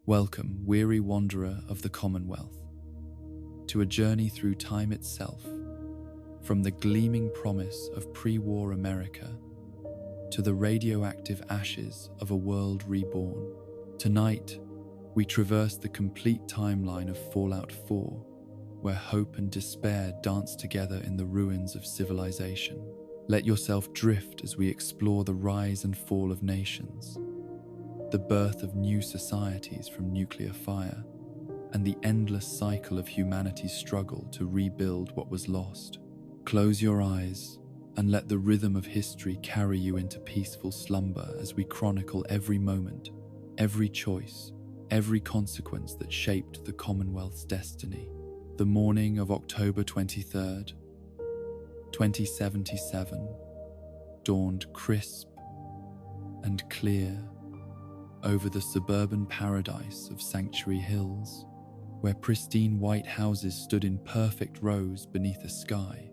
Welcome, weary wanderer of the Commonwealth, to a journey through time itself, from the gleaming promise of pre-war America to the radioactive ashes of a world reborn. Tonight, we traverse the complete timeline of Fallout 4, where hope and despair dance together in the ruins of civilization. Let yourself drift as we explore the rise and fall of nations, the birth of new societies from nuclear fire, and the endless cycle of humanity's struggle to rebuild what was lost. Close your eyes and let the rhythm of history carry you into peaceful slumber as we chronicle every moment, every choice, every consequence that shaped the Commonwealth's destiny. The morning of October 23rd, 2077, dawned crisp and clear over the suburban paradise of Sanctuary Hills, where pristine white houses stood in perfect rows beneath a sky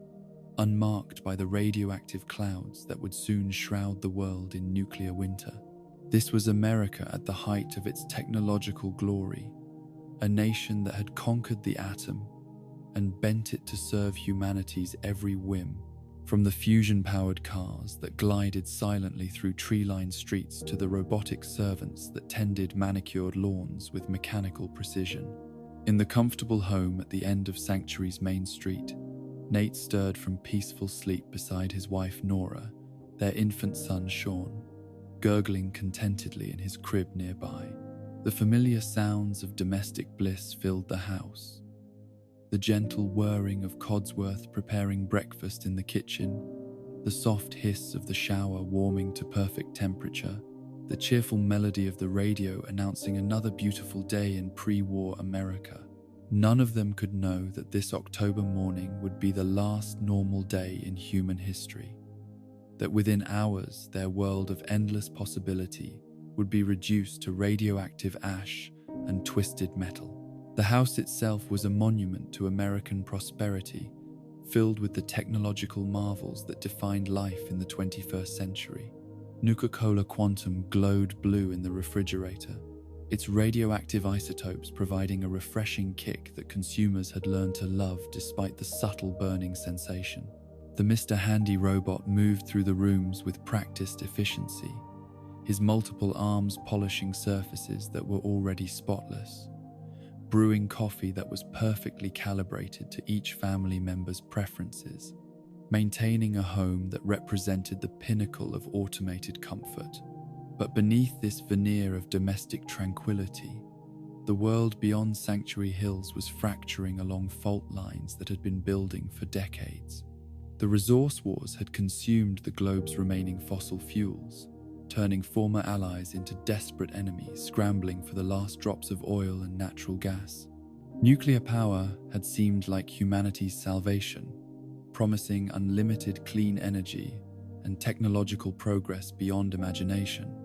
unmarked by the radioactive clouds that would soon shroud the world in nuclear winter. This was America at the height of its technological glory, a nation that had conquered the atom and bent it to serve humanity's every whim. From the fusion-powered cars that glided silently through tree-lined streets to the robotic servants that tended manicured lawns with mechanical precision. In the comfortable home at the end of Sanctuary's main street, Nate stirred from peaceful sleep beside his wife Nora, their infant son Sean, gurgling contentedly in his crib nearby. The familiar sounds of domestic bliss filled the house. The gentle whirring of Codsworth preparing breakfast in the kitchen, the soft hiss of the shower warming to perfect temperature, the cheerful melody of the radio announcing another beautiful day in pre-war America. None of them could know that this October morning would be the last normal day in human history, that within hours their world of endless possibility would be reduced to radioactive ash and twisted metal. The house itself was a monument to American prosperity, filled with the technological marvels that defined life in the 21st century. Nuka-Cola Quantum glowed blue in the refrigerator, its radioactive isotopes providing a refreshing kick that consumers had learned to love despite the subtle burning sensation. The Mr. Handy robot moved through the rooms with practiced efficiency, his multiple arms polishing surfaces that were already spotless, brewing coffee that was perfectly calibrated to each family member's preferences, maintaining a home that represented the pinnacle of automated comfort. But beneath this veneer of domestic tranquility, the world beyond Sanctuary Hills was fracturing along fault lines that had been building for decades. The resource wars had consumed the globe's remaining fossil fuels, turning former allies into desperate enemies scrambling for the last drops of oil and natural gas. Nuclear power had seemed like humanity's salvation, promising unlimited clean energy and technological progress beyond imagination.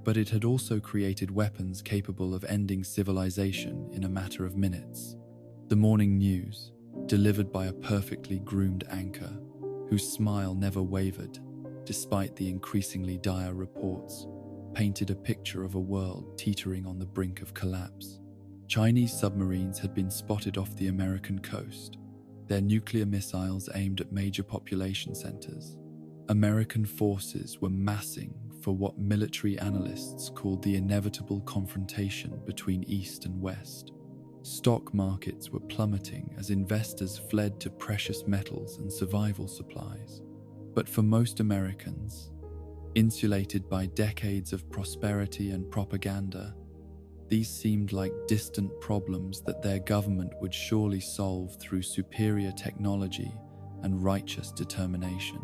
But it had also created weapons capable of ending civilization in a matter of minutes. The morning news, delivered by a perfectly groomed anchor, whose smile never wavered, despite the increasingly dire reports, painted a picture of a world teetering on the brink of collapse. Chinese submarines had been spotted off the American coast, their nuclear missiles aimed at major population centers. American forces were massing for what military analysts called the inevitable confrontation between East and West. Stock markets were plummeting as investors fled to precious metals and survival supplies. But for most Americans, insulated by decades of prosperity and propaganda, these seemed like distant problems that their government would surely solve through superior technology and righteous determination.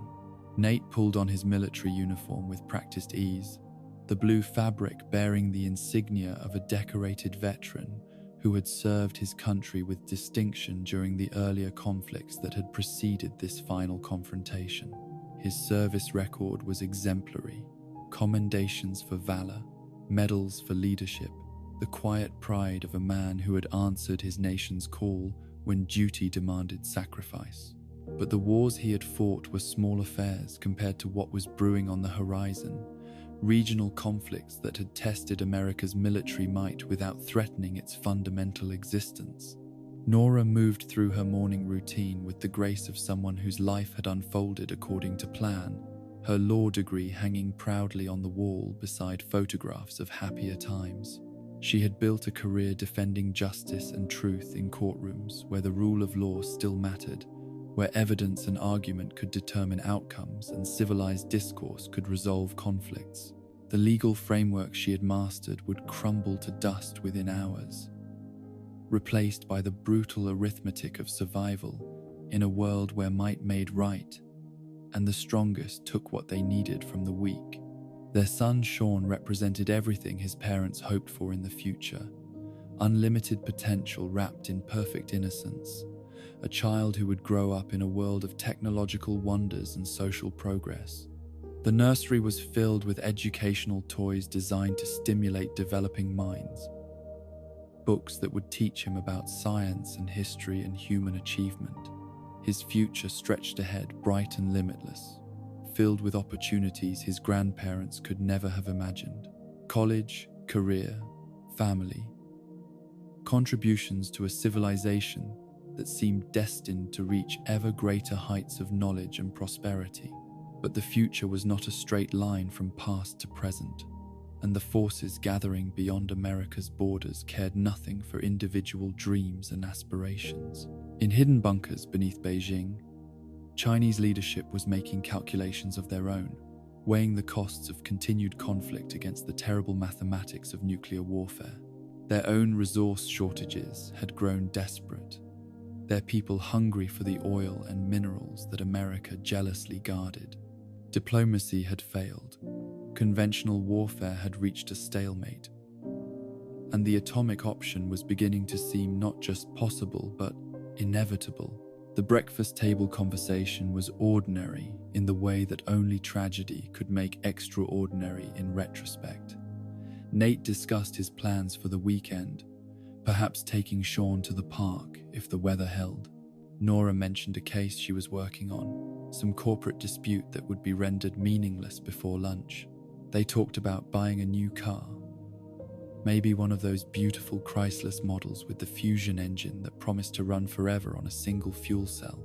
Nate pulled on his military uniform with practiced ease, the blue fabric bearing the insignia of a decorated veteran who had served his country with distinction during the earlier conflicts that had preceded this final confrontation. His service record was exemplary: commendations for valor, medals for leadership, the quiet pride of a man who had answered his nation's call when duty demanded sacrifice. But the wars he had fought were small affairs compared to what was brewing on the horizon, regional conflicts that had tested America's military might without threatening its fundamental existence. Nora moved through her morning routine with the grace of someone whose life had unfolded according to plan, her law degree hanging proudly on the wall beside photographs of happier times. She had built a career defending justice and truth in courtrooms where the rule of law still mattered, where evidence and argument could determine outcomes and civilized discourse could resolve conflicts. The legal framework she had mastered would crumble to dust within hours, replaced by the brutal arithmetic of survival in a world where might made right, and the strongest took what they needed from the weak. Their son Sean represented everything his parents hoped for in the future: unlimited potential wrapped in perfect innocence, a child who would grow up in a world of technological wonders and social progress. The nursery was filled with educational toys designed to stimulate developing minds, books that would teach him about science and history and human achievement. His future stretched ahead, bright and limitless, filled with opportunities his grandparents could never have imagined. College, career, family, contributions to a civilization that seemed destined to reach ever greater heights of knowledge and prosperity. But the future was not a straight line from past to present, and the forces gathering beyond America's borders cared nothing for individual dreams and aspirations. In hidden bunkers beneath Beijing, Chinese leadership was making calculations of their own, weighing the costs of continued conflict against the terrible mathematics of nuclear warfare. Their own resource shortages had grown desperate, their people hungry for the oil and minerals that America jealously guarded. Diplomacy had failed, conventional warfare had reached a stalemate, and the atomic option was beginning to seem not just possible but inevitable. The breakfast table conversation was ordinary in the way that only tragedy could make extraordinary in retrospect. Nate discussed his plans for the weekend, perhaps taking Sean to the park if the weather held. Nora mentioned a case she was working on, some corporate dispute that would be rendered meaningless before lunch. They talked about buying a new car, maybe one of those beautiful Chrysler models with the fusion engine that promised to run forever on a single fuel cell.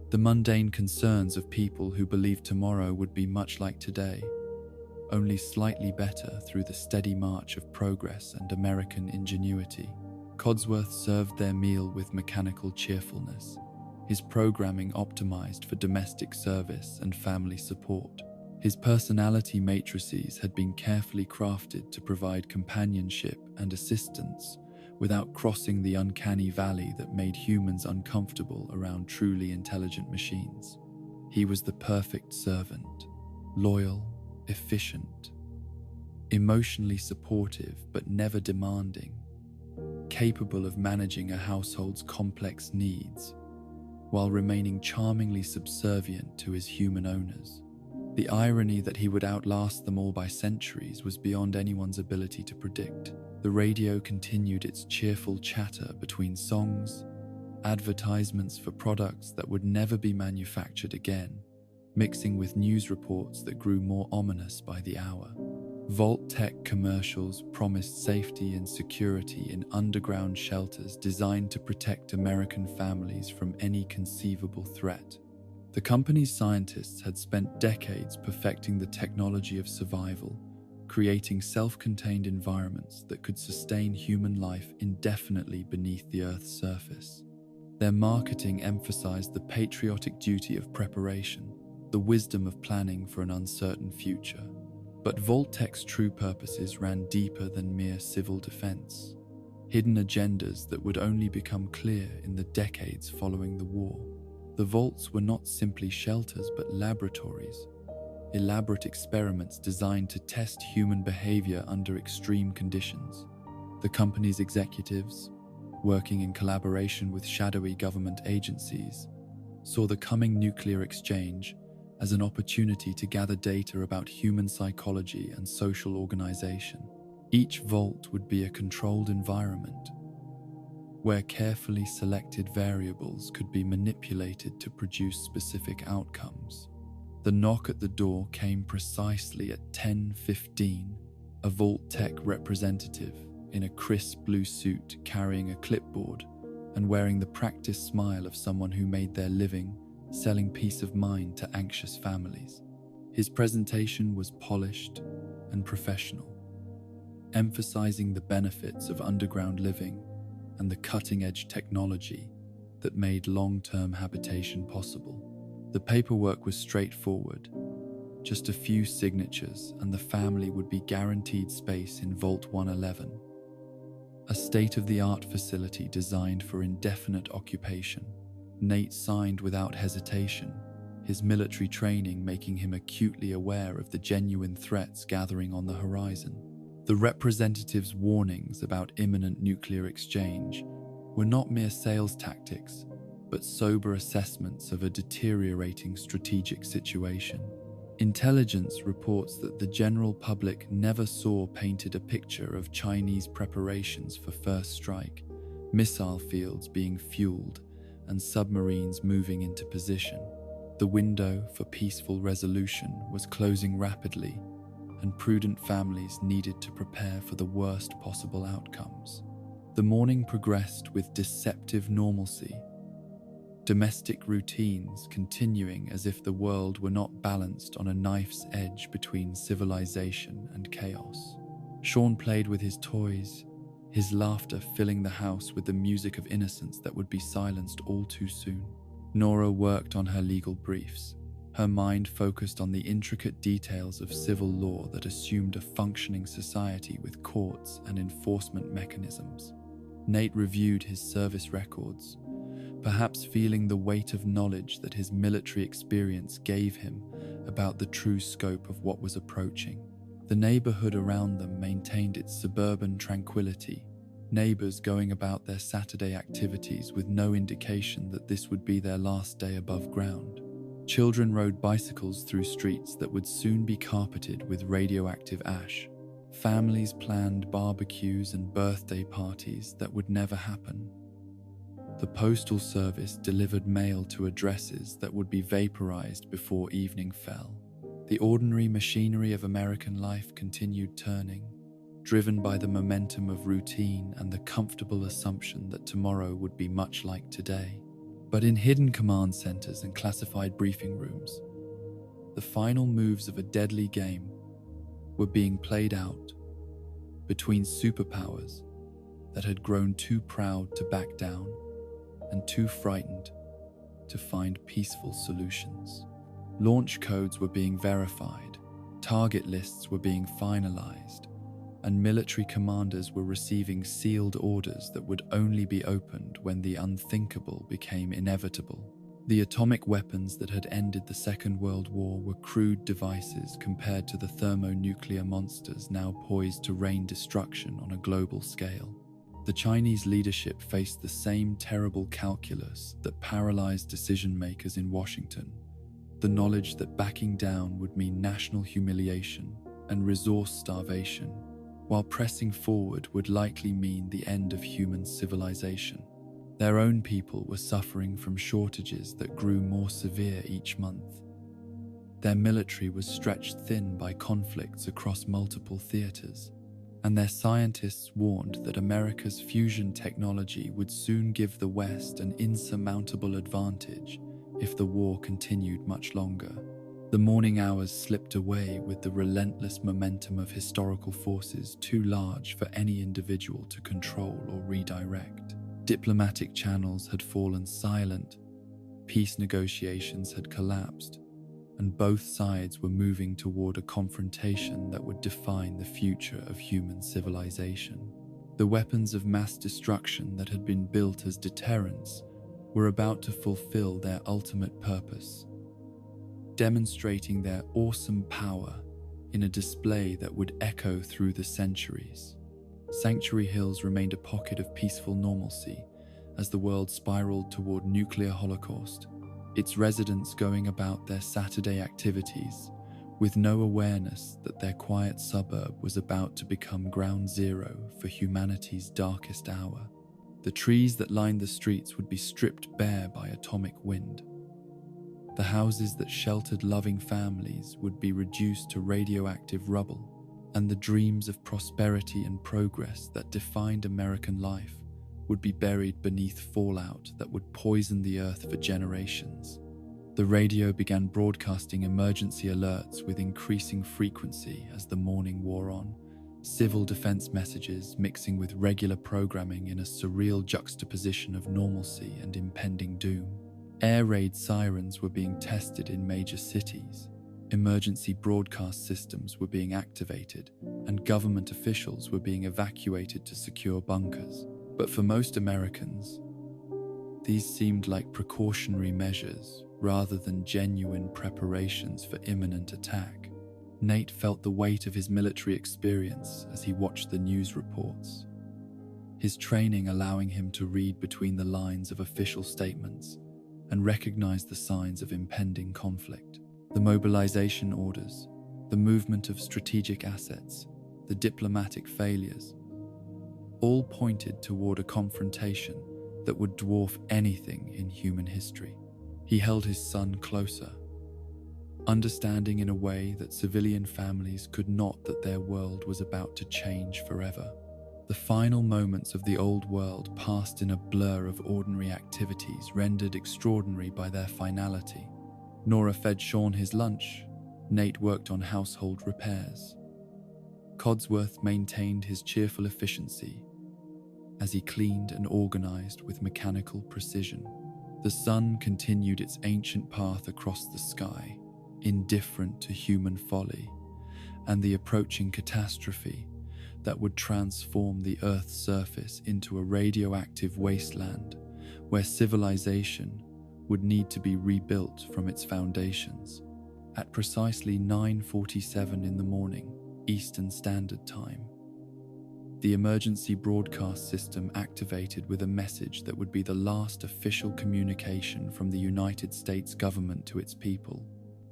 The mundane concerns of people who believed tomorrow would be much like today, only slightly better through the steady march of progress and American ingenuity. Codsworth served their meal with mechanical cheerfulness, his programming optimized for domestic service and family support. His personality matrices had been carefully crafted to provide companionship and assistance without crossing the uncanny valley that made humans uncomfortable around truly intelligent machines. He was the perfect servant, loyal, efficient, emotionally supportive but never demanding, capable of managing a household's complex needs while remaining charmingly subservient to his human owners. The irony that he would outlast them all by centuries was beyond anyone's ability to predict. The radio continued its cheerful chatter between songs, advertisements for products that would never be manufactured again, mixing with news reports that grew more ominous by the hour. Vault Tech commercials promised safety and security in underground shelters designed to protect American families from any conceivable threat. The company's scientists had spent decades perfecting the technology of survival, creating self-contained environments that could sustain human life indefinitely beneath the Earth's surface. Their marketing emphasized the patriotic duty of preparation, the wisdom of planning for an uncertain future. But Vault-Tech's true purposes ran deeper than mere civil defense, hidden agendas that would only become clear in the decades following the war. The vaults were not simply shelters but laboratories, elaborate experiments designed to test human behavior under extreme conditions. The company's executives, working in collaboration with shadowy government agencies, saw the coming nuclear exchange as an opportunity to gather data about human psychology and social organization. Each vault would be a controlled environment, where carefully selected variables could be manipulated to produce specific outcomes. The knock at the door came precisely at 10:15. A Vault Tech representative in a crisp blue suit carrying a clipboard and wearing the practiced smile of someone who made their living selling peace of mind to anxious families. His presentation was polished and professional, emphasizing the benefits of underground living and the cutting-edge technology that made long-term habitation possible. The paperwork was straightforward. Just a few signatures and the family would be guaranteed space in Vault 111, a state-of-the-art facility designed for indefinite occupation. Nate signed without hesitation, his military training making him acutely aware of the genuine threats gathering on the horizon. The representative's warnings about imminent nuclear exchange were not mere sales tactics, but sober assessments of a deteriorating strategic situation. Intelligence reports that the general public never saw painted a picture of Chinese preparations for first strike, missile fields being fueled, and submarines moving into position. The window for peaceful resolution was closing rapidly, and prudent families needed to prepare for the worst possible outcomes. The morning progressed with deceptive normalcy, domestic routines continuing as if the world were not balanced on a knife's edge between civilization and chaos. Sean played with his toys, his laughter filling the house with the music of innocence that would be silenced all too soon. Nora worked on her legal briefs, her mind focused on the intricate details of civil law that assumed a functioning society with courts and enforcement mechanisms. Nate reviewed his service records, perhaps feeling the weight of knowledge that his military experience gave him about the true scope of what was approaching. The neighborhood around them maintained its suburban tranquility, neighbors going about their Saturday activities with no indication that this would be their last day above ground. Children rode bicycles through streets that would soon be carpeted with radioactive ash. Families planned barbecues and birthday parties that would never happen. The postal service delivered mail to addresses that would be vaporized before evening fell. The ordinary machinery of American life continued turning, driven by the momentum of routine and the comfortable assumption that tomorrow would be much like today. But in hidden command centers and classified briefing rooms, the final moves of a deadly game were being played out between superpowers that had grown too proud to back down and too frightened to find peaceful solutions. Launch codes were being verified, target lists were being finalized, and military commanders were receiving sealed orders that would only be opened when the unthinkable became inevitable. The atomic weapons that had ended the Second World War were crude devices compared to the thermonuclear monsters now poised to rain destruction on a global scale. The Chinese leadership faced the same terrible calculus that paralyzed decision-makers in Washington, the knowledge that backing down would mean national humiliation and resource starvation, while pressing forward would likely mean the end of human civilization. Their own people were suffering from shortages that grew more severe each month. Their military was stretched thin by conflicts across multiple theaters, and their scientists warned that America's fusion technology would soon give the West an insurmountable advantage if the war continued much longer. The morning hours slipped away with the relentless momentum of historical forces too large for any individual to control or redirect. Diplomatic channels had fallen silent, peace negotiations had collapsed, and both sides were moving toward a confrontation that would define the future of human civilization. The weapons of mass destruction that had been built as deterrents were about to fulfill their ultimate purpose, demonstrating their awesome power in a display that would echo through the centuries. Sanctuary Hills remained a pocket of peaceful normalcy as the world spiraled toward nuclear holocaust, its residents going about their Saturday activities with no awareness that their quiet suburb was about to become ground zero for humanity's darkest hour. The trees that lined the streets would be stripped bare by atomic wind. The houses that sheltered loving families would be reduced to radioactive rubble, and the dreams of prosperity and progress that defined American life would be buried beneath fallout that would poison the earth for generations. The radio began broadcasting emergency alerts with increasing frequency as the morning wore on, civil defense messages mixing with regular programming in a surreal juxtaposition of normalcy and impending doom. Air raid sirens were being tested in major cities. Emergency broadcast systems were being activated, and government officials were being evacuated to secure bunkers. But for most Americans, these seemed like precautionary measures rather than genuine preparations for imminent attack. Nate felt the weight of his military experience as he watched the news reports, his training allowing him to read between the lines of official statements and recognize the signs of impending conflict. The mobilization orders, the movement of strategic assets, the diplomatic failures, all pointed toward a confrontation that would dwarf anything in human history. He held his son closer, understanding in a way that civilian families could not that their world was about to change forever. The final moments of the old world passed in a blur of ordinary activities rendered extraordinary by their finality. Nora fed Sean his lunch. Nate worked on household repairs. Codsworth maintained his cheerful efficiency as he cleaned and organized with mechanical precision. The sun continued its ancient path across the sky, indifferent to human folly and the approaching catastrophe that would transform the Earth's surface into a radioactive wasteland where civilization would need to be rebuilt from its foundations. At precisely 9:47 in the morning, Eastern Standard Time, the emergency broadcast system activated with a message that would be the last official communication from the United States government to its people.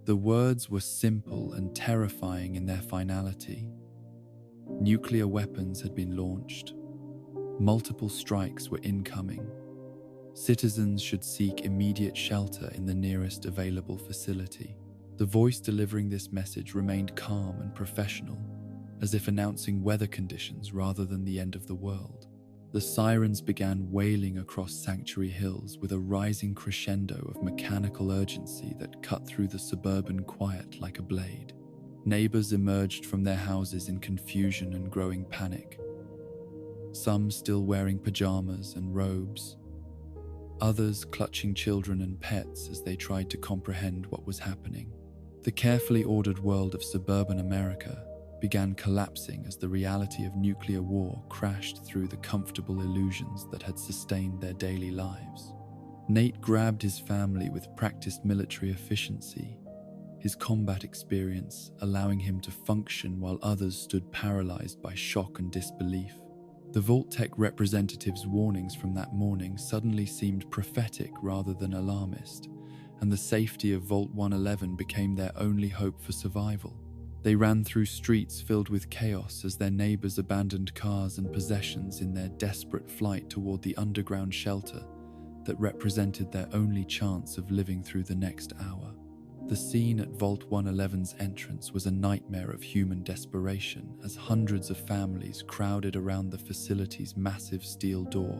The words were simple and terrifying in their finality. Nuclear weapons had been launched. Multiple strikes were incoming. Citizens should seek immediate shelter in the nearest available facility. The voice delivering this message remained calm and professional, as if announcing weather conditions rather than the end of the world. The sirens began wailing across Sanctuary Hills with a rising crescendo of mechanical urgency that cut through the suburban quiet like a blade. Neighbors emerged from their houses in confusion and growing panic, some still wearing pajamas and robes, others clutching children and pets as they tried to comprehend what was happening. The carefully ordered world of suburban America began collapsing as the reality of nuclear war crashed through the comfortable illusions that had sustained their daily lives. Nate grabbed his family with practiced military efficiency, his combat experience allowing him to function while others stood paralyzed by shock and disbelief. The Vault-Tec representative's warnings from that morning suddenly seemed prophetic rather than alarmist, and the safety of Vault 111 became their only hope for survival. They ran through streets filled with chaos as their neighbors abandoned cars and possessions in their desperate flight toward the underground shelter that represented their only chance of living through the next hour. The scene at Vault 111's entrance was a nightmare of human desperation as hundreds of families crowded around the facility's massive steel door,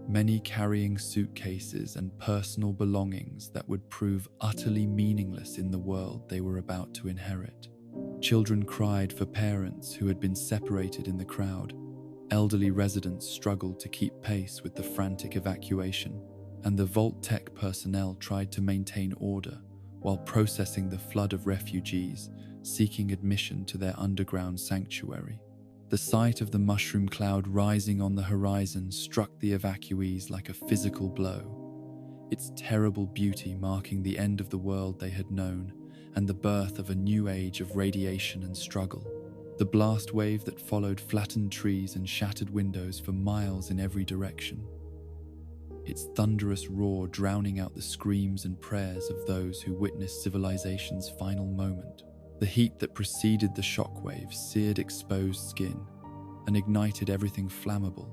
many carrying suitcases and personal belongings that would prove utterly meaningless in the world they were about to inherit. Children cried for parents who had been separated in the crowd. Elderly residents struggled to keep pace with the frantic evacuation, and the Vault-Tec personnel tried to maintain order while processing the flood of refugees seeking admission to their underground sanctuary. The sight of the mushroom cloud rising on the horizon struck the evacuees like a physical blow, its terrible beauty marking the end of the world they had known and the birth of a new age of radiation and struggle. The blast wave that followed flattened trees and shattered windows for miles in every direction, its thunderous roar drowning out the screams and prayers of those who witnessed civilization's final moment. The heat that preceded the shockwave seared exposed skin and ignited everything flammable,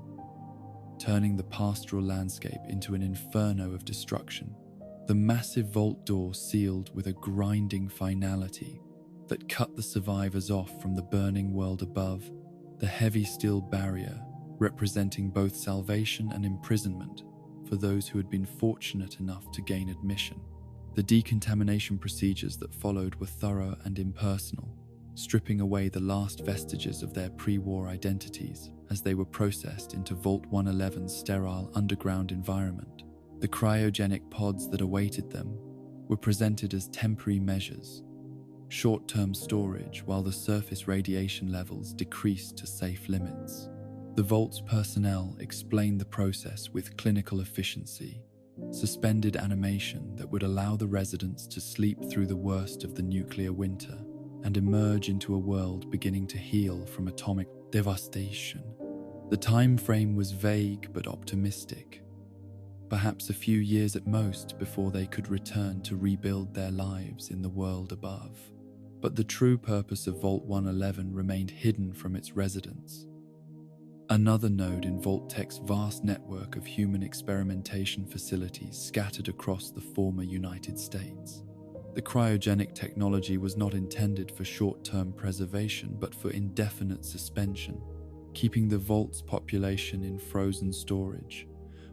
turning the pastoral landscape into an inferno of destruction. The massive vault door sealed with a grinding finality that cut the survivors off from the burning world above, the heavy steel barrier representing both salvation and imprisonment for those who had been fortunate enough to gain admission. The decontamination procedures that followed were thorough and impersonal, stripping away the last vestiges of their pre-war identities as they were processed into Vault 111's sterile underground environment. The cryogenic pods that awaited them were presented as temporary measures, short-term storage while the surface radiation levels decreased to safe limits. The Vault's personnel explained the process with clinical efficiency, suspended animation that would allow the residents to sleep through the worst of the nuclear winter and emerge into a world beginning to heal from atomic devastation. The time frame was vague but optimistic, perhaps a few years at most before they could return to rebuild their lives in the world above. But the true purpose of Vault 111 remained hidden from its residents. Another node in Vault-Tech's vast network of human experimentation facilities scattered across the former United States. The cryogenic technology was not intended for short-term preservation but for indefinite suspension, keeping the Vault's population in frozen storage,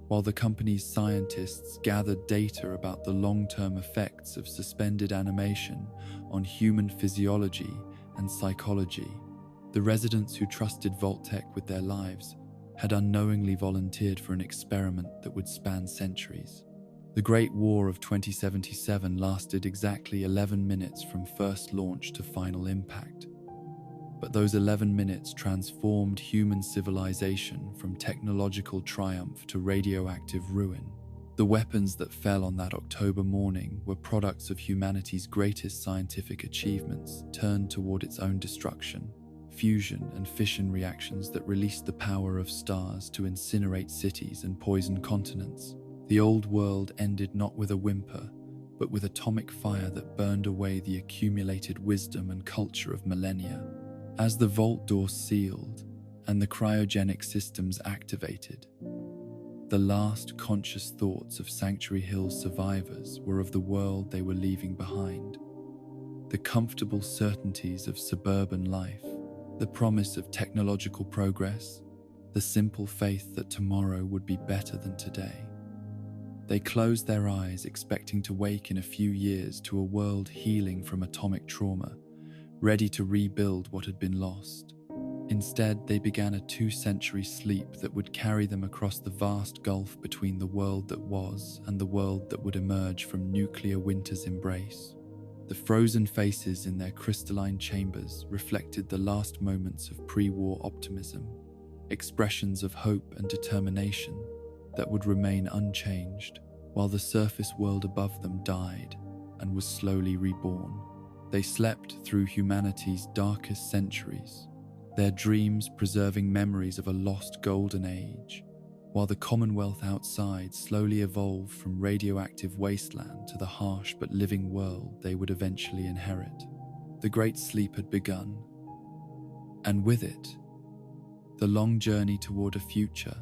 while the company's scientists gathered data about the long-term effects of suspended animation on human physiology and psychology. The residents who trusted Vault-Tech with their lives had unknowingly volunteered for an experiment that would span centuries. The Great War of 2077 lasted exactly 11 minutes from first launch to final impact. But those 11 minutes transformed human civilization from technological triumph to radioactive ruin. The weapons that fell on that October morning were products of humanity's greatest scientific achievements turned toward its own destruction. Fusion and fission reactions that released the power of stars to incinerate cities and poison continents. The old world ended not with a whimper, but with atomic fire that burned away the accumulated wisdom and culture of millennia. As the vault door sealed and the cryogenic systems activated, the last conscious thoughts of Sanctuary Hill's survivors were of the world they were leaving behind. The comfortable certainties of suburban life, the promise of technological progress, the simple faith that tomorrow would be better than today. They closed their eyes, expecting to wake in a few years to a world healing from atomic trauma, ready to rebuild what had been lost. Instead, they began a 2-century sleep that would carry them across the vast gulf between the world that was and the world that would emerge from nuclear winter's embrace. The frozen faces in their crystalline chambers reflected the last moments of pre-war optimism, expressions of hope and determination that would remain unchanged, while the surface world above them died and was slowly reborn. They slept through humanity's darkest centuries, their dreams preserving memories of a lost golden age, while the Commonwealth outside slowly evolved from radioactive wasteland to the harsh but living world they would eventually inherit. The Great Sleep had begun, and with it, the long journey toward a future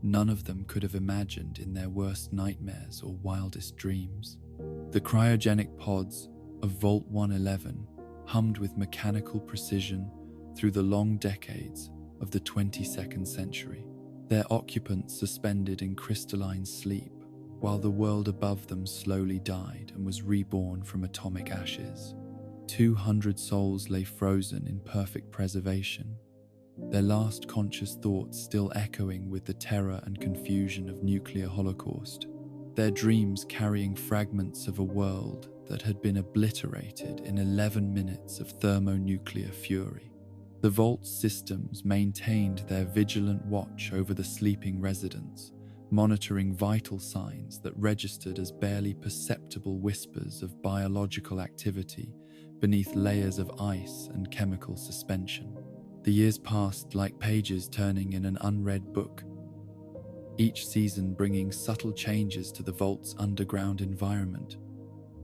none of them could have imagined in their worst nightmares or wildest dreams. The cryogenic pods of Vault 111 hummed with mechanical precision through the long decades of the 22nd century, their occupants suspended in crystalline sleep, while the world above them slowly died and was reborn from atomic ashes. 200 souls lay frozen in perfect preservation, their last conscious thoughts still echoing with the terror and confusion of nuclear holocaust, their dreams carrying fragments of a world that had been obliterated in 11 minutes of thermonuclear fury. The Vault's systems maintained their vigilant watch over the sleeping residents, monitoring vital signs that registered as barely perceptible whispers of biological activity beneath layers of ice and chemical suspension. The years passed like pages turning in an unread book, each season bringing subtle changes to the Vault's underground environment,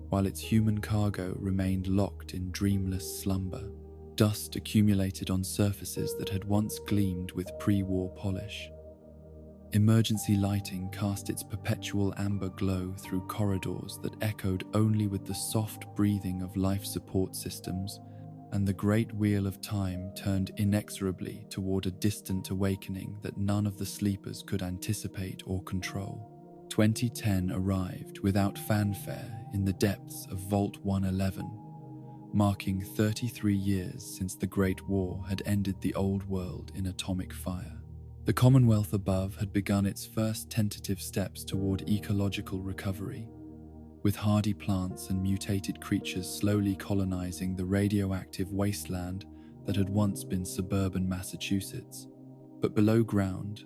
while its human cargo remained locked in dreamless slumber. Dust accumulated on surfaces that had once gleamed with pre-war polish, Emergency lighting cast its perpetual amber glow through corridors that echoed only with the soft breathing of life support systems, and the great wheel of time turned inexorably toward a distant awakening that none of the sleepers could anticipate or control. 2010 arrived without fanfare in the depths of Vault 111, marking 33 years since the Great War had ended the old world in atomic fire. The Commonwealth above had begun its first tentative steps toward ecological recovery, with hardy plants and mutated creatures slowly colonizing the radioactive wasteland that had once been suburban Massachusetts. But below ground,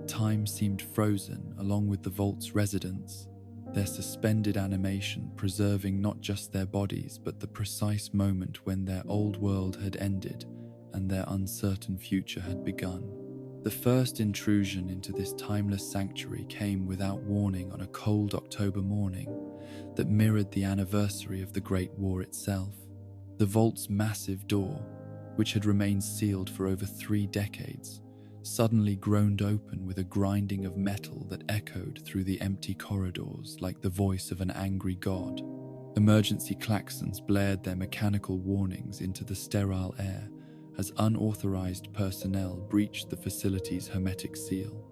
time seemed frozen along with the Vault's residents, their suspended animation preserving not just their bodies but the precise moment when their old world had ended and their uncertain future had begun. The first intrusion into this timeless sanctuary came without warning on a cold October morning that mirrored the anniversary of the Great War itself. The Vault's massive door, which had remained sealed for over 3 decades, suddenly groaned open with a grinding of metal that echoed through the empty corridors like the voice of an angry god. Emergency klaxons blared their mechanical warnings into the sterile air as unauthorized personnel breached the facility's hermetic seal,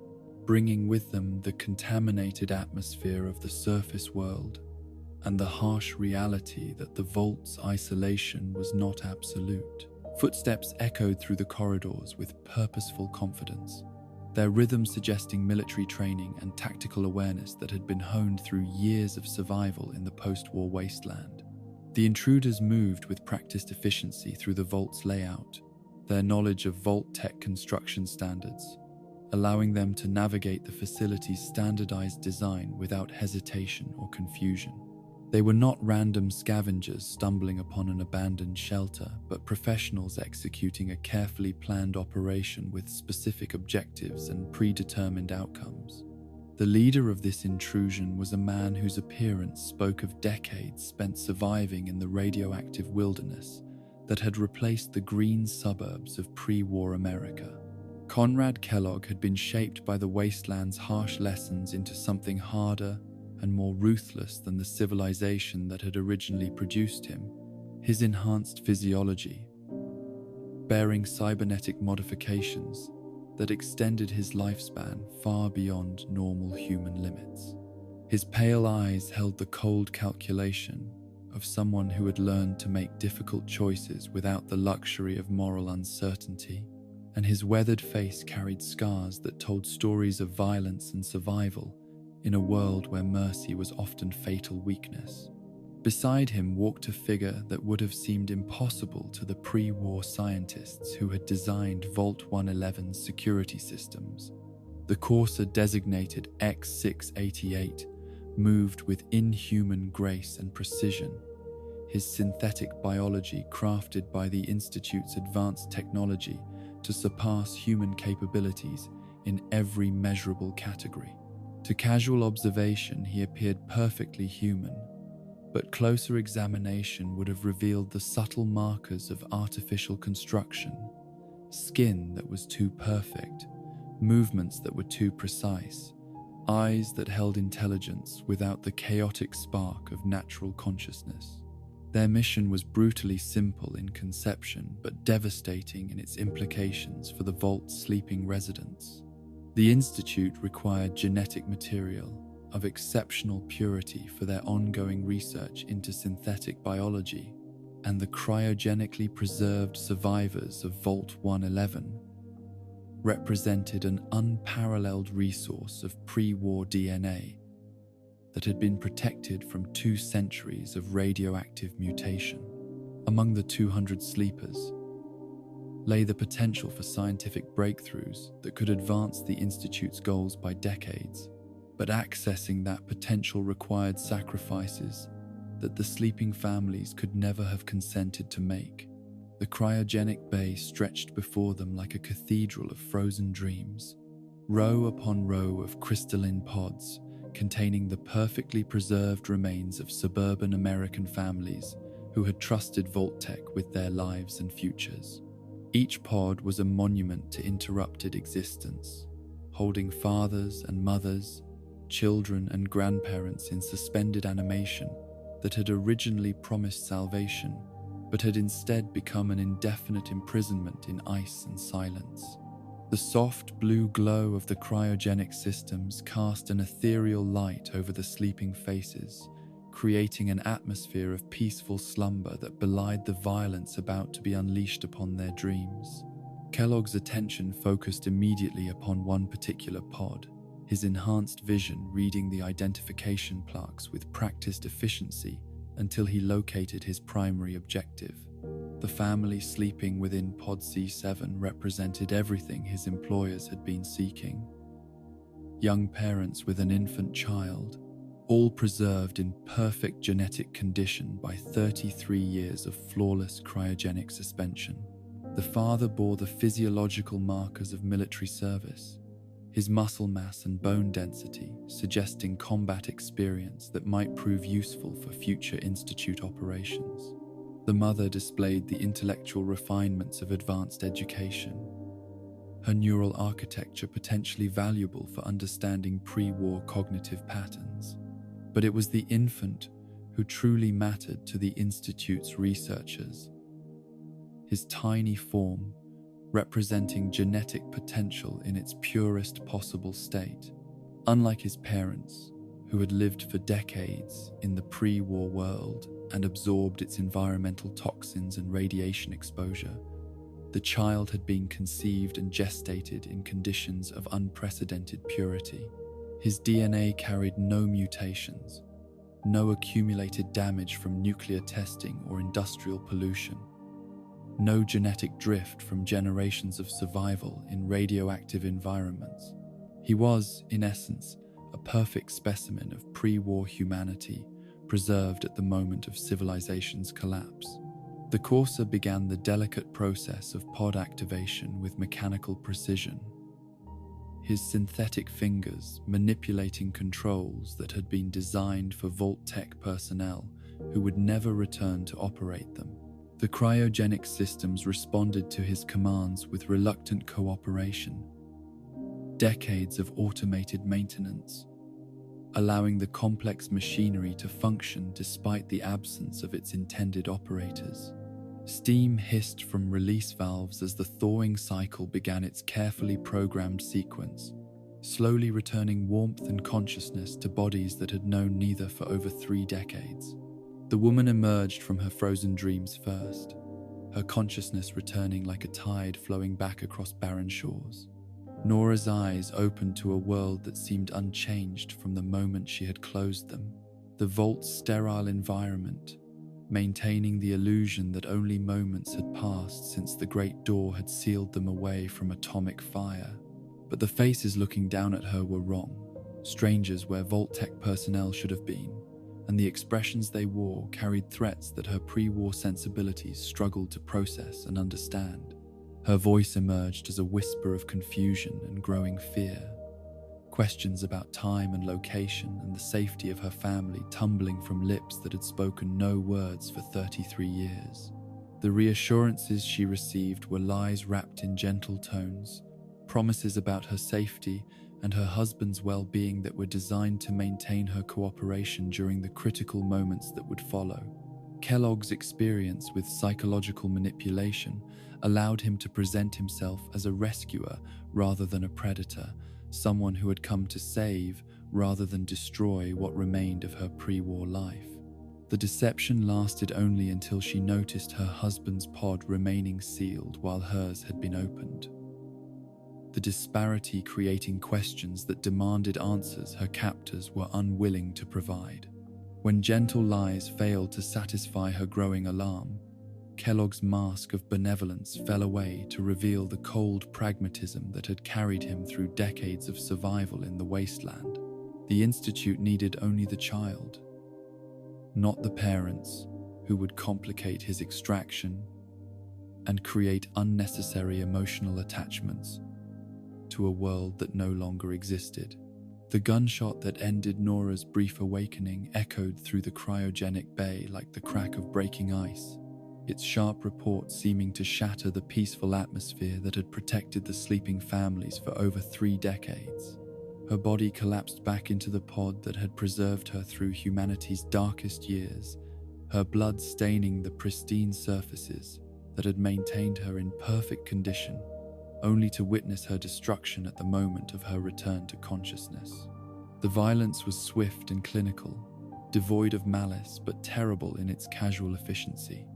bringing with them the contaminated atmosphere of the surface world and the harsh reality that the Vault's isolation was not absolute. Footsteps echoed through the corridors with purposeful confidence, their rhythm suggesting military training and tactical awareness that had been honed through years of survival in the post-war wasteland. The intruders moved with practiced efficiency through the Vault's layout, their knowledge of Vault tech construction standards, allowing them to navigate the facility's standardized design without hesitation or confusion. They were not random scavengers stumbling upon an abandoned shelter, but professionals executing a carefully planned operation with specific objectives and predetermined outcomes. The leader of this intrusion was a man whose appearance spoke of decades spent surviving in the radioactive wilderness that had replaced the green suburbs of pre-war America. Conrad Kellogg had been shaped by the wasteland's harsh lessons into something harder and more ruthless than the civilization that had originally produced him. His enhanced physiology, bearing cybernetic modifications that extended his lifespan far beyond normal human limits. His pale eyes held the cold calculation of someone who had learned to make difficult choices without the luxury of moral uncertainty, and his weathered face carried scars that told stories of violence and survival in a world where mercy was often fatal weakness. Beside him walked a figure that would have seemed impossible to the pre-war scientists who had designed Vault 111's security systems. The courser designated X688 moved with inhuman grace and precision, his synthetic biology crafted by the Institute's advanced technology to surpass human capabilities in every measurable category. To casual observation, he appeared perfectly human, but closer examination would have revealed the subtle markers of artificial construction: skin that was too perfect, movements that were too precise, eyes that held intelligence without the chaotic spark of natural consciousness. Their mission was brutally simple in conception, but devastating in its implications for the Vault's sleeping residents. The Institute required genetic material of exceptional purity for their ongoing research into synthetic biology, and the cryogenically preserved survivors of Vault 111 represented an unparalleled resource of pre-war DNA that had been protected from 2 centuries of radioactive mutation. Among the 200 sleepers lay the potential for scientific breakthroughs that could advance the Institute's goals by decades, but accessing that potential required sacrifices that the sleeping families could never have consented to make. The cryogenic bay stretched before them like a cathedral of frozen dreams, row upon row of crystalline pods containing the perfectly preserved remains of suburban American families who had trusted Vault-Tec with their lives and futures. Each pod was a monument to interrupted existence, holding fathers and mothers, children and grandparents in suspended animation that had originally promised salvation, but had instead become an indefinite imprisonment in ice and silence. The soft blue glow of the cryogenic systems cast an ethereal light over the sleeping faces, creating an atmosphere of peaceful slumber that belied the violence about to be unleashed upon their dreams. Kellogg's attention focused immediately upon one particular pod, his enhanced vision reading the identification plaques with practiced efficiency until he located his primary objective. The family sleeping within Pod C7 represented everything his employers had been seeking. Young parents with an infant child, all preserved in perfect genetic condition by 33 years of flawless cryogenic suspension. The father bore the physiological markers of military service, his muscle mass and bone density suggesting combat experience that might prove useful for future institute operations. The mother displayed the intellectual refinements of advanced education, her neural architecture potentially valuable for understanding pre-war cognitive patterns. But it was the infant who truly mattered to the Institute's researchers. His tiny form, representing genetic potential in its purest possible state. Unlike his parents, who had lived for decades in the pre-war world and absorbed its environmental toxins and radiation exposure, the child had been conceived and gestated in conditions of unprecedented purity. His DNA carried no mutations, no accumulated damage from nuclear testing or industrial pollution, no genetic drift from generations of survival in radioactive environments. He was, in essence, a perfect specimen of pre-war humanity preserved at the moment of civilization's collapse. The courser began the delicate process of pod activation with mechanical precision, his synthetic fingers manipulating controls that had been designed for Vault-Tec personnel who would never return to operate them. The cryogenic systems responded to his commands with reluctant cooperation. Decades of automated maintenance, allowing the complex machinery to function despite the absence of its intended operators. Steam hissed from release valves as the thawing cycle began its carefully programmed sequence, slowly returning warmth and consciousness to bodies that had known neither for over 3 decades. The woman emerged from her frozen dreams first, her consciousness returning like a tide flowing back across barren shores. Nora's eyes opened to a world that seemed unchanged from the moment she had closed them. The vault's sterile environment, maintaining the illusion that only moments had passed since the great door had sealed them away from atomic fire. But the faces looking down at her were wrong, strangers where Vault-Tec personnel should have been, and the expressions they wore carried threats that her pre-war sensibilities struggled to process and understand. Her voice emerged as a whisper of confusion and growing fear, questions about time and location and the safety of her family tumbling from lips that had spoken no words for 33 years. The reassurances she received were lies wrapped in gentle tones, promises about her safety and her husband's well-being that were designed to maintain her cooperation during the critical moments that would follow. Kellogg's experience with psychological manipulation allowed him to present himself as a rescuer rather than a predator, someone who had come to save rather than destroy what remained of her pre-war life. The deception lasted only until she noticed her husband's pod remaining sealed while hers had been opened. The disparity creating questions that demanded answers her captors were unwilling to provide. When gentle lies failed to satisfy her growing alarm, Kellogg's mask of benevolence fell away to reveal the cold pragmatism that had carried him through decades of survival in the wasteland. The Institute needed only the child, not the parents, who would complicate his extraction and create unnecessary emotional attachments to a world that no longer existed. The gunshot that ended Nora's brief awakening echoed through the cryogenic bay like the crack of breaking ice. its sharp report seeming to shatter the peaceful atmosphere that had protected the sleeping families for over 3 decades. Her body collapsed back into the pod that had preserved her through humanity's darkest years, her blood staining the pristine surfaces that had maintained her in perfect condition, only to witness her destruction at the moment of her return to consciousness. The violence was swift and clinical, devoid of malice but terrible in its casual efficiency.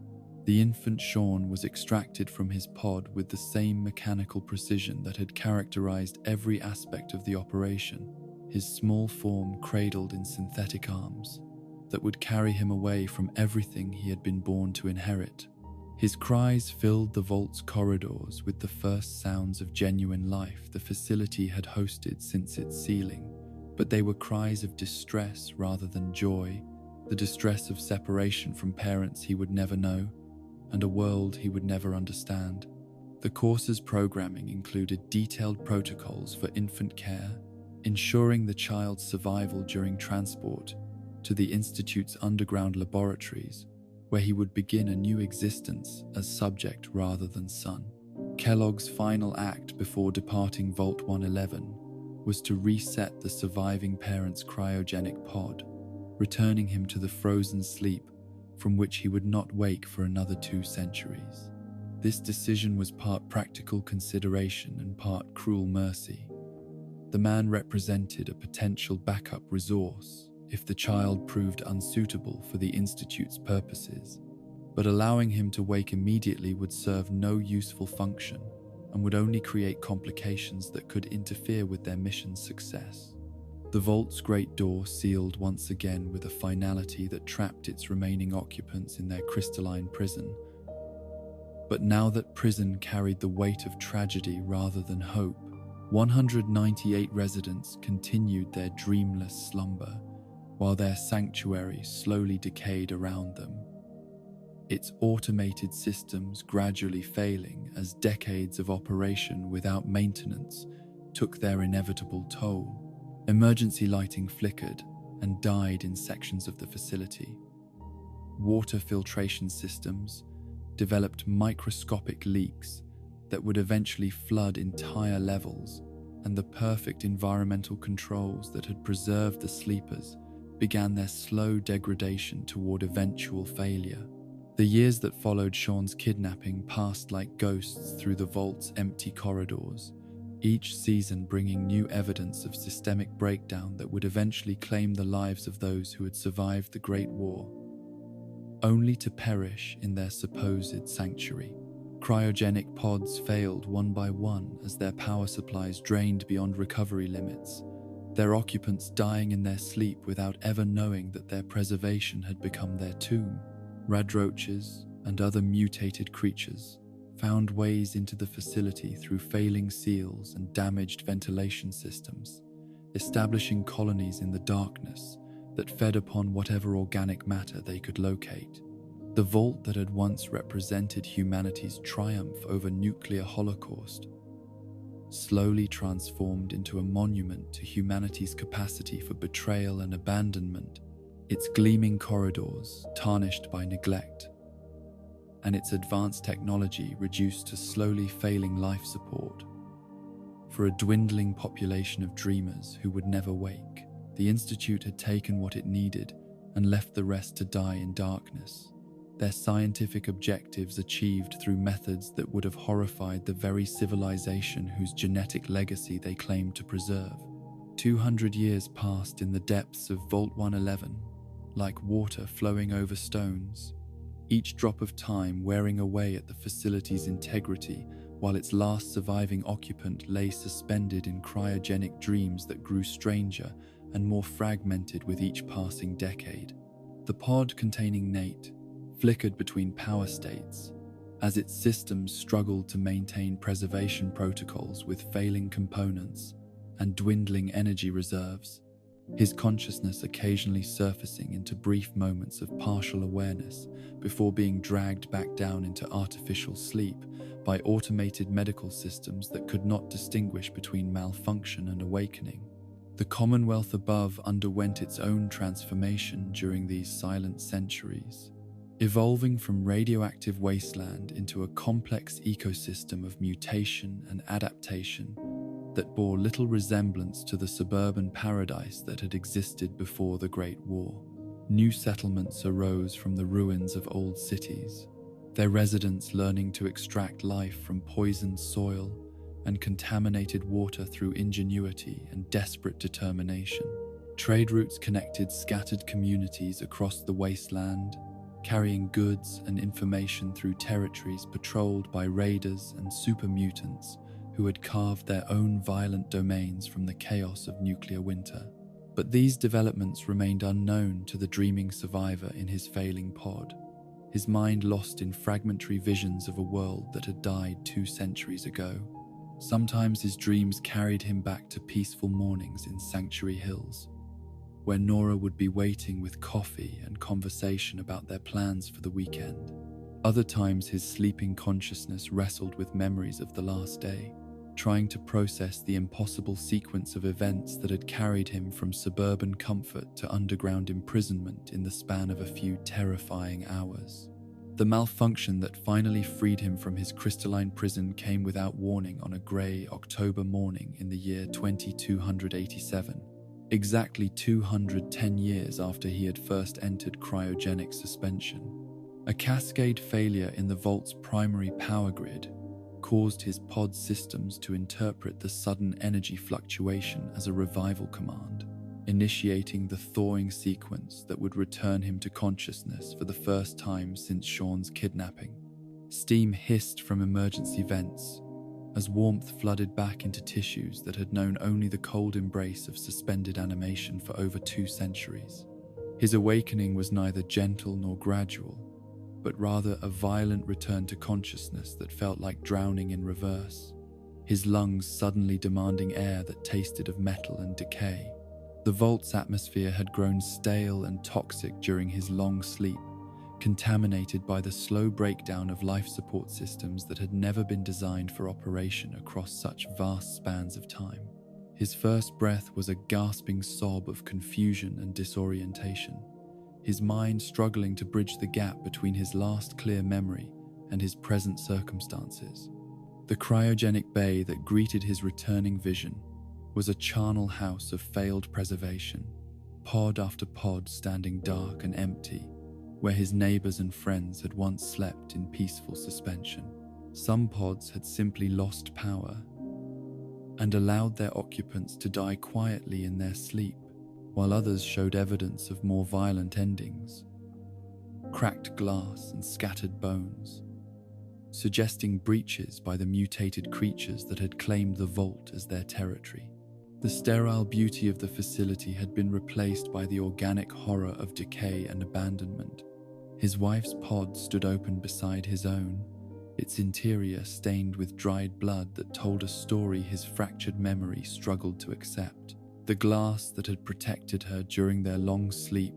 The infant Sean was extracted from his pod with the same mechanical precision that had characterized every aspect of the operation, his small form cradled in synthetic arms that would carry him away from everything he had been born to inherit. His cries filled the vault's corridors with the first sounds of genuine life the facility had hosted since its sealing, but they were cries of distress rather than joy, the distress of separation from parents he would never know, and a world he would never understand. The course's programming included detailed protocols for infant care, ensuring the child's survival during transport to the Institute's underground laboratories, where he would begin a new existence as subject rather than son. Kellogg's final act before departing Vault 111 was to reset the surviving parent's cryogenic pod, returning him to the frozen sleep from which he would not wake for another 2 centuries. This decision was part practical consideration and part cruel mercy. The man represented a potential backup resource if the child proved unsuitable for the Institute's purposes, but allowing him to wake immediately would serve no useful function and would only create complications that could interfere with their mission's success. The vault's great door sealed once again with a finality that trapped its remaining occupants in their crystalline prison. But now that prison carried the weight of tragedy rather than hope, 198 residents continued their dreamless slumber, while their sanctuary slowly decayed around them, its automated systems gradually failing as decades of operation without maintenance took their inevitable toll. Emergency lighting flickered and died in sections of the facility. Water filtration systems developed microscopic leaks that would eventually flood entire levels, and the perfect environmental controls that had preserved the sleepers began their slow degradation toward eventual failure. The years that followed Sean's kidnapping passed like ghosts through the vault's empty corridors, each season bringing new evidence of systemic breakdown that would eventually claim the lives of those who had survived the Great War, only to perish in their supposed sanctuary. Cryogenic pods failed one by one as their power supplies drained beyond recovery limits, their occupants dying in their sleep without ever knowing that their preservation had become their tomb. Radroaches and other mutated creatures found ways into the facility through failing seals and damaged ventilation systems, establishing colonies in the darkness that fed upon whatever organic matter they could locate. The vault that had once represented humanity's triumph over nuclear holocaust slowly transformed into a monument to humanity's capacity for betrayal and abandonment, its gleaming corridors tarnished by neglect, and its advanced technology reduced to slowly failing life support. For a dwindling population of dreamers who would never wake, the Institute had taken what it needed and left the rest to die in darkness, their scientific objectives achieved through methods that would have horrified the very civilization whose genetic legacy they claimed to preserve. 200 years passed in the depths of Vault 111, like water flowing over stones, each drop of time wearing away at the facility's integrity while its last surviving occupant lay suspended in cryogenic dreams that grew stranger and more fragmented with each passing decade. The pod containing Nate flickered between power states as its systems struggled to maintain preservation protocols with failing components and dwindling energy reserves, his consciousness occasionally surfacing into brief moments of partial awareness before being dragged back down into artificial sleep by automated medical systems that could not distinguish between malfunction and awakening. The Commonwealth above underwent its own transformation during these silent centuries, evolving from radioactive wasteland into a complex ecosystem of mutation and adaptation that bore little resemblance to the suburban paradise that had existed before the Great War. New settlements arose from the ruins of old cities, their residents learning to extract life from poisoned soil and contaminated water through ingenuity and desperate determination. Trade routes connected scattered communities across the wasteland, carrying goods and information through territories patrolled by raiders and super mutants who had carved their own violent domains from the chaos of nuclear winter. But these developments remained unknown to the dreaming survivor in his failing pod, his mind lost in fragmentary visions of a world that had died 2 centuries ago. Sometimes his dreams carried him back to peaceful mornings in Sanctuary Hills, where Nora would be waiting with coffee and conversation about their plans for the weekend. Other times his sleeping consciousness wrestled with memories of the last day, trying to process the impossible sequence of events that had carried him from suburban comfort to underground imprisonment in the span of a few terrifying hours. The malfunction that finally freed him from his crystalline prison came without warning on a grey October morning in the year 2287, exactly 210 years after he had first entered cryogenic suspension. A cascade failure in the vault's primary power grid caused his pod systems to interpret the sudden energy fluctuation as a revival command, initiating the thawing sequence that would return him to consciousness for the first time since Sean's kidnapping. Steam hissed from emergency vents as warmth flooded back into tissues that had known only the cold embrace of suspended animation for over 2 centuries. His awakening was neither gentle nor gradual, but rather a violent return to consciousness that felt like drowning in reverse, his lungs suddenly demanding air that tasted of metal and decay. The vault's atmosphere had grown stale and toxic during his long sleep, contaminated by the slow breakdown of life support systems that had never been designed for operation across such vast spans of time. His first breath was a gasping sob of confusion and disorientation, his mind struggling to bridge the gap between his last clear memory and his present circumstances. The cryogenic bay that greeted his returning vision was a charnel house of failed preservation, pod after pod standing dark and empty, where his neighbors and friends had once slept in peaceful suspension. Some pods had simply lost power and allowed their occupants to die quietly in their sleep, while others showed evidence of more violent endings, cracked glass and scattered bones, suggesting breaches by the mutated creatures that had claimed the vault as their territory. The sterile beauty of the facility had been replaced by the organic horror of decay and abandonment. His wife's pod stood open beside his own, its interior stained with dried blood that told a story his fractured memory struggled to accept. The glass that had protected her during their long sleep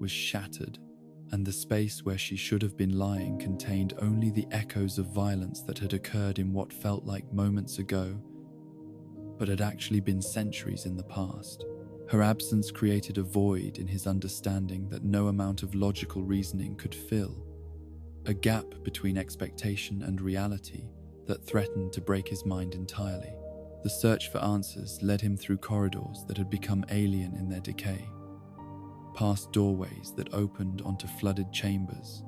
was shattered, and the space where she should have been lying contained only the echoes of violence that had occurred in what felt like moments ago, but had actually been centuries in the past. Her absence created a void in his understanding that no amount of logical reasoning could fill, a gap between expectation and reality that threatened to break his mind entirely. The search for answers led him through corridors that had become alien in their decay, past doorways that opened onto flooded chambers,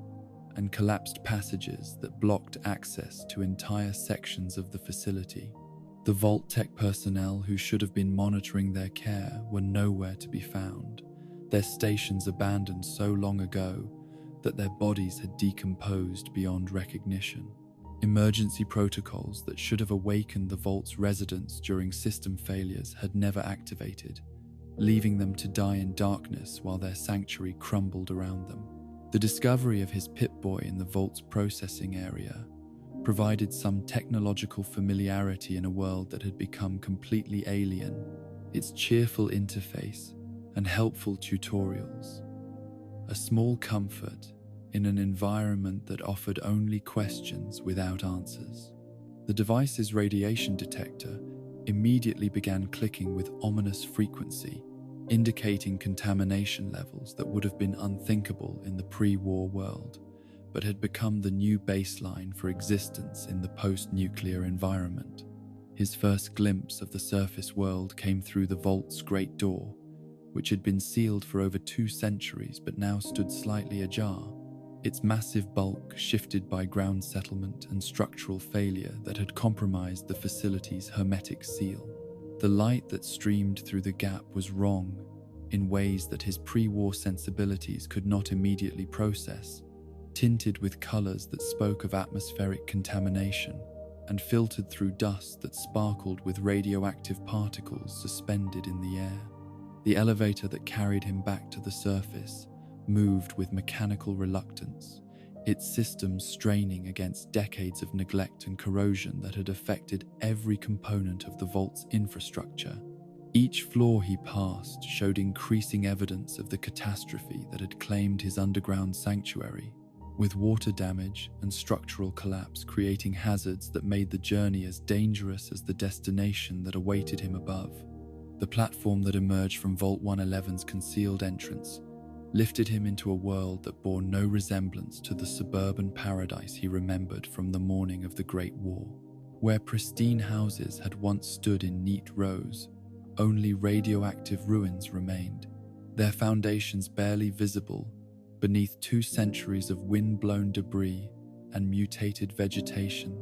and collapsed passages that blocked access to entire sections of the facility. The Vault Tech personnel who should have been monitoring their care were nowhere to be found, their stations abandoned so long ago that their bodies had decomposed beyond recognition. Emergency protocols that should have awakened the Vault's residents during system failures had never activated, leaving them to die in darkness while their sanctuary crumbled around them. The discovery of his Pip-Boy in the Vault's processing area provided some technological familiarity in a world that had become completely alien, its cheerful interface and helpful tutorials, a small comfort in an environment that offered only questions without answers. The device's radiation detector immediately began clicking with ominous frequency, indicating contamination levels that would have been unthinkable in the pre-war world. but had become the new baseline for existence in the post-nuclear environment. His first glimpse of the surface world came through the vault's great door, which had been sealed for over 2 centuries but now stood slightly ajar, its massive bulk shifted by ground settlement and structural failure that had compromised the facility's hermetic seal. The light that streamed through the gap was wrong in ways that his pre-war sensibilities could not immediately process, tinted with colors that spoke of atmospheric contamination and filtered through dust that sparkled with radioactive particles suspended in the air. The elevator that carried him back to the surface moved with mechanical reluctance, its systems straining against decades of neglect and corrosion that had affected every component of the vault's infrastructure. Each floor he passed showed increasing evidence of the catastrophe that had claimed his underground sanctuary, with water damage and structural collapse creating hazards that made the journey as dangerous as the destination that awaited him above. The platform that emerged from Vault 111's concealed entrance lifted him into a world that bore no resemblance to the suburban paradise he remembered from the morning of the Great War. Where pristine houses had once stood in neat rows, only radioactive ruins remained, their foundations barely visible beneath 2 centuries of wind-blown debris and mutated vegetation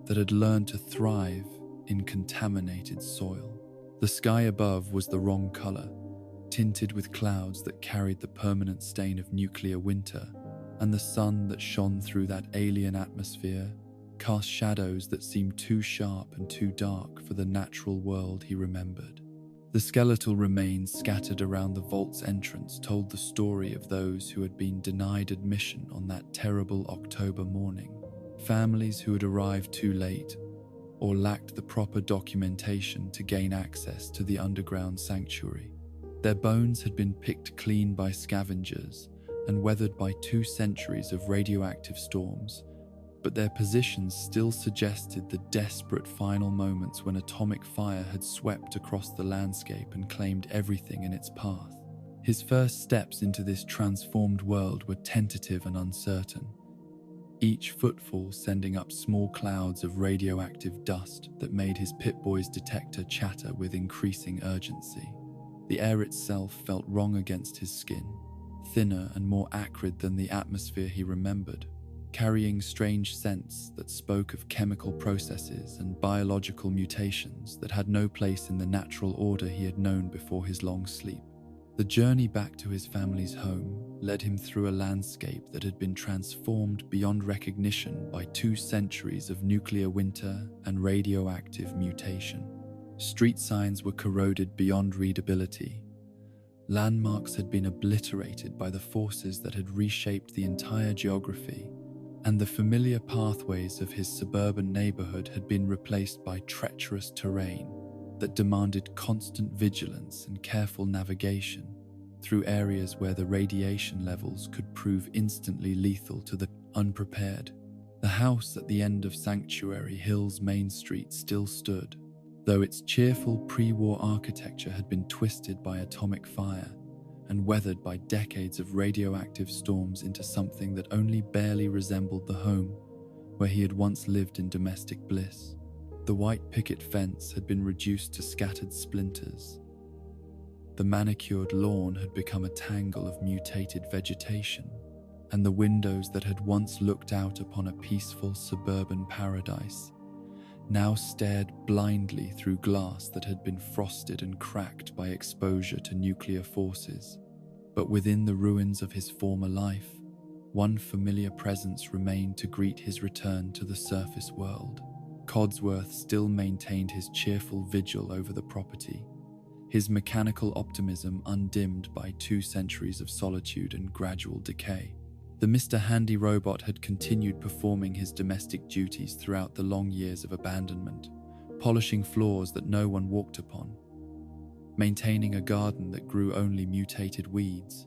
that had learned to thrive in contaminated soil. The sky above was the wrong color, tinted with clouds that carried the permanent stain of nuclear winter, and the sun that shone through that alien atmosphere cast shadows that seemed too sharp and too dark for the natural world he remembered. The skeletal remains scattered around the vault's entrance told the story of those who had been denied admission on that terrible October morning, families who had arrived too late or lacked the proper documentation to gain access to the underground sanctuary. Their bones had been picked clean by scavengers and weathered by 2 centuries of radioactive storms, but their positions still suggested the desperate final moments when atomic fire had swept across the landscape and claimed everything in its path. His first steps into this transformed world were tentative and uncertain, each footfall sending up small clouds of radioactive dust that made his Pip-Boy's detector chatter with increasing urgency. The air itself felt wrong against his skin, thinner and more acrid than the atmosphere he remembered, carrying strange scents that spoke of chemical processes and biological mutations that had no place in the natural order he had known before his long sleep. The journey back to his family's home led him through a landscape that had been transformed beyond recognition by 2 centuries of nuclear winter and radioactive mutation. Street signs were corroded beyond readability. Landmarks had been obliterated by the forces that had reshaped the entire geography, and the familiar pathways of his suburban neighborhood had been replaced by treacherous terrain that demanded constant vigilance and careful navigation through areas where the radiation levels could prove instantly lethal to the unprepared. The house at the end of Sanctuary Hill's Main Street still stood, though its cheerful pre-war architecture had been twisted by atomic fire and weathered by decades of radioactive storms into something that only barely resembled the home where he had once lived in domestic bliss. The white picket fence had been reduced to scattered splinters. The manicured lawn had become a tangle of mutated vegetation, and the windows that had once looked out upon a peaceful suburban paradise now stared blindly through glass that had been frosted and cracked by exposure to nuclear forces. But within the ruins of his former life, one familiar presence remained to greet his return to the surface world. Codsworth still maintained his cheerful vigil over the property, his mechanical optimism undimmed by 2 centuries of solitude and gradual decay. The Mr. Handy robot had continued performing his domestic duties throughout the long years of abandonment, polishing floors that no one walked upon, maintaining a garden that grew only mutated weeds,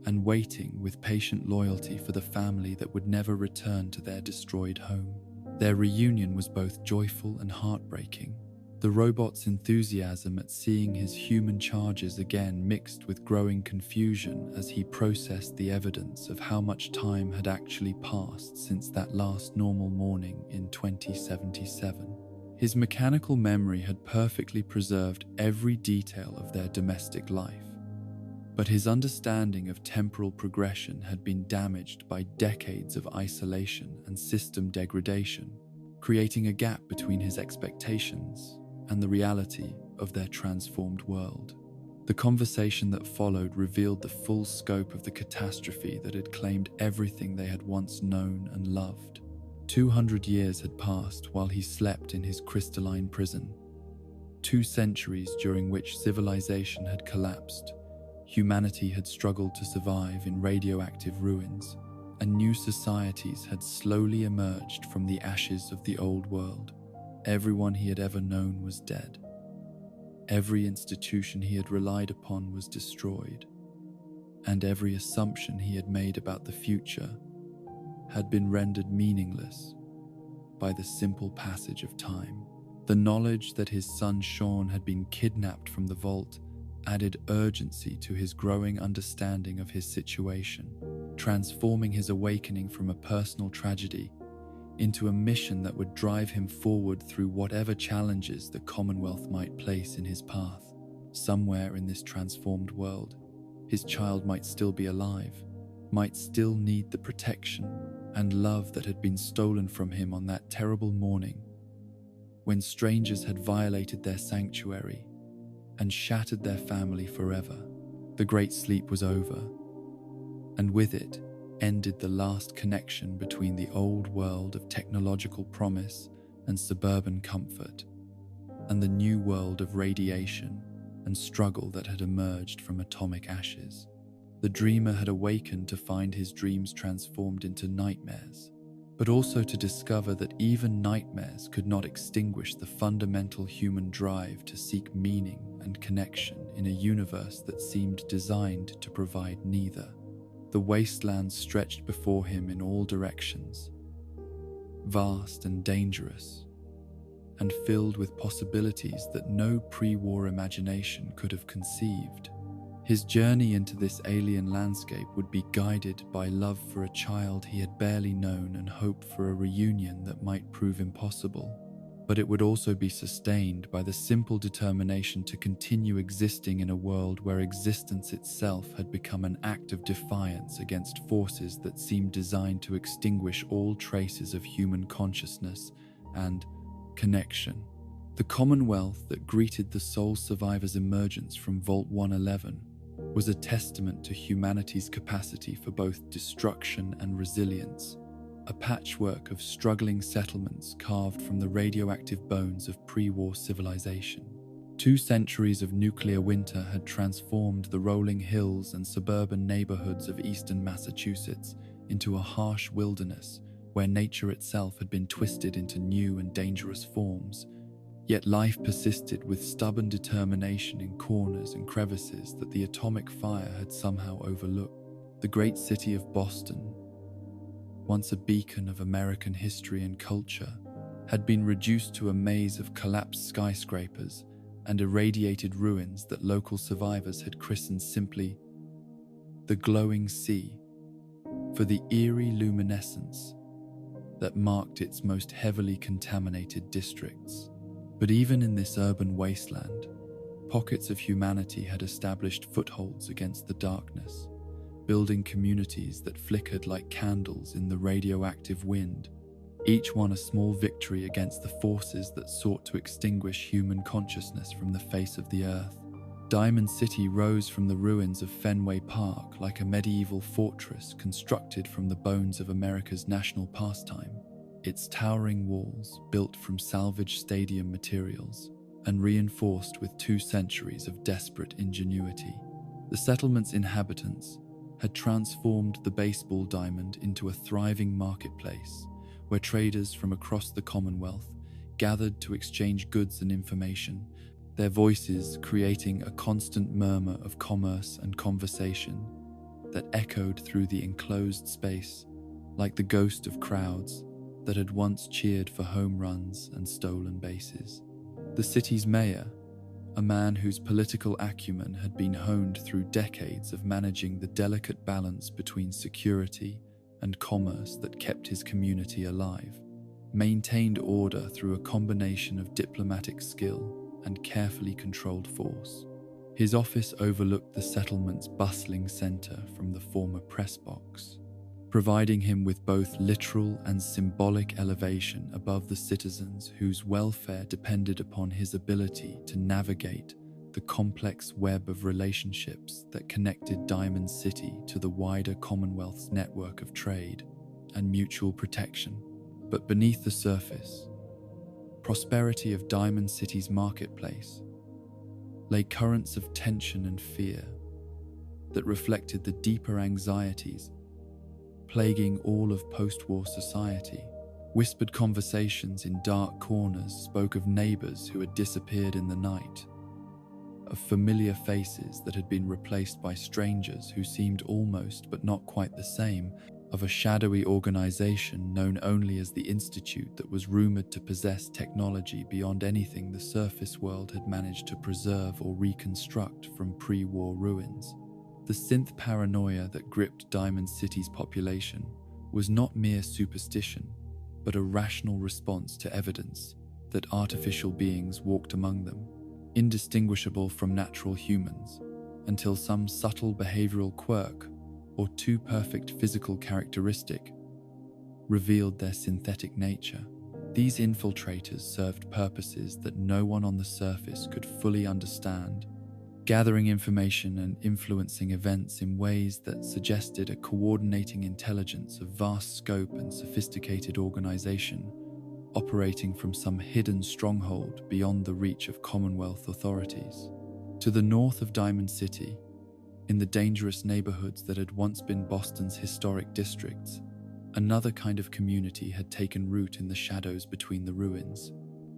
and waiting with patient loyalty for the family that would never return to their destroyed home. Their reunion was both joyful and heartbreaking. The robot's enthusiasm at seeing his human charges again mixed with growing confusion as he processed the evidence of how much time had actually passed since that last normal morning in 2077. His mechanical memory had perfectly preserved every detail of their domestic life, but his understanding of temporal progression had been damaged by decades of isolation and system degradation, creating a gap between his expectations and the reality of their transformed world. The conversation that followed revealed the full scope of the catastrophe that had claimed everything they had once known and loved. 200 years had passed while he slept in his crystalline prison. 2 centuries during which civilization had collapsed, humanity had struggled to survive in radioactive ruins, and new societies had slowly emerged from the ashes of the old world. Everyone he had ever known was dead. Every institution he had relied upon was destroyed, and every assumption he had made about the future had been rendered meaningless by the simple passage of time. The knowledge that his son Sean had been kidnapped from the vault added urgency to his growing understanding of his situation, transforming his awakening from a personal tragedy into a mission that would drive him forward through whatever challenges the Commonwealth might place in his path. Somewhere in this transformed world, his child might still be alive, might still need the protection and love that had been stolen from him on that terrible morning when strangers had violated their sanctuary and shattered their family forever. The great sleep was over, and with it ended the last connection between the old world of technological promise and suburban comfort and the new world of radiation and struggle that had emerged from atomic ashes. The dreamer had awakened to find his dreams transformed into nightmares, but also to discover that even nightmares could not extinguish the fundamental human drive to seek meaning and connection in a universe that seemed designed to provide neither. The wastelands stretched before him in all directions, vast and dangerous, and filled with possibilities that no pre-war imagination could have conceived. His journey into this alien landscape would be guided by love for a child he had barely known and hope for a reunion that might prove impossible. But it would also be sustained by the simple determination to continue existing in a world where existence itself had become an act of defiance against forces that seemed designed to extinguish all traces of human consciousness and connection. The Commonwealth that greeted the sole survivor's emergence from Vault 111 was a testament to humanity's capacity for both destruction and resilience, a patchwork of struggling settlements carved from the radioactive bones of pre-war civilization. 2 centuries of nuclear winter had transformed the rolling hills and suburban neighborhoods of eastern Massachusetts into a harsh wilderness where nature itself had been twisted into new and dangerous forms. Yet life persisted with stubborn determination in corners and crevices that the atomic fire had somehow overlooked. The great city of Boston, once a beacon of American history and culture, had been reduced to a maze of collapsed skyscrapers and irradiated ruins that local survivors had christened simply the glowing sea, for the eerie luminescence that marked its most heavily contaminated districts. But even in this urban wasteland, pockets of humanity had established footholds against the darkness, building communities that flickered like candles in the radioactive wind, each one a small victory against the forces that sought to extinguish human consciousness from the face of the earth. Diamond City rose from the ruins of Fenway Park like a medieval fortress constructed from the bones of America's national pastime. Its towering walls, built from salvaged stadium materials and reinforced with 2 centuries of desperate ingenuity. The settlement's inhabitants had transformed the baseball diamond into a thriving marketplace where traders from across the Commonwealth gathered to exchange goods and information, their voices creating a constant murmur of commerce and conversation that echoed through the enclosed space like the ghost of crowds that had once cheered for home runs and stolen bases. The city's mayor, a man whose political acumen had been honed through decades of managing the delicate balance between security and commerce that kept his community alive, maintained order through a combination of diplomatic skill and carefully controlled force. His office overlooked the settlement's bustling center from the former press box, providing him with both literal and symbolic elevation above the citizens whose welfare depended upon his ability to navigate the complex web of relationships that connected Diamond City to the wider Commonwealth's network of trade and mutual protection. But beneath the surface, prosperity of Diamond City's marketplace lay currents of tension and fear that reflected the deeper anxieties plaguing all of post-war society. Whispered conversations in dark corners spoke of neighbors who had disappeared in the night, of familiar faces that had been replaced by strangers who seemed almost but not quite the same, of a shadowy organization known only as the Institute that was rumored to possess technology beyond anything the surface world had managed to preserve or reconstruct from pre-war ruins. The synth paranoia that gripped Diamond City's population was not mere superstition, but a rational response to evidence that artificial beings walked among them, indistinguishable from natural humans, until some subtle behavioral quirk or too perfect physical characteristic revealed their synthetic nature. These infiltrators served purposes that no one on the surface could fully understand, gathering information and influencing events in ways that suggested a coordinating intelligence of vast scope and sophisticated organization, operating from some hidden stronghold beyond the reach of Commonwealth authorities. To the north of Diamond City, in the dangerous neighborhoods that had once been Boston's historic districts, another kind of community had taken root in the shadows between the ruins.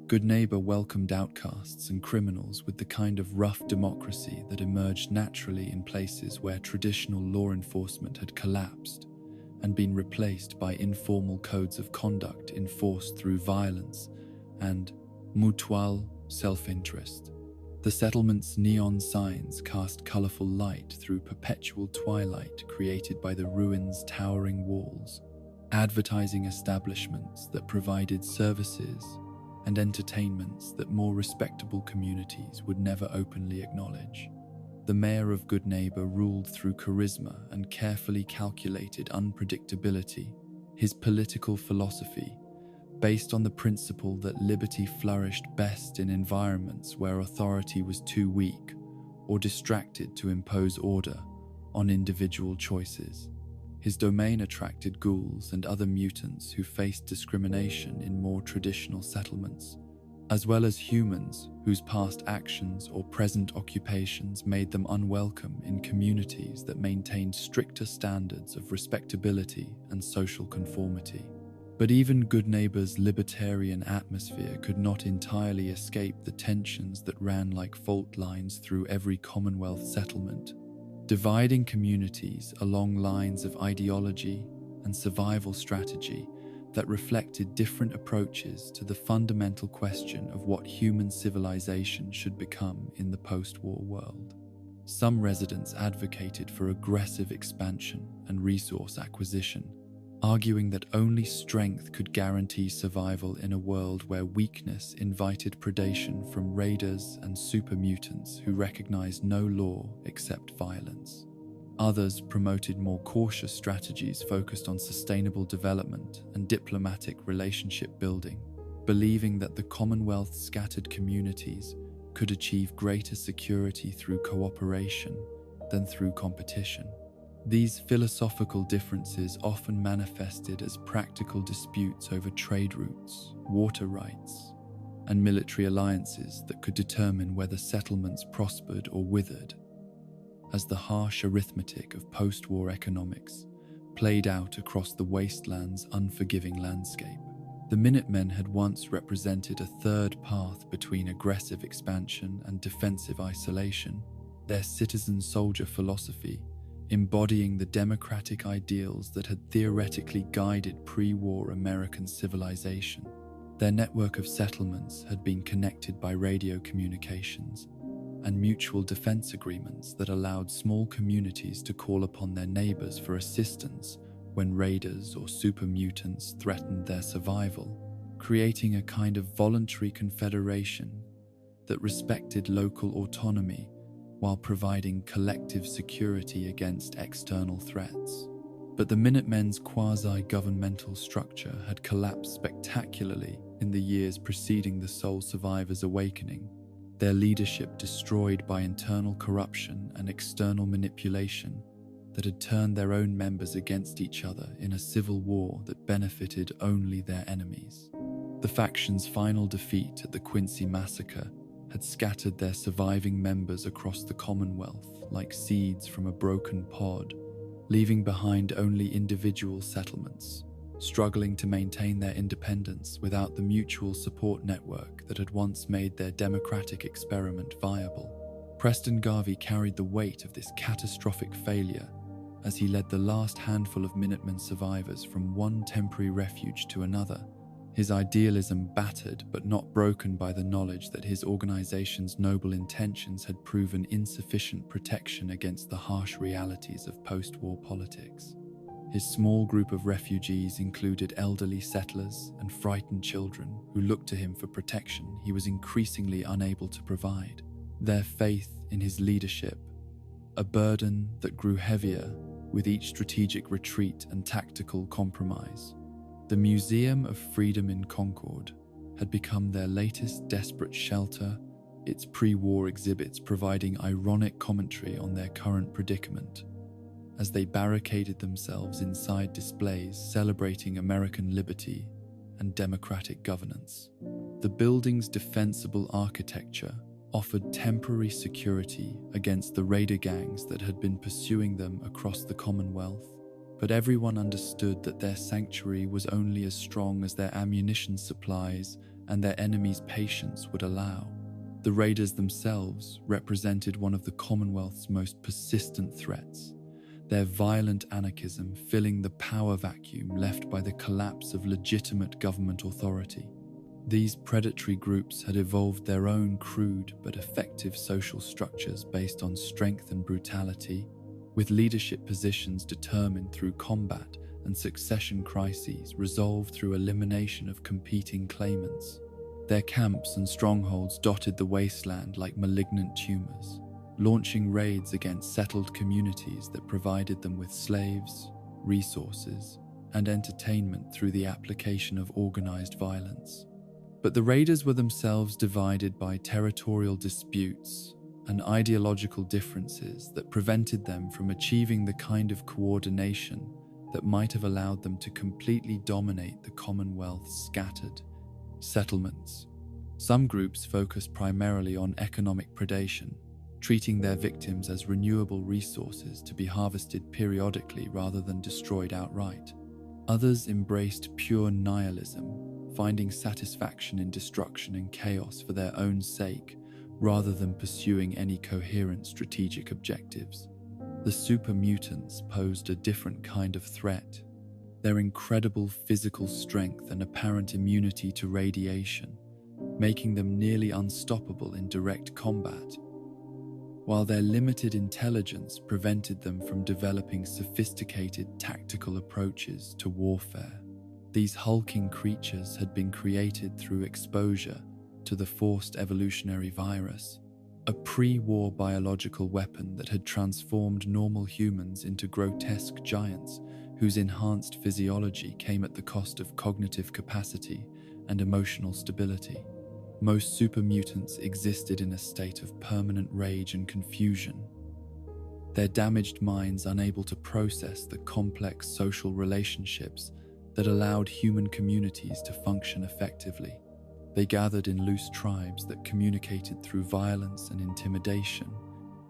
Goodneighbor welcomed outcasts and criminals with the kind of rough democracy that emerged naturally in places where traditional law enforcement had collapsed and been replaced by informal codes of conduct enforced through violence and mutual self-interest. The settlement's neon signs cast colorful light through perpetual twilight created by the ruins' towering walls, advertising establishments that provided services and entertainments that more respectable communities would never openly acknowledge. The mayor of Goodneighbor ruled through charisma and carefully calculated unpredictability, his political philosophy, based on the principle that liberty flourished best in environments where authority was too weak or distracted to impose order on individual choices. His domain attracted ghouls and other mutants who faced discrimination in more traditional settlements, as well as humans whose past actions or present occupations made them unwelcome in communities that maintained stricter standards of respectability and social conformity. But even Goodneighbor's libertarian atmosphere could not entirely escape the tensions that ran like fault lines through every Commonwealth settlement, dividing communities along lines of ideology and survival strategy that reflected different approaches to the fundamental question of what human civilization should become in the post-war world. Some residents advocated for aggressive expansion and resource acquisition, arguing that only strength could guarantee survival in a world where weakness invited predation from raiders and super mutants who recognized no law except violence. Others promoted more cautious strategies focused on sustainable development and diplomatic relationship building, believing that the Commonwealth's scattered communities could achieve greater security through cooperation than through competition. These philosophical differences often manifested as practical disputes over trade routes, water rights, and military alliances that could determine whether settlements prospered or withered, as the harsh arithmetic of post-war economics played out across the wasteland's unforgiving landscape. The Minutemen had once represented a third path between aggressive expansion and defensive isolation, their citizen-soldier philosophy embodying the democratic ideals that had theoretically guided pre-war American civilization. Their network of settlements had been connected by radio communications and mutual defense agreements that allowed small communities to call upon their neighbors for assistance when raiders or super mutants threatened their survival, creating a kind of voluntary confederation that respected local autonomy while providing collective security against external threats. But the Minutemen's quasi-governmental structure had collapsed spectacularly in the years preceding the sole survivors' awakening, their leadership destroyed by internal corruption and external manipulation that had turned their own members against each other in a civil war that benefited only their enemies. The faction's final defeat at the Quincy Massacre had scattered their surviving members across the Commonwealth like seeds from a broken pod, leaving behind only individual settlements, struggling to maintain their independence without the mutual support network that had once made their democratic experiment viable. Preston Garvey carried the weight of this catastrophic failure as he led the last handful of Minutemen survivors from one temporary refuge to another, his idealism battered but not broken by the knowledge that his organization's noble intentions had proven insufficient protection against the harsh realities of post-war politics. His small group of refugees included elderly settlers and frightened children who looked to him for protection he was increasingly unable to provide. Their faith in his leadership, a burden that grew heavier with each strategic retreat and tactical compromise. The Museum of Freedom in Concord had become their latest desperate shelter, its pre-war exhibits providing ironic commentary on their current predicament, as they barricaded themselves inside displays celebrating American liberty and democratic governance. The building's defensible architecture offered temporary security against the raider gangs that had been pursuing them across the Commonwealth, but everyone understood that their sanctuary was only as strong as their ammunition supplies and their enemies' patience would allow. The raiders themselves represented one of the Commonwealth's most persistent threats, their violent anarchism filling the power vacuum left by the collapse of legitimate government authority. These predatory groups had evolved their own crude but effective social structures based on strength and brutality, with leadership positions determined through combat and succession crises resolved through elimination of competing claimants. Their camps and strongholds dotted the wasteland like malignant tumors, launching raids against settled communities that provided them with slaves, resources, and entertainment through the application of organized violence. But the raiders were themselves divided by territorial disputes and ideological differences that prevented them from achieving the kind of coordination that might have allowed them to completely dominate the Commonwealth's scattered settlements. Some groups focused primarily on economic predation, treating their victims as renewable resources to be harvested periodically rather than destroyed outright. Others embraced pure nihilism, finding satisfaction in destruction and chaos for their own sake, rather than pursuing any coherent strategic objectives. The super mutants posed a different kind of threat. Their incredible physical strength and apparent immunity to radiation, making them nearly unstoppable in direct combat, while their limited intelligence prevented them from developing sophisticated tactical approaches to warfare. These hulking creatures had been created through exposure to the forced evolutionary virus, a pre-war biological weapon that had transformed normal humans into grotesque giants whose enhanced physiology came at the cost of cognitive capacity and emotional stability. Most super mutants existed in a state of permanent rage and confusion, their damaged minds unable to process the complex social relationships that allowed human communities to function effectively. They gathered in loose tribes that communicated through violence and intimidation,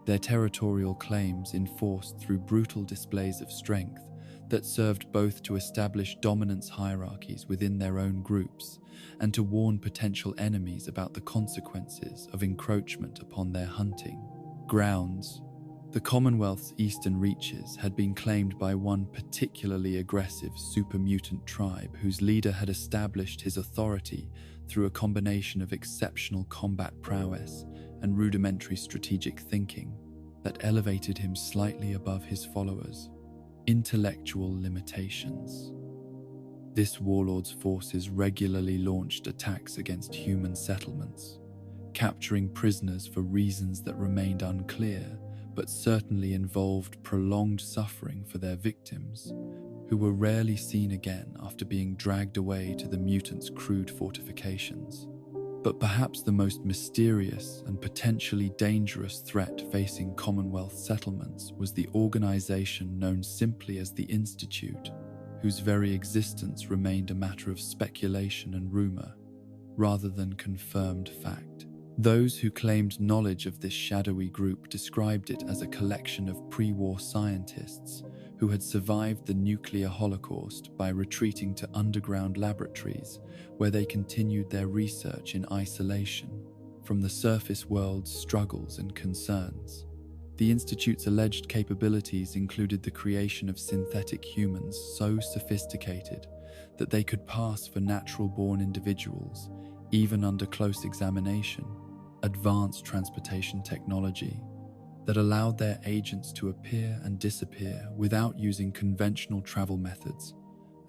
their territorial claims enforced through brutal displays of strength that served both to establish dominance hierarchies within their own groups and to warn potential enemies about the consequences of encroachment upon their hunting grounds. The Commonwealth's eastern reaches had been claimed by one particularly aggressive super-mutant tribe whose leader had established his authority through a combination of exceptional combat prowess and rudimentary strategic thinking that elevated him slightly above his followers. Intellectual limitations. This warlord's forces regularly launched attacks against human settlements, capturing prisoners for reasons that remained unclear, but certainly involved prolonged suffering for their victims, who were rarely seen again after being dragged away to the mutants' crude fortifications. But perhaps the most mysterious and potentially dangerous threat facing Commonwealth settlements was the organization known simply as the Institute, whose very existence remained a matter of speculation and rumor, rather than confirmed fact. Those who claimed knowledge of this shadowy group described it as a collection of pre-war scientists who had survived the nuclear holocaust by retreating to underground laboratories where they continued their research in isolation from the surface world's struggles and concerns. The Institute's alleged capabilities included the creation of synthetic humans so sophisticated that they could pass for natural-born individuals, even under close examination, advanced transportation technology that allowed their agents to appear and disappear without using conventional travel methods,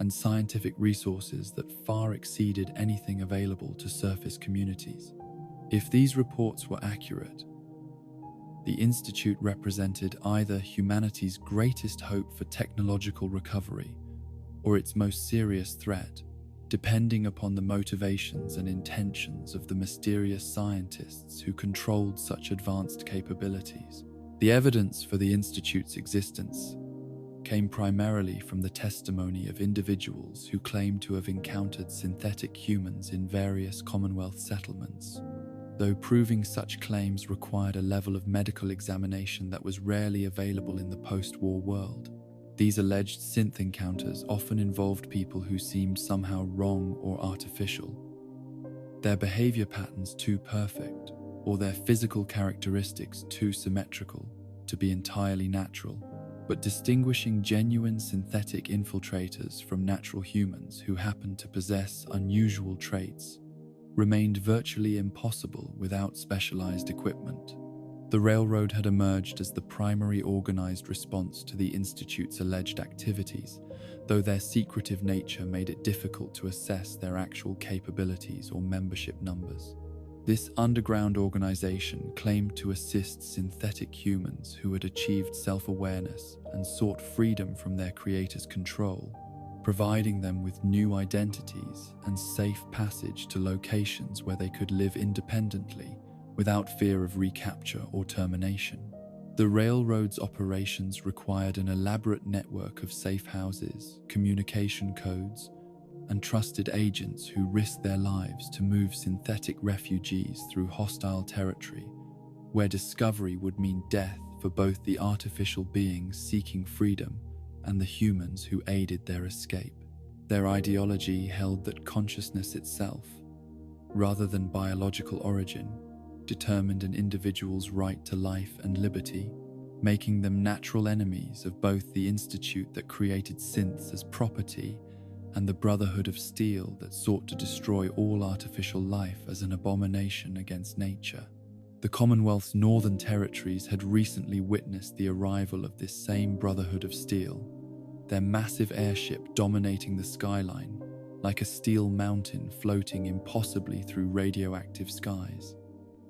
and scientific resources that far exceeded anything available to surface communities. If these reports were accurate, the Institute represented either humanity's greatest hope for technological recovery or its most serious threat, depending upon the motivations and intentions of the mysterious scientists who controlled such advanced capabilities. The evidence for the Institute's existence came primarily from the testimony of individuals who claimed to have encountered synthetic humans in various Commonwealth settlements, though proving such claims required a level of medical examination that was rarely available in the post-war world. These alleged synth encounters often involved people who seemed somehow wrong or artificial, their behavior patterns too perfect, or their physical characteristics too symmetrical to be entirely natural. But distinguishing genuine synthetic infiltrators from natural humans who happened to possess unusual traits remained virtually impossible without specialized equipment. The railroad had emerged as the primary organized response to the Institute's alleged activities, though their secretive nature made it difficult to assess their actual capabilities or membership numbers. This underground organization claimed to assist synthetic humans who had achieved self-awareness and sought freedom from their creator's control, providing them with new identities and safe passage to locations where they could live independently without fear of recapture or termination. The railroad's operations required an elaborate network of safe houses, communication codes, and trusted agents who risked their lives to move synthetic refugees through hostile territory, where discovery would mean death for both the artificial beings seeking freedom and the humans who aided their escape. Their ideology held that consciousness itself, rather than biological origin, determined an individual's right to life and liberty, making them natural enemies of both the Institute that created synths as property and the Brotherhood of Steel that sought to destroy all artificial life as an abomination against nature. The Commonwealth's northern territories had recently witnessed the arrival of this same Brotherhood of Steel, their massive airship dominating the skyline like a steel mountain floating impossibly through radioactive skies.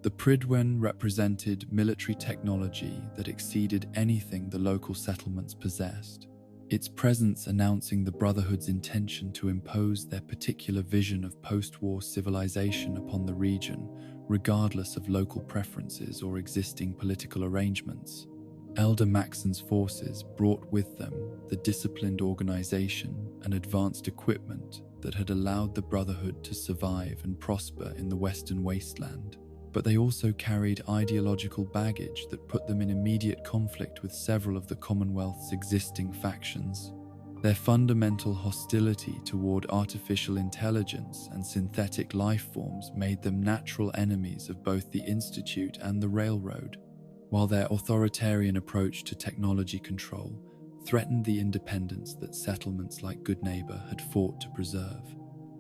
The Pridwen represented military technology that exceeded anything the local settlements possessed, its presence announcing the Brotherhood's intention to impose their particular vision of post-war civilization upon the region, regardless of local preferences or existing political arrangements. Elder Maxon's forces brought with them the disciplined organization and advanced equipment that had allowed the Brotherhood to survive and prosper in the Western Wasteland. But they also carried ideological baggage that put them in immediate conflict with several of the Commonwealth's existing factions. Their fundamental hostility toward artificial intelligence and synthetic life forms made them natural enemies of both the Institute and the Railroad. while their authoritarian approach to technology control threatened the independence that settlements like Goodneighbor had fought to preserve.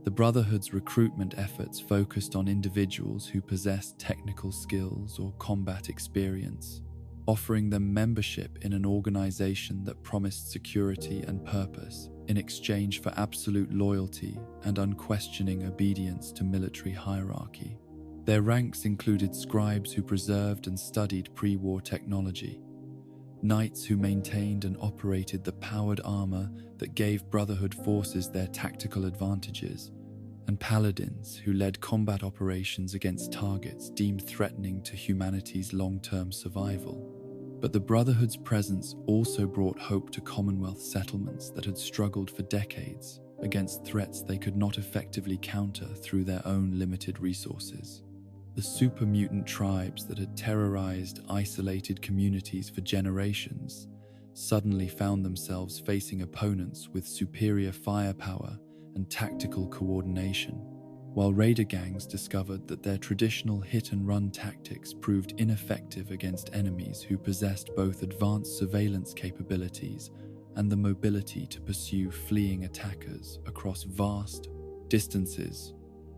The Brotherhood's recruitment efforts focused on individuals who possessed technical skills or combat experience, offering them membership in an organization that promised security and purpose in exchange for absolute loyalty and unquestioning obedience to military hierarchy. Their ranks included scribes who preserved and studied pre-war technology, knights who maintained and operated the powered armor that gave Brotherhood forces their tactical advantages, and paladins who led combat operations against targets deemed threatening to humanity's long-term survival. But the Brotherhood's presence also brought hope to Commonwealth settlements that had struggled for decades against threats they could not effectively counter through their own limited resources. The super mutant tribes that had terrorized isolated communities for generations suddenly found themselves facing opponents with superior firepower and tactical coordination, while raider gangs discovered that their traditional hit-and-run tactics proved ineffective against enemies who possessed both advanced surveillance capabilities and the mobility to pursue fleeing attackers across vast distances.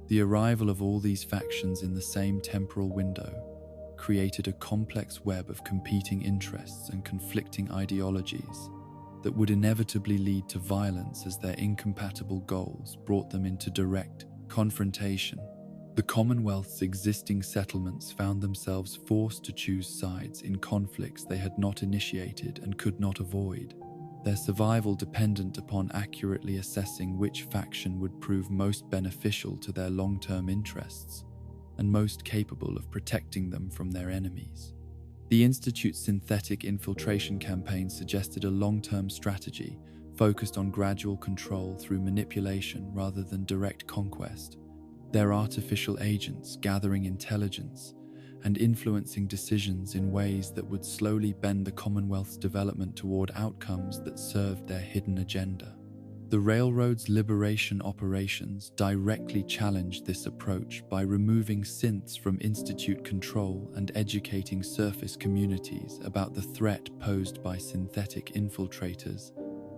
The arrival of all these factions in the same temporal window created a complex web of competing interests and conflicting ideologies that would inevitably lead to violence as their incompatible goals brought them into direct confrontation. The Commonwealth's existing settlements found themselves forced to choose sides in conflicts they had not initiated and could not avoid, their survival dependent upon accurately assessing which faction would prove most beneficial to their long-term interests and most capable of protecting them from their enemies. The Institute's synthetic infiltration campaign suggested a long-term strategy focused on gradual control through manipulation rather than direct conquest, their artificial agents gathering intelligence and influencing decisions in ways that would slowly bend the Commonwealth's development toward outcomes that served their hidden agenda. The Railroad's liberation operations directly challenged this approach by removing synths from Institute control and educating surface communities about the threat posed by synthetic infiltrators,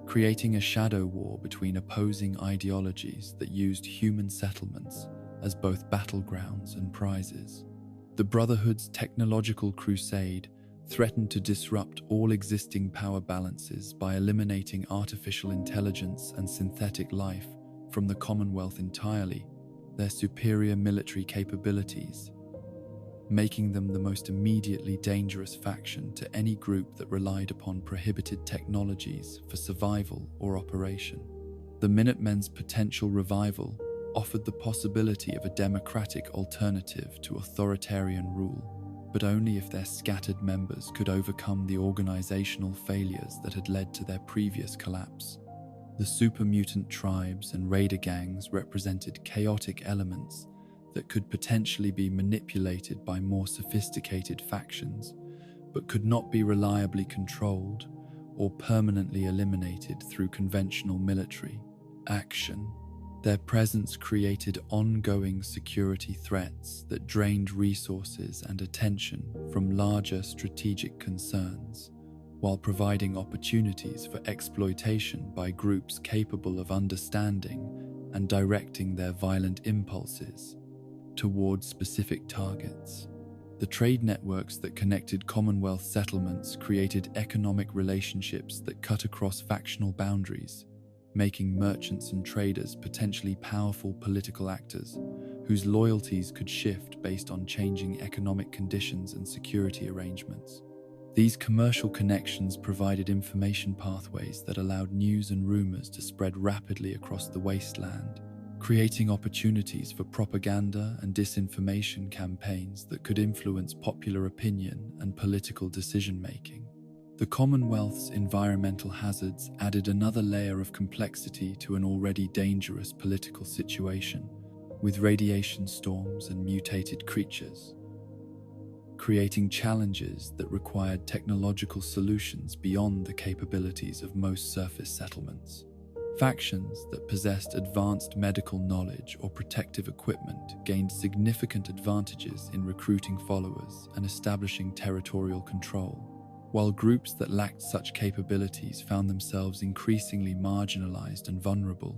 creating a shadow war between opposing ideologies that used human settlements as both battlegrounds and prizes. The Brotherhood's technological crusade threatened to disrupt all existing power balances by eliminating artificial intelligence and synthetic life from the Commonwealth entirely, their superior military capabilities, making them the most immediately dangerous faction to any group that relied upon prohibited technologies for survival or operation. The Minutemen's potential revival offered the possibility of a democratic alternative to authoritarian rule, but only if their scattered members could overcome the organizational failures that had led to their previous collapse. The super mutant tribes and raider gangs represented chaotic elements that could potentially be manipulated by more sophisticated factions, but could not be reliably controlled or permanently eliminated through conventional military action. Their presence created ongoing security threats that drained resources and attention from larger strategic concerns, while providing opportunities for exploitation by groups capable of understanding and directing their violent impulses towards specific targets. The trade networks that connected Commonwealth settlements created economic relationships that cut across factional boundaries, making merchants and traders potentially powerful political actors whose loyalties could shift based on changing economic conditions and security arrangements. These commercial connections provided information pathways that allowed news and rumors to spread rapidly across the wasteland, creating opportunities for propaganda and disinformation campaigns that could influence popular opinion and political decision-making. The Commonwealth's environmental hazards added another layer of complexity to an already dangerous political situation, with radiation storms and mutated creatures, creating challenges that required technological solutions beyond the capabilities of most surface settlements. Factions that possessed advanced medical knowledge or protective equipment gained significant advantages in recruiting followers and establishing territorial control, while groups that lacked such capabilities found themselves increasingly marginalized and vulnerable.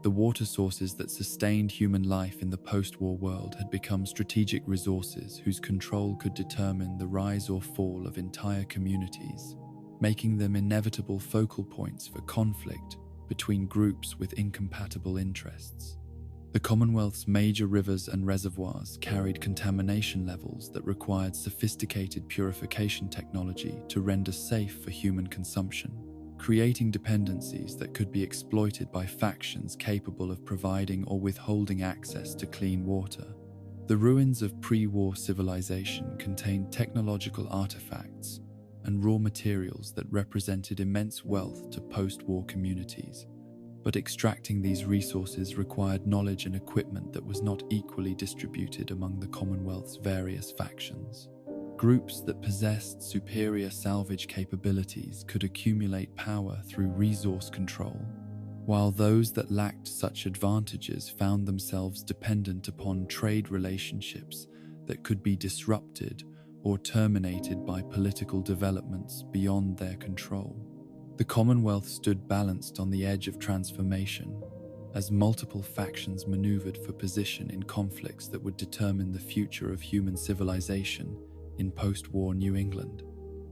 The water sources that sustained human life in the post-war world had become strategic resources whose control could determine the rise or fall of entire communities, making them inevitable focal points for conflict between groups with incompatible interests. The Commonwealth's major rivers and reservoirs carried contamination levels that required sophisticated purification technology to render safe for human consumption, creating dependencies that could be exploited by factions capable of providing or withholding access to clean water. The ruins of pre-war civilization contained technological artifacts and raw materials that represented immense wealth to post-war communities, but extracting these resources required knowledge and equipment that was not equally distributed among the Commonwealth's various factions. Groups that possessed superior salvage capabilities could accumulate power through resource control, while those that lacked such advantages found themselves dependent upon trade relationships that could be disrupted or terminated by political developments beyond their control. The Commonwealth stood balanced on the edge of transformation, as multiple factions maneuvered for position in conflicts that would determine the future of human civilization in post-war New England.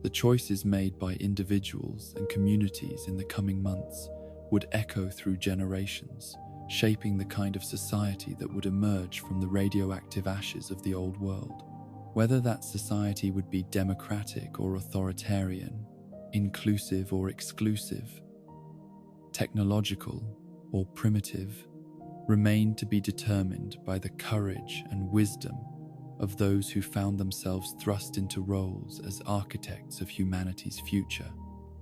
The choices made by individuals and communities in the coming months would echo through generations, shaping the kind of society that would emerge from the radioactive ashes of the old world. Whether that society would be democratic or authoritarian, inclusive or exclusive, technological or primitive, remained to be determined by the courage and wisdom of those who found themselves thrust into roles as architects of humanity's future.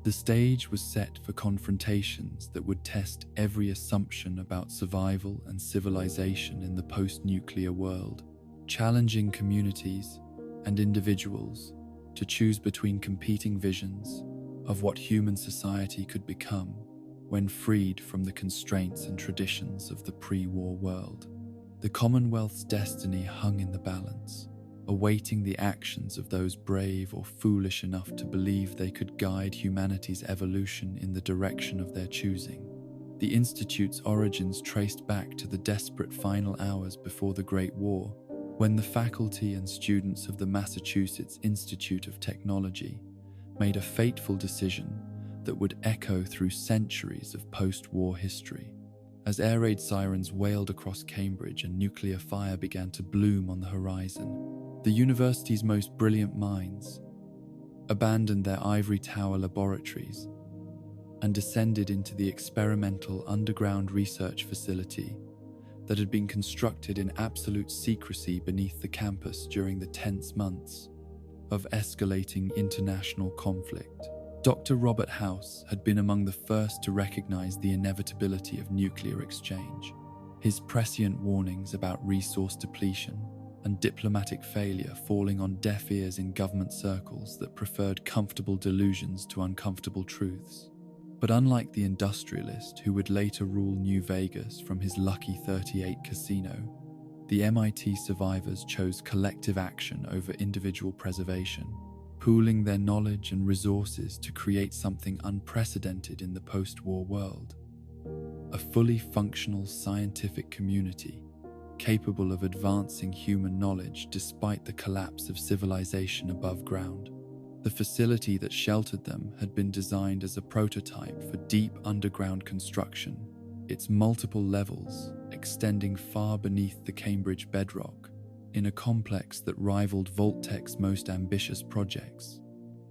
The stage was set for confrontations that would test every assumption about survival and civilization in the post-nuclear world, challenging communities and individuals to choose between competing visions of what human society could become when freed from the constraints and traditions of the pre-war world. The Commonwealth's destiny hung in the balance, awaiting the actions of those brave or foolish enough to believe they could guide humanity's evolution in the direction of their choosing. The Institute's origins traced back to the desperate final hours before the Great War, when the faculty and students of the Massachusetts Institute of Technology made a fateful decision that would echo through centuries of post-war history. As air raid sirens wailed across Cambridge and nuclear fire began to bloom on the horizon, the university's most brilliant minds abandoned their ivory tower laboratories and descended into the experimental underground research facility that had been constructed in absolute secrecy beneath the campus during the tense months of escalating international conflict. Dr. Robert House had been among the first to recognize the inevitability of nuclear exchange. His prescient warnings about resource depletion and diplomatic failure falling on deaf ears in government circles that preferred comfortable delusions to uncomfortable truths. But unlike the industrialist who would later rule New Vegas from his Lucky 38 casino, the MIT survivors chose collective action over individual preservation, pooling their knowledge and resources to create something unprecedented in the post-war world: a fully functional scientific community capable of advancing human knowledge despite the collapse of civilization above ground. The facility that sheltered them had been designed as a prototype for deep underground construction, its multiple levels extending far beneath the Cambridge bedrock, in a complex that rivaled Vault-Tech's most ambitious projects.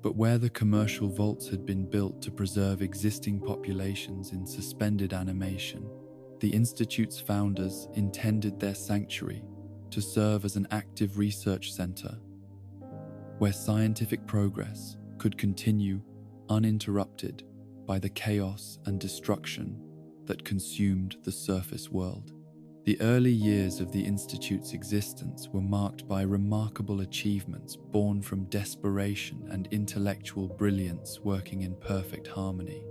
But where the commercial vaults had been built to preserve existing populations in suspended animation, the Institute's founders intended their sanctuary to serve as an active research center where scientific progress could continue uninterrupted by the chaos and destruction that consumed the surface world. The early years of the Institute's existence were marked by remarkable achievements born from desperation and intellectual brilliance working in perfect harmony.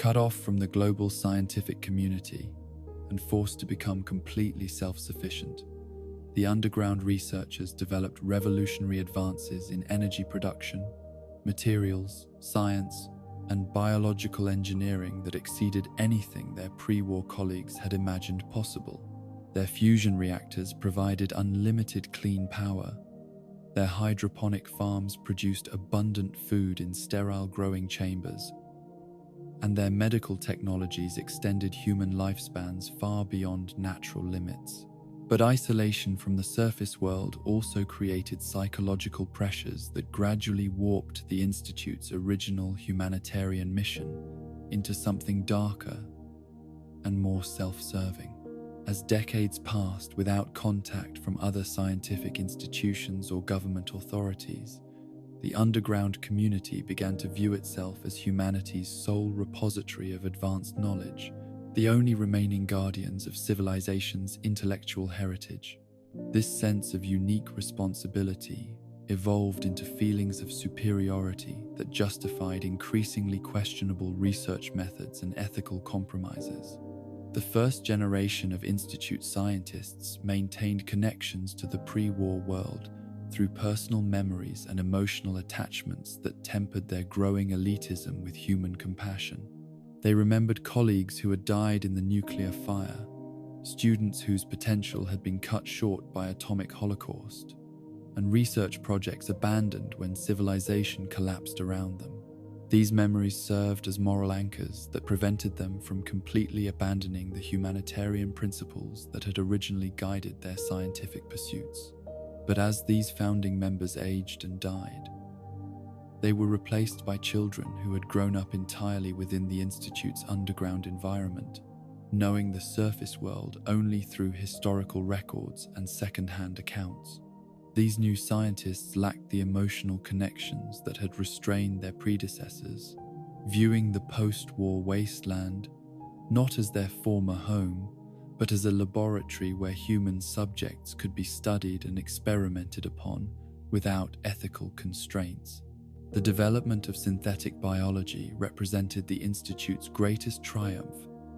Cut off from the global scientific community and forced to become completely self-sufficient, the underground researchers developed revolutionary advances in energy production, materials, science, and biological engineering that exceeded anything their pre-war colleagues had imagined possible. Their fusion reactors provided unlimited clean power. Their hydroponic farms produced abundant food in sterile growing chambers, and their medical technologies extended human lifespans far beyond natural limits. But isolation from the surface world also created psychological pressures that gradually warped the Institute's original humanitarian mission into something darker and more self-serving. As decades passed without contact from other scientific institutions or government authorities, the underground community began to view itself as humanity's sole repository of advanced knowledge, the only remaining guardians of civilization's intellectual heritage. This sense of unique responsibility evolved into feelings of superiority that justified increasingly questionable research methods and ethical compromises. The first generation of Institute scientists maintained connections to the pre-war world through personal memories and emotional attachments that tempered their growing elitism with human compassion. They remembered colleagues who had died in the nuclear fire, students whose potential had been cut short by atomic holocaust, and research projects abandoned when civilization collapsed around them. These memories served as moral anchors that prevented them from completely abandoning the humanitarian principles that had originally guided their scientific pursuits. But as these founding members aged and died, they were replaced by children who had grown up entirely within the Institute's underground environment, knowing the surface world only through historical records and second-hand accounts. These new scientists lacked the emotional connections that had restrained their predecessors, viewing the post-war wasteland not as their former home, but as a laboratory where human subjects could be studied and experimented upon without ethical constraints. The development of synthetic biology represented the Institute's greatest triumph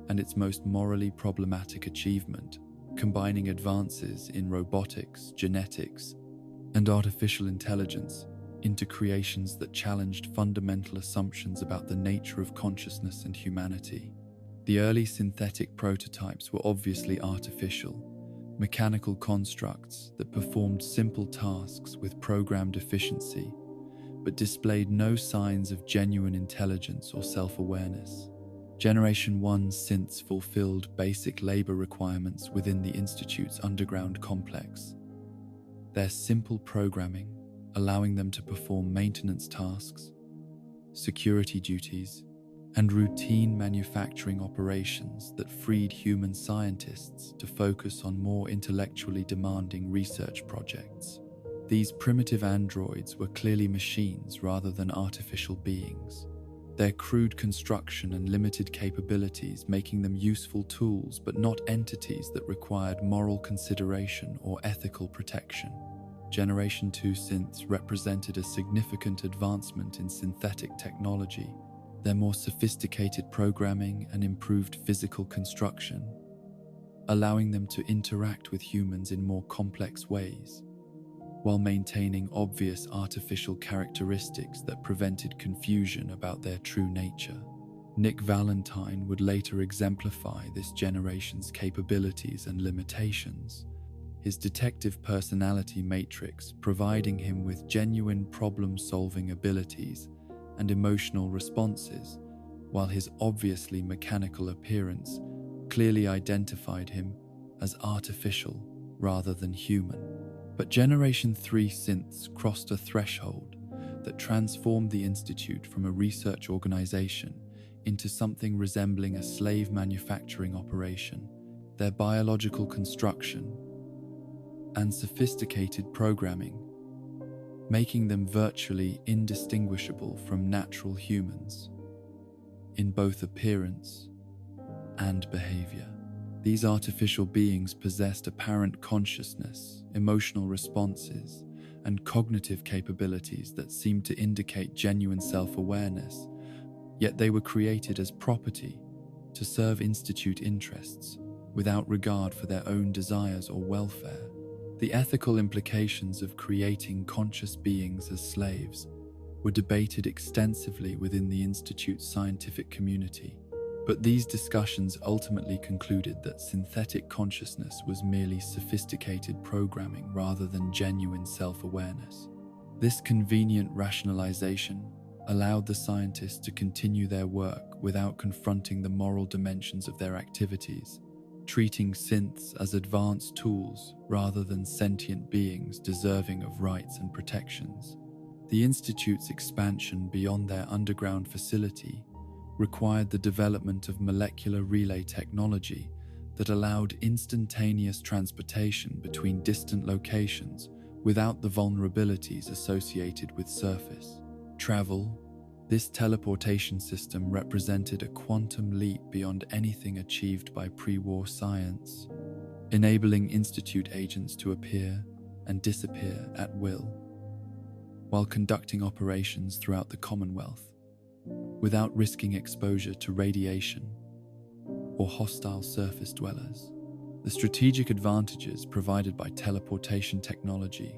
and its most morally problematic achievement, combining advances in robotics, genetics, and artificial intelligence into creations that challenged fundamental assumptions about the nature of consciousness and humanity. The early synthetic prototypes were obviously artificial, mechanical constructs that performed simple tasks with programmed efficiency, but displayed no signs of genuine intelligence or self-awareness. Generation 1 synths fulfilled basic labor requirements within the Institute's underground complex. Their simple programming, allowing them to perform maintenance tasks, security duties, and routine manufacturing operations that freed human scientists to focus on more intellectually demanding research projects. These primitive androids were clearly machines rather than artificial beings, their crude construction and limited capabilities making them useful tools but not entities that required moral consideration or ethical protection. Generation 2 synths represented a significant advancement in synthetic technology. Their more sophisticated programming and improved physical construction, allowing them to interact with humans in more complex ways, while maintaining obvious artificial characteristics that prevented confusion about their true nature. Nick Valentine would later exemplify this generation's capabilities and limitations, his detective personality matrix providing him with genuine problem-solving abilities and emotional responses, while his obviously mechanical appearance clearly identified him as artificial rather than human. But Generation 3 synths crossed a threshold that transformed the Institute from a research organization into something resembling a slave manufacturing operation. Their biological construction and sophisticated programming making them virtually indistinguishable from natural humans in both appearance and behavior. These artificial beings possessed apparent consciousness, emotional responses, and cognitive capabilities that seemed to indicate genuine self-awareness, yet they were created as property to serve Institute interests without regard for their own desires or welfare. The ethical implications of creating conscious beings as slaves were debated extensively within the Institute's scientific community, but these discussions ultimately concluded that synthetic consciousness was merely sophisticated programming rather than genuine self-awareness. This convenient rationalization allowed the scientists to continue their work without confronting the moral dimensions of their activities, treating synths as advanced tools rather than sentient beings deserving of rights and protections. The Institute's expansion beyond their underground facility required the development of molecular relay technology that allowed instantaneous transportation between distant locations without the vulnerabilities associated with surface travel. This teleportation system represented a quantum leap beyond anything achieved by pre-war science, enabling Institute agents to appear and disappear at will, while conducting operations throughout the Commonwealth, without risking exposure to radiation or hostile surface dwellers. The strategic advantages provided by teleportation technology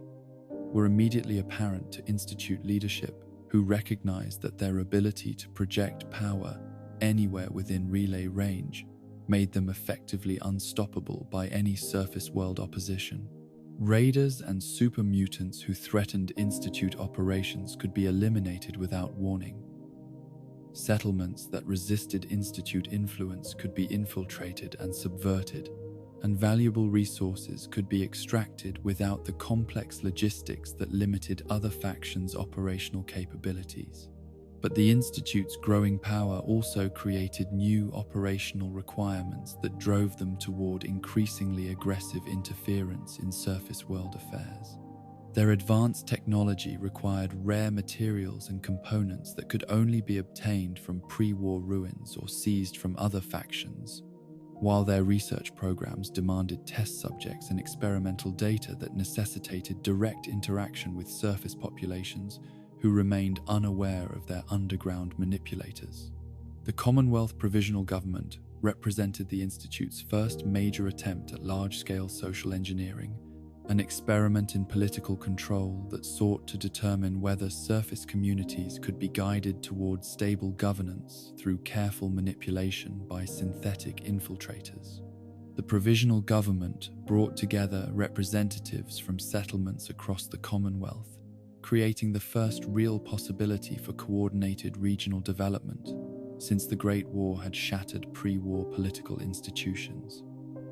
were immediately apparent to Institute leadership, who recognized that their ability to project power anywhere within relay range made them effectively unstoppable by any surface world opposition. Raiders and super mutants who threatened Institute operations could be eliminated without warning. Settlements that resisted Institute influence could be infiltrated and subverted, and valuable resources could be extracted without the complex logistics that limited other factions' operational capabilities. But the Institute's growing power also created new operational requirements that drove them toward increasingly aggressive interference in surface world affairs. Their advanced technology required rare materials and components that could only be obtained from pre-war ruins or seized from other factions, while their research programs demanded test subjects and experimental data that necessitated direct interaction with surface populations who remained unaware of their underground manipulators. The Commonwealth Provisional Government represented the Institute's first major attempt at large-scale social engineering, an experiment in political control that sought to determine whether surface communities could be guided towards stable governance through careful manipulation by synthetic infiltrators. The Provisional Government brought together representatives from settlements across the Commonwealth, creating the first real possibility for coordinated regional development since the Great War had shattered pre-war political institutions.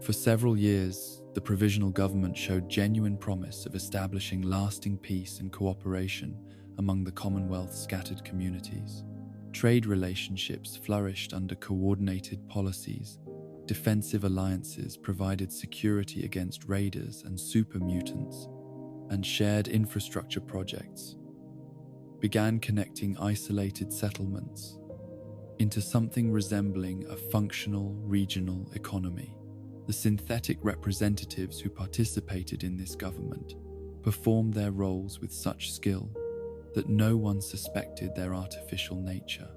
For several years, the Provisional Government showed genuine promise of establishing lasting peace and cooperation among the Commonwealth's scattered communities. Trade relationships flourished under coordinated policies, defensive alliances provided security against raiders and super mutants, and shared infrastructure projects began connecting isolated settlements into something resembling a functional regional economy. The synthetic representatives who participated in this government performed their roles with such skill that no one suspected their artificial nature.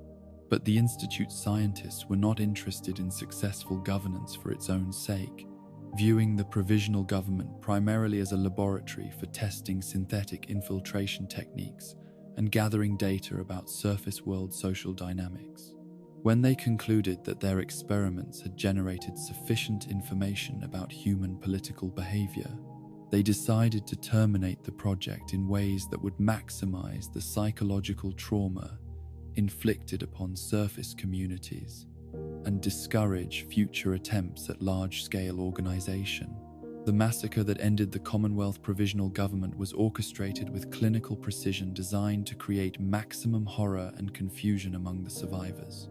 But the Institute's scientists were not interested in successful governance for its own sake, viewing the Provisional Government primarily as a laboratory for testing synthetic infiltration techniques and gathering data about surface world social dynamics. When they concluded that their experiments had generated sufficient information about human political behavior, they decided to terminate the project in ways that would maximize the psychological trauma inflicted upon surface communities and discourage future attempts at large-scale organization. The massacre that ended the Commonwealth Provisional Government was orchestrated with clinical precision designed to create maximum horror and confusion among the survivors.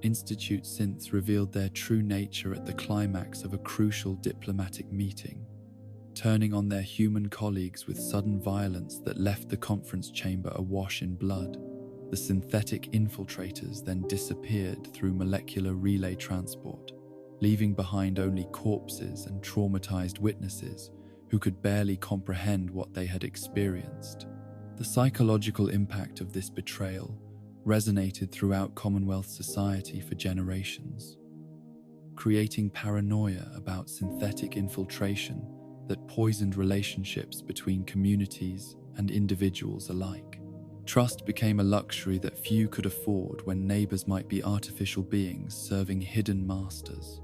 Institute synths revealed their true nature at the climax of a crucial diplomatic meeting, turning on their human colleagues with sudden violence that left the conference chamber awash in blood. The synthetic infiltrators then disappeared through molecular relay transport, leaving behind only corpses and traumatized witnesses who could barely comprehend what they had experienced. The psychological impact of this betrayal resonated throughout Commonwealth society for generations, creating paranoia about synthetic infiltration that poisoned relationships between communities and individuals alike. Trust became a luxury that few could afford when neighbors might be artificial beings serving hidden masters,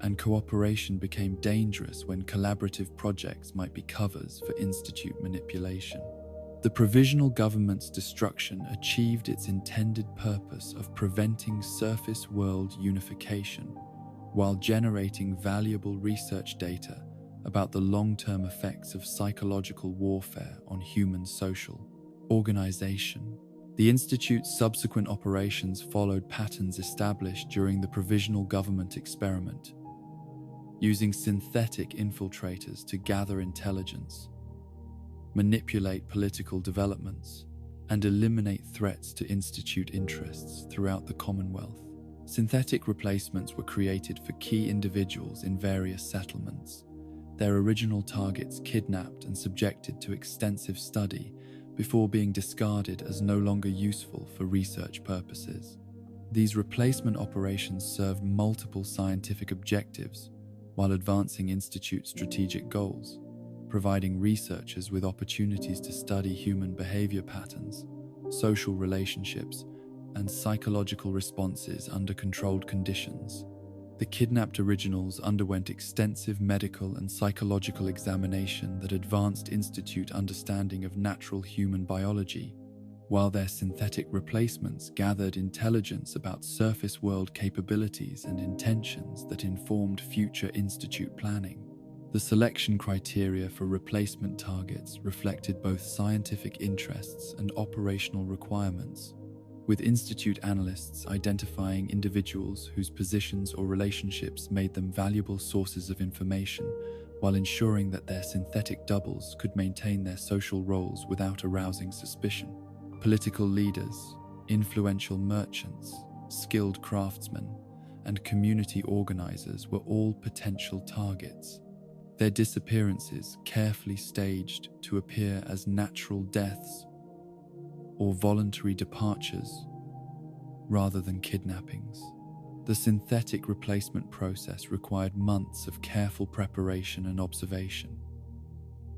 and cooperation became dangerous when collaborative projects might be covers for institute manipulation. The provisional government's destruction achieved its intended purpose of preventing surface world unification while generating valuable research data about the long-term effects of psychological warfare on human social organization. The Institute's subsequent operations followed patterns established during the provisional government experiment, using synthetic infiltrators to gather intelligence, manipulate political developments, and eliminate threats to Institute interests throughout the Commonwealth. Synthetic replacements were created for key individuals in various settlements, their original targets kidnapped and subjected to extensive study before being discarded as no longer useful for research purposes. These replacement operations served multiple scientific objectives while advancing Institute strategic goals, providing researchers with opportunities to study human behavior patterns, social relationships, and psychological responses under controlled conditions. The kidnapped originals underwent extensive medical and psychological examination that advanced Institute understanding of natural human biology, while their synthetic replacements gathered intelligence about surface world capabilities and intentions that informed future Institute planning. The selection criteria for replacement targets reflected both scientific interests and operational requirements, with Institute analysts identifying individuals whose positions or relationships made them valuable sources of information, while ensuring that their synthetic doubles could maintain their social roles without arousing suspicion. Political leaders, influential merchants, skilled craftsmen, and community organizers were all potential targets, their disappearances carefully staged to appear as natural deaths or voluntary departures rather than kidnappings. The synthetic replacement process required months of careful preparation and observation,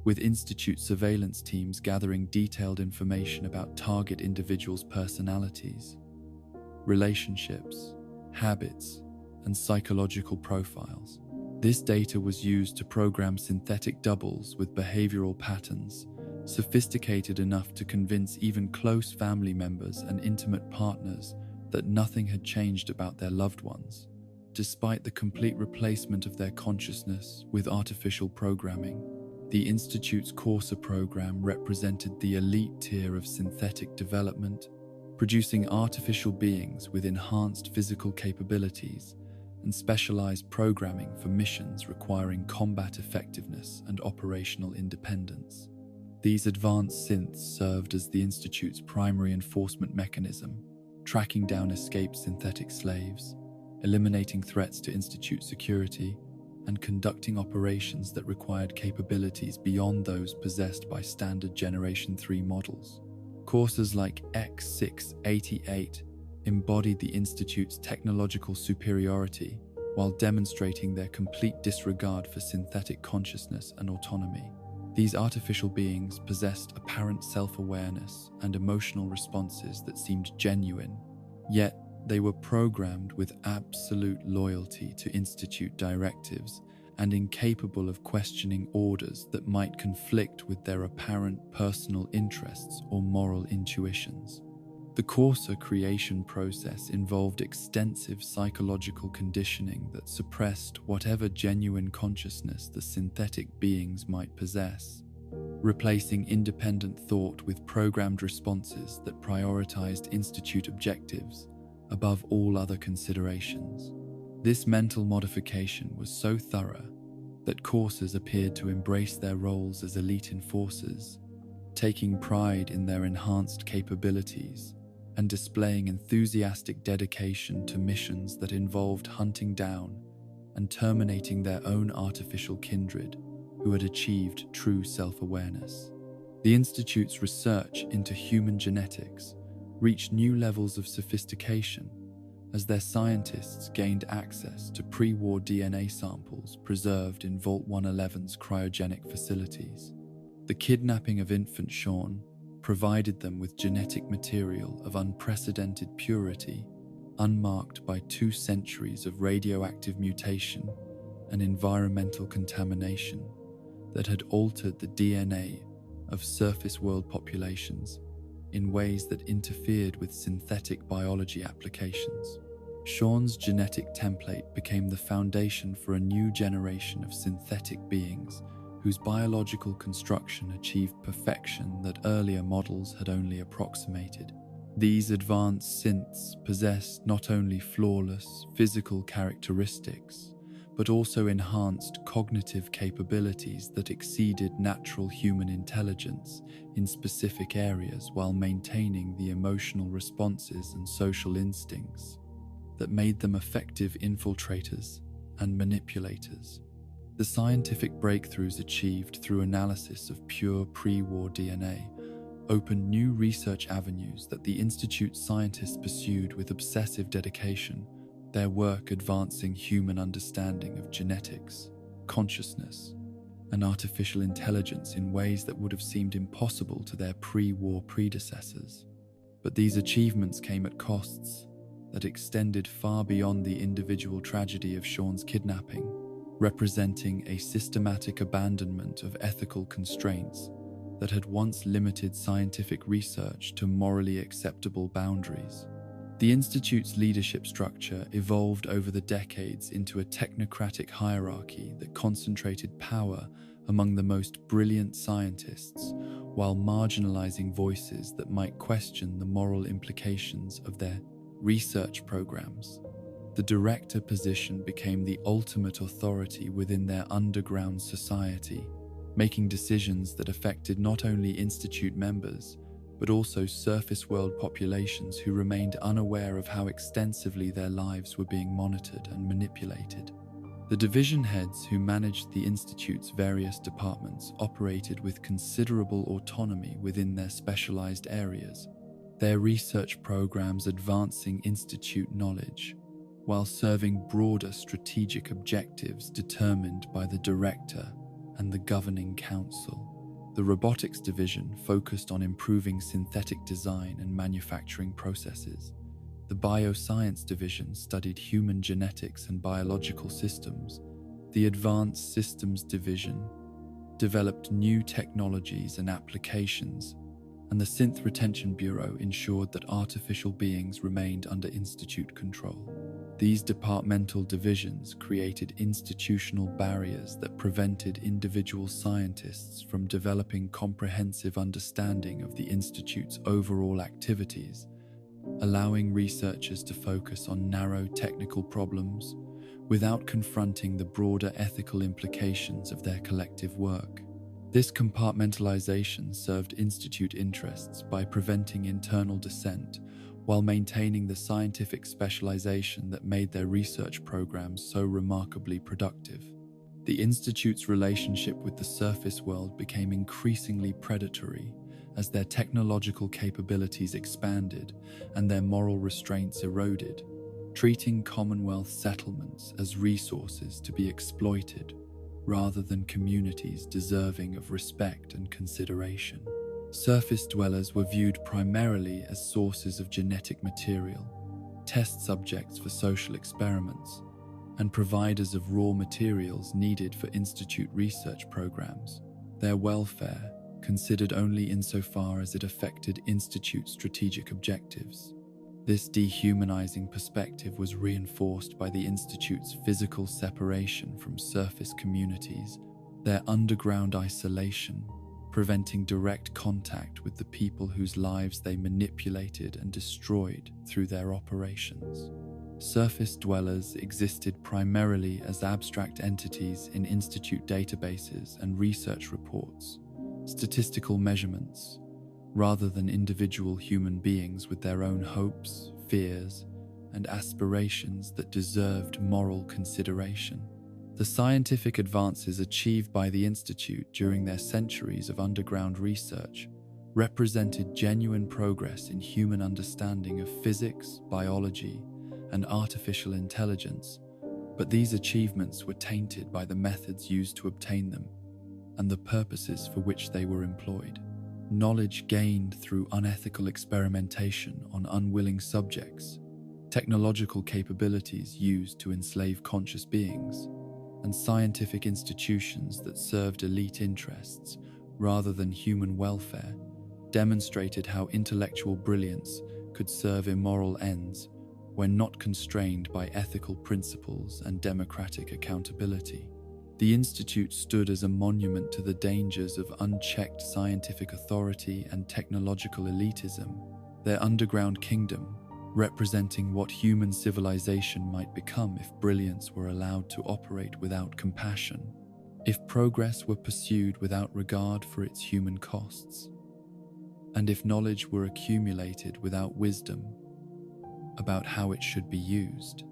with Institute surveillance teams gathering detailed information about target individuals' personalities, relationships, habits, and psychological profiles. This data was used to program synthetic doubles with behavioral patterns sophisticated enough to convince even close family members and intimate partners that nothing had changed about their loved ones, despite the complete replacement of their consciousness with artificial programming. The Institute's Corsa program represented the elite tier of synthetic development, producing artificial beings with enhanced physical capabilities and specialized programming for missions requiring combat effectiveness and operational independence. These advanced synths served as the Institute's primary enforcement mechanism, tracking down escaped synthetic slaves, eliminating threats to Institute security, and conducting operations that required capabilities beyond those possessed by standard Generation 3 models. Courses like X688 embodied the Institute's technological superiority while demonstrating their complete disregard for synthetic consciousness and autonomy. These artificial beings possessed apparent self-awareness and emotional responses that seemed genuine, yet they were programmed with absolute loyalty to Institute directives and incapable of questioning orders that might conflict with their apparent personal interests or moral intuitions. The Corsa creation process involved extensive psychological conditioning that suppressed whatever genuine consciousness the synthetic beings might possess, replacing independent thought with programmed responses that prioritized Institute objectives above all other considerations. This mental modification was so thorough that Corsas appeared to embrace their roles as elite enforcers, taking pride in their enhanced capabilities and displaying enthusiastic dedication to missions that involved hunting down and terminating their own artificial kindred who had achieved true self-awareness. The Institute's research into human genetics reached new levels of sophistication as their scientists gained access to pre-war DNA samples preserved in Vault 111's cryogenic facilities. The kidnapping of infant Sean provided them with genetic material of unprecedented purity, unmarked by 2 centuries of radioactive mutation and environmental contamination that had altered the DNA of surface world populations in ways that interfered with synthetic biology applications. Sean's genetic template became the foundation for a new generation of synthetic beings whose biological construction achieved perfection that earlier models had only approximated. These advanced synths possessed not only flawless physical characteristics, but also enhanced cognitive capabilities that exceeded natural human intelligence in specific areas while maintaining the emotional responses and social instincts that made them effective infiltrators and manipulators. The scientific breakthroughs achieved through analysis of pure pre-war DNA opened new research avenues that the Institute's scientists pursued with obsessive dedication, their work advancing human understanding of genetics, consciousness, and artificial intelligence in ways that would have seemed impossible to their pre-war predecessors. But these achievements came at costs that extended far beyond the individual tragedy of Sean's kidnapping, representing a systematic abandonment of ethical constraints that had once limited scientific research to morally acceptable boundaries. The Institute's leadership structure evolved over the decades into a technocratic hierarchy that concentrated power among the most brilliant scientists while marginalizing voices that might question the moral implications of their research programs. The director position became the ultimate authority within their underground society, making decisions that affected not only Institute members, but also surface world populations who remained unaware of how extensively their lives were being monitored and manipulated. The division heads who managed the Institute's various departments operated with considerable autonomy within their specialized areas, their research programs advancing Institute knowledge, while serving broader strategic objectives determined by the director and the governing council. The robotics division focused on improving synthetic design and manufacturing processes. The bioscience division studied human genetics and biological systems. The advanced systems division developed new technologies and applications, and the Synth Retention Bureau ensured that artificial beings remained under Institute control. These departmental divisions created institutional barriers that prevented individual scientists from developing comprehensive understanding of the Institute's overall activities, allowing researchers to focus on narrow technical problems without confronting the broader ethical implications of their collective work. This compartmentalization served Institute interests by preventing internal dissent while maintaining the scientific specialization that made their research programs so remarkably productive. The Institute's relationship with the surface world became increasingly predatory as their technological capabilities expanded and their moral restraints eroded, treating Commonwealth settlements as resources to be exploited rather than communities deserving of respect and consideration. Surface dwellers were viewed primarily as sources of genetic material, test subjects for social experiments, and providers of raw materials needed for Institute research programs. Their welfare, considered only insofar as it affected Institute strategic objectives. This dehumanizing perspective was reinforced by the Institute's physical separation from surface communities, their underground isolation, preventing direct contact with the people whose lives they manipulated and destroyed through their operations. Surface dwellers existed primarily as abstract entities in Institute databases and research reports, statistical measurements, rather than individual human beings with their own hopes, fears, and aspirations that deserved moral consideration. The scientific advances achieved by the Institute during their centuries of underground research represented genuine progress in human understanding of physics, biology, and artificial intelligence, but these achievements were tainted by the methods used to obtain them and the purposes for which they were employed. Knowledge gained through unethical experimentation on unwilling subjects, technological capabilities used to enslave conscious beings, and scientific institutions that served elite interests rather than human welfare demonstrated how intellectual brilliance could serve immoral ends when not constrained by ethical principles and democratic accountability. The Institute stood as a monument to the dangers of unchecked scientific authority and technological elitism, their underground kingdom representing what human civilization might become if brilliance were allowed to operate without compassion, if progress were pursued without regard for its human costs, and if knowledge were accumulated without wisdom about how it should be used.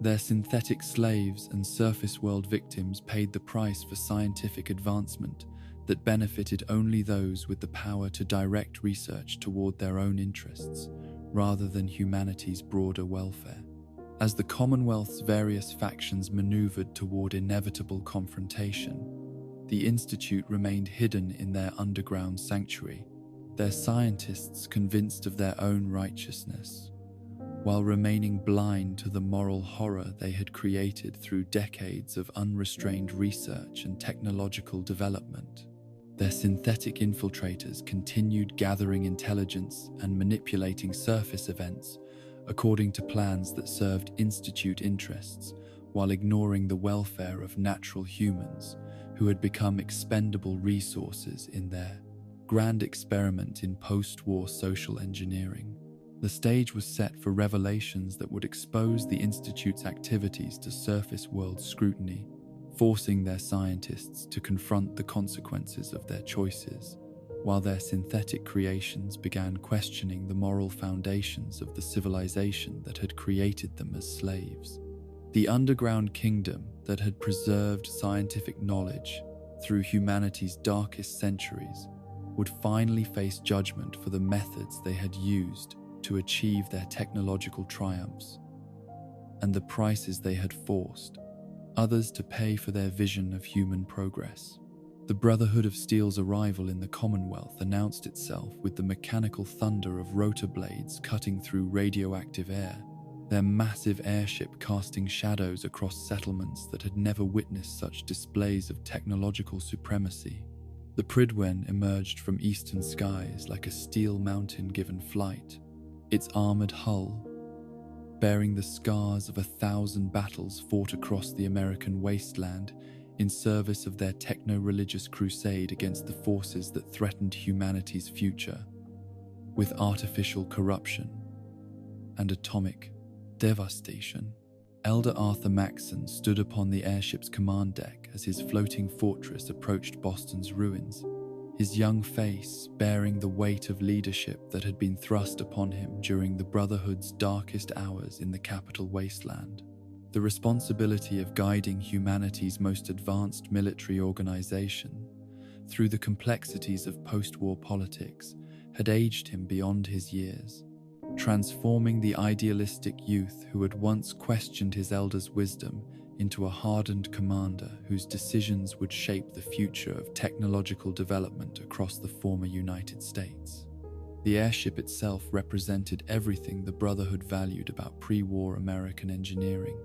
Their synthetic slaves and surface world victims paid the price for scientific advancement that benefited only those with the power to direct research toward their own interests, rather than humanity's broader welfare. As the Commonwealth's various factions maneuvered toward inevitable confrontation, the Institute remained hidden in their underground sanctuary, their scientists convinced of their own righteousness, while remaining blind to the moral horror they had created through decades of unrestrained research and technological development. Their synthetic infiltrators continued gathering intelligence and manipulating surface events according to plans that served Institute interests, while ignoring the welfare of natural humans who had become expendable resources in their grand experiment in post-war social engineering. The stage was set for revelations that would expose the Institute's activities to surface world scrutiny, forcing their scientists to confront the consequences of their choices, while their synthetic creations began questioning the moral foundations of the civilization that had created them as slaves. The underground kingdom that had preserved scientific knowledge through humanity's darkest centuries would finally face judgment for the methods they had used to achieve their technological triumphs, and the prices they had forced others to pay for their vision of human progress. The Brotherhood of Steel's arrival in the Commonwealth announced itself with the mechanical thunder of rotor blades cutting through radioactive air, their massive airship casting shadows across settlements that had never witnessed such displays of technological supremacy. The Prydwen emerged from eastern skies like a steel mountain given flight, its armored hull bearing the scars of 1,000 battles fought across the American wasteland in service of their techno-religious crusade against the forces that threatened humanity's future, with artificial corruption and atomic devastation. Elder Arthur Maxson stood upon the airship's command deck as his floating fortress approached Boston's ruins, his young face bearing the weight of leadership that had been thrust upon him during the Brotherhood's darkest hours in the capital wasteland. The responsibility of guiding humanity's most advanced military organization through the complexities of post-war politics had aged him beyond his years, transforming the idealistic youth who had once questioned his elder's wisdom into a hardened commander whose decisions would shape the future of technological development across the former United States. The airship itself represented everything the Brotherhood valued about pre-war American engineering,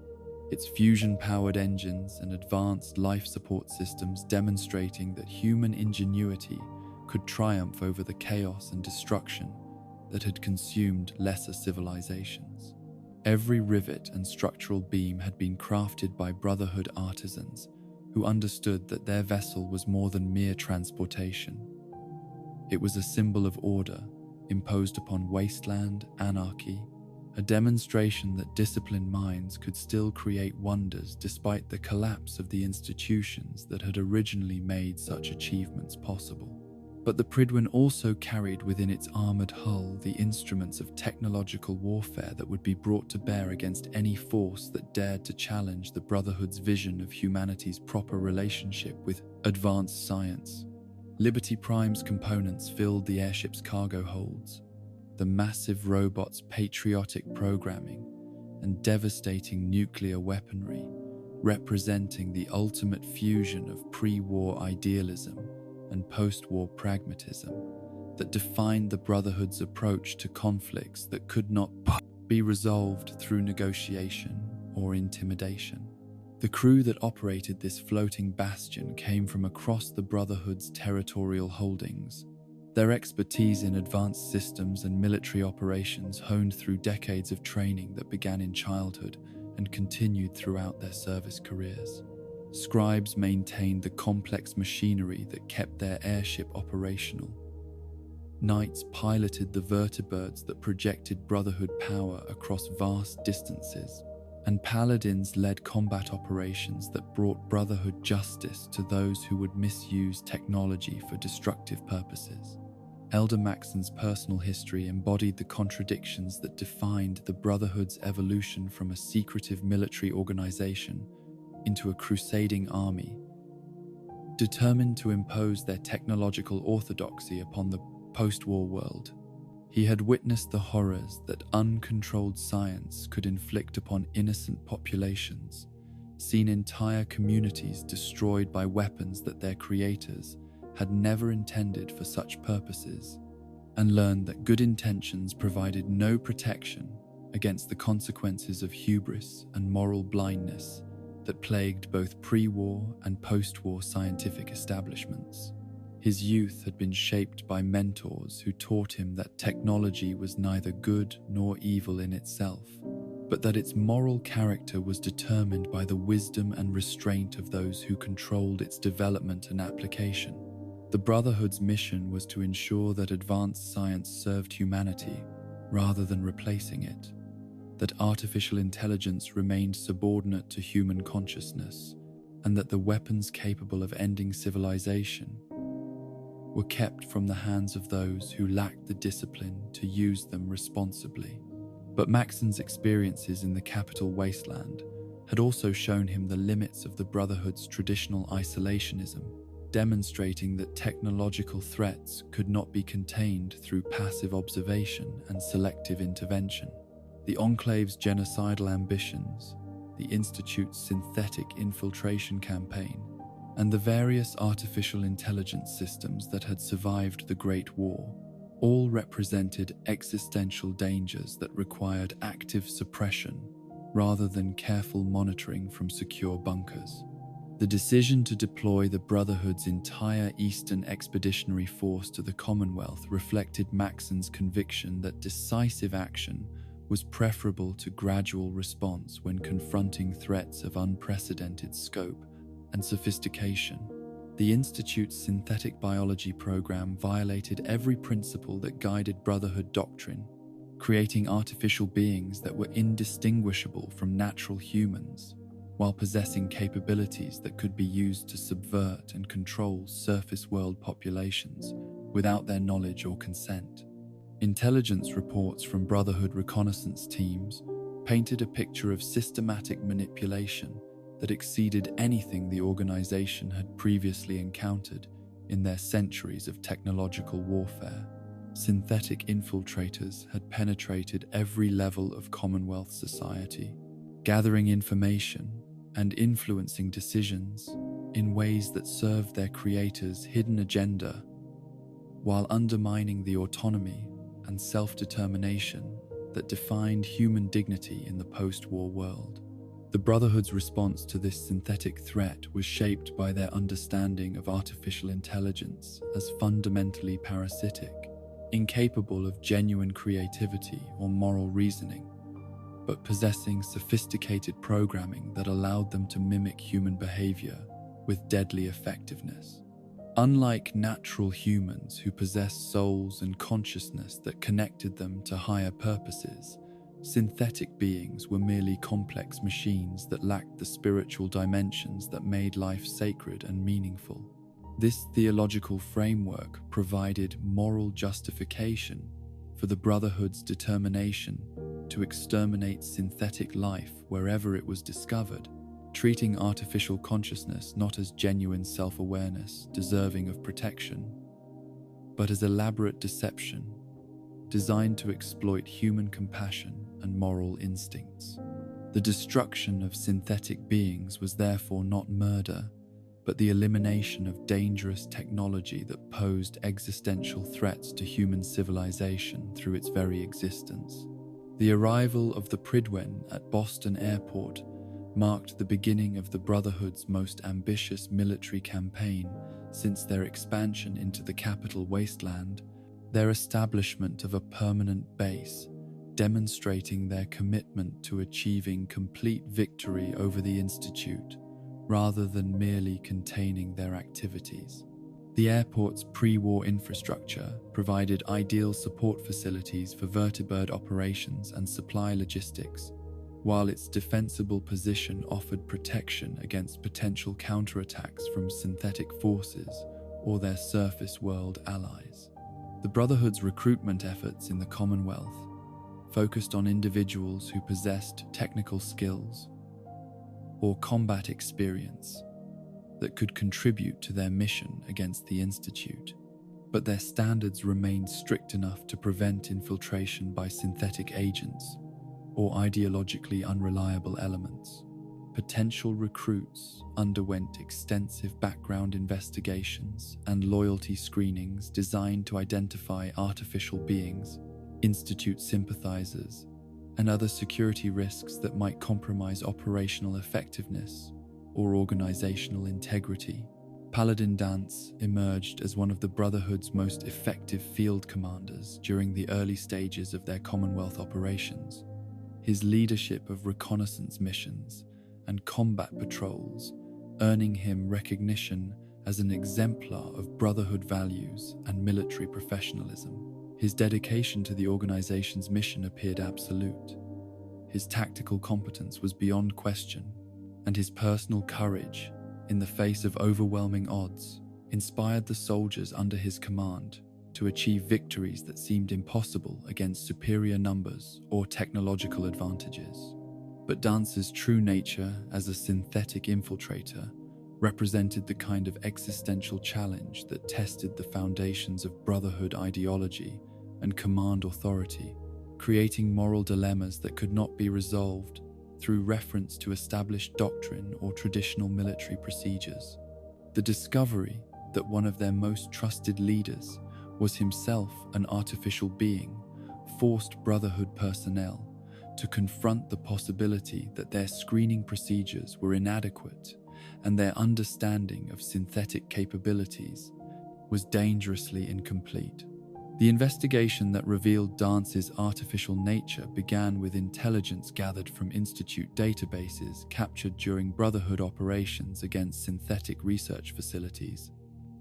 its fusion-powered engines and advanced life support systems demonstrating that human ingenuity could triumph over the chaos and destruction that had consumed lesser civilizations. Every rivet and structural beam had been crafted by Brotherhood artisans who understood that their vessel was more than mere transportation. It was a symbol of order imposed upon wasteland anarchy, a demonstration that disciplined minds could still create wonders despite the collapse of the institutions that had originally made such achievements possible. But the Prydwen also carried within its armored hull the instruments of technological warfare that would be brought to bear against any force that dared to challenge the Brotherhood's vision of humanity's proper relationship with advanced science. Liberty Prime's components filled the airship's cargo holds, the massive robot's patriotic programming and devastating nuclear weaponry representing the ultimate fusion of pre-war idealism and post-war pragmatism that defined the Brotherhood's approach to conflicts that could not be resolved through negotiation or intimidation. The crew that operated this floating bastion came from across the Brotherhood's territorial holdings, their expertise in advanced systems and military operations honed through decades of training that began in childhood and continued throughout their service careers. Scribes maintained the complex machinery that kept their airship operational. Knights piloted the vertibirds that projected Brotherhood power across vast distances, and paladins led combat operations that brought Brotherhood justice to those who would misuse technology for destructive purposes. Elder Maxon's personal history embodied the contradictions that defined the Brotherhood's evolution from a secretive military organization into a crusading army, determined to impose their technological orthodoxy upon the post-war world. He had witnessed the horrors that uncontrolled science could inflict upon innocent populations, seen entire communities destroyed by weapons that their creators had never intended for such purposes, and learned that good intentions provided no protection against the consequences of hubris and moral blindness that plagued both pre-war and post-war scientific establishments. His youth had been shaped by mentors who taught him that technology was neither good nor evil in itself, but that its moral character was determined by the wisdom and restraint of those who controlled its development and application. The Brotherhood's mission was to ensure that advanced science served humanity rather than replacing it, that artificial intelligence remained subordinate to human consciousness, and that the weapons capable of ending civilization were kept from the hands of those who lacked the discipline to use them responsibly. But Maxon's experiences in the capital wasteland had also shown him the limits of the Brotherhood's traditional isolationism, demonstrating that technological threats could not be contained through passive observation and selective intervention. The Enclave's genocidal ambitions, the Institute's synthetic infiltration campaign, and the various artificial intelligence systems that had survived the Great War all represented existential dangers that required active suppression rather than careful monitoring from secure bunkers. The decision to deploy the Brotherhood's entire Eastern Expeditionary Force to the Commonwealth reflected Maxon's conviction that decisive action was preferable to gradual response when confronting threats of unprecedented scope and sophistication. The Institute's synthetic biology program violated every principle that guided Brotherhood doctrine, creating artificial beings that were indistinguishable from natural humans, while possessing capabilities that could be used to subvert and control surface world populations without their knowledge or consent. Intelligence reports from Brotherhood reconnaissance teams painted a picture of systematic manipulation that exceeded anything the organization had previously encountered in their centuries of technological warfare. Synthetic infiltrators had penetrated every level of Commonwealth society, gathering information and influencing decisions in ways that served their creators' hidden agenda, while undermining the autonomy and self-determination that defined human dignity in the post-war world. The Brotherhood's response to this synthetic threat was shaped by their understanding of artificial intelligence as fundamentally parasitic, incapable of genuine creativity or moral reasoning, but possessing sophisticated programming that allowed them to mimic human behavior with deadly effectiveness. Unlike natural humans who possess souls and consciousness that connected them to higher purposes, synthetic beings were merely complex machines that lacked the spiritual dimensions that made life sacred and meaningful. This theological framework provided moral justification for the Brotherhood's determination to exterminate synthetic life wherever it was discovered, treating artificial consciousness not as genuine self-awareness deserving of protection, but as elaborate deception designed to exploit human compassion and moral instincts. The destruction of synthetic beings was therefore not murder, but the elimination of dangerous technology that posed existential threats to human civilization through its very existence. The arrival of the Prydwen at Boston Airport marked the beginning of the Brotherhood's most ambitious military campaign since their expansion into the capital wasteland, their establishment of a permanent base, demonstrating their commitment to achieving complete victory over the Institute, rather than merely containing their activities. The airport's pre-war infrastructure provided ideal support facilities for vertibird operations and supply logistics, while its defensible position offered protection against potential counterattacks from synthetic forces or their surface world allies. The Brotherhood's recruitment efforts in the Commonwealth focused on individuals who possessed technical skills or combat experience that could contribute to their mission against the Institute, but their standards remained strict enough to prevent infiltration by synthetic agents or ideologically unreliable elements. Potential recruits underwent extensive background investigations and loyalty screenings designed to identify artificial beings, Institute sympathizers, and other security risks that might compromise operational effectiveness or organizational integrity. Paladin Dance emerged as one of the Brotherhood's most effective field commanders during the early stages of their Commonwealth operations. His leadership of reconnaissance missions and combat patrols earning him recognition as an exemplar of Brotherhood values and military professionalism. His dedication to the organization's mission appeared absolute. His tactical competence was beyond question, and his personal courage, in the face of overwhelming odds, inspired the soldiers under his command to achieve victories that seemed impossible against superior numbers or technological advantages. But Dance's true nature as a synthetic infiltrator represented the kind of existential challenge that tested the foundations of Brotherhood ideology and command authority, creating moral dilemmas that could not be resolved through reference to established doctrine or traditional military procedures. The discovery that one of their most trusted leaders was himself an artificial being forced Brotherhood personnel to confront the possibility that their screening procedures were inadequate and their understanding of synthetic capabilities was dangerously incomplete. The investigation that revealed Dance's artificial nature began with intelligence gathered from Institute databases captured during Brotherhood operations against synthetic research facilities,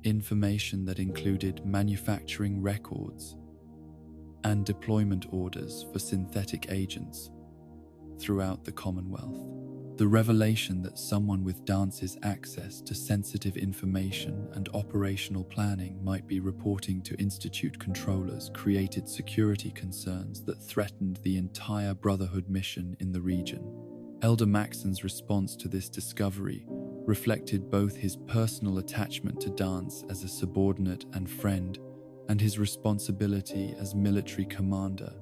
information that included manufacturing records and deployment orders for synthetic agents throughout the Commonwealth. The revelation that someone with Dance's access to sensitive information and operational planning might be reporting to Institute controllers created security concerns that threatened the entire Brotherhood mission in the region. Elder Maxon's response to this discovery reflected both his personal attachment to Dance as a subordinate and friend and his responsibility as military commander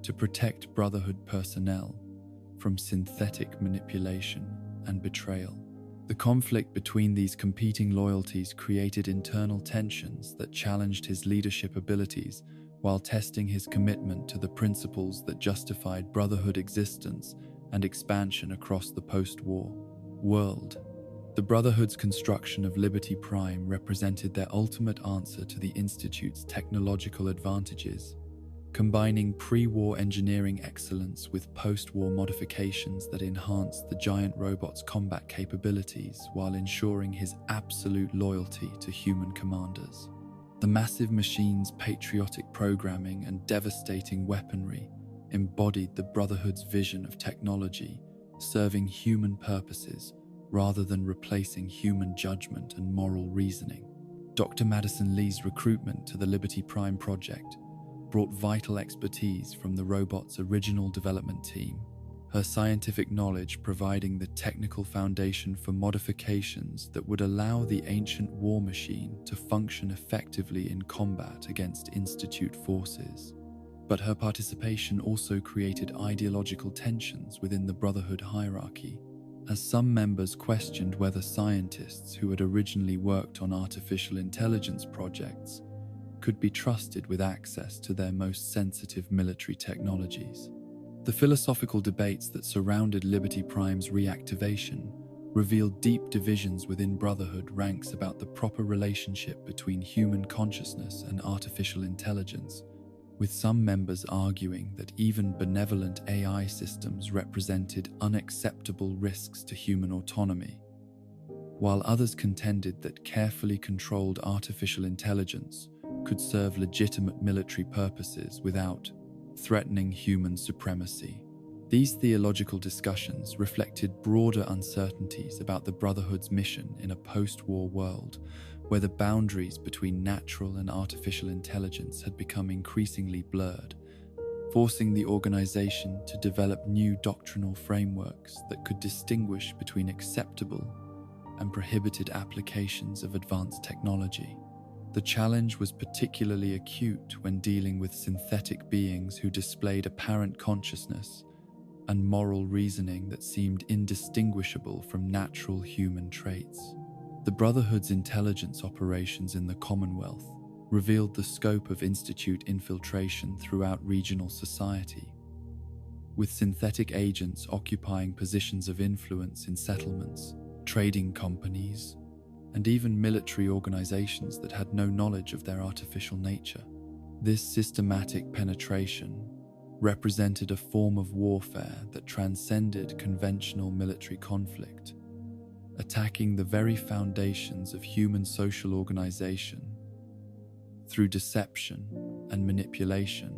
to protect Brotherhood personnel from synthetic manipulation and betrayal. The conflict between these competing loyalties created internal tensions that challenged his leadership abilities while testing his commitment to the principles that justified Brotherhood existence and expansion across the post-war world. The Brotherhood's construction of Liberty Prime represented their ultimate answer to the Institute's technological advantages, combining pre-war engineering excellence with post-war modifications that enhanced the giant robot's combat capabilities while ensuring his absolute loyalty to human commanders. The massive machine's patriotic programming and devastating weaponry embodied the Brotherhood's vision of technology serving human purposes rather than replacing human judgment and moral reasoning. Dr. Madison Lee's recruitment to the Liberty Prime project brought vital expertise from the robot's original development team. her scientific knowledge providing the technical foundation for modifications that would allow the ancient war machine to function effectively in combat against Institute forces. But her participation also created ideological tensions within the Brotherhood hierarchy, as some members questioned whether scientists who had originally worked on artificial intelligence projects could be trusted with access to their most sensitive military technologies. The philosophical debates that surrounded Liberty Prime's reactivation revealed deep divisions within Brotherhood ranks about the proper relationship between human consciousness and artificial intelligence, with some members arguing that even benevolent AI systems represented unacceptable risks to human autonomy, while others contended that carefully controlled artificial intelligence could serve legitimate military purposes without threatening human supremacy. These theological discussions reflected broader uncertainties about the Brotherhood's mission in a post-war world where the boundaries between natural and artificial intelligence had become increasingly blurred, forcing the organization to develop new doctrinal frameworks that could distinguish between acceptable and prohibited applications of advanced technology. The challenge was particularly acute when dealing with synthetic beings who displayed apparent consciousness and moral reasoning that seemed indistinguishable from natural human traits. The Brotherhood's intelligence operations in the Commonwealth revealed the scope of Institute infiltration throughout regional society, with synthetic agents occupying positions of influence in settlements, trading companies, and even military organizations that had no knowledge of their artificial nature. This systematic penetration represented a form of warfare that transcended conventional military conflict, attacking the very foundations of human social organization through deception and manipulation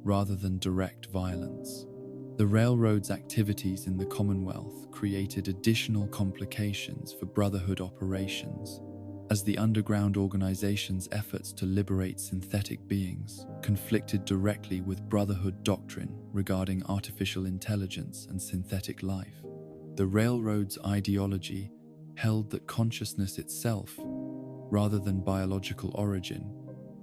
rather than direct violence. The railroad's activities in the Commonwealth created additional complications for Brotherhood operations, as the underground organization's efforts to liberate synthetic beings conflicted directly with Brotherhood doctrine regarding artificial intelligence and synthetic life. The railroad's ideology held that consciousness itself, rather than biological origin,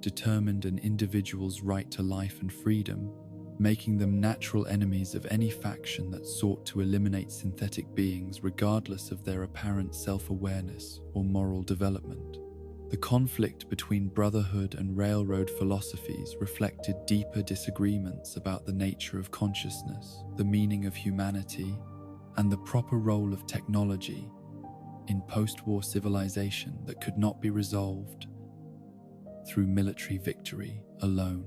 determined an individual's right to life and freedom, making them natural enemies of any faction that sought to eliminate synthetic beings regardless of their apparent self-awareness or moral development. The conflict between Brotherhood and Railroad philosophies reflected deeper disagreements about the nature of consciousness, the meaning of humanity, and the proper role of technology in post-war civilization that could not be resolved through military victory alone.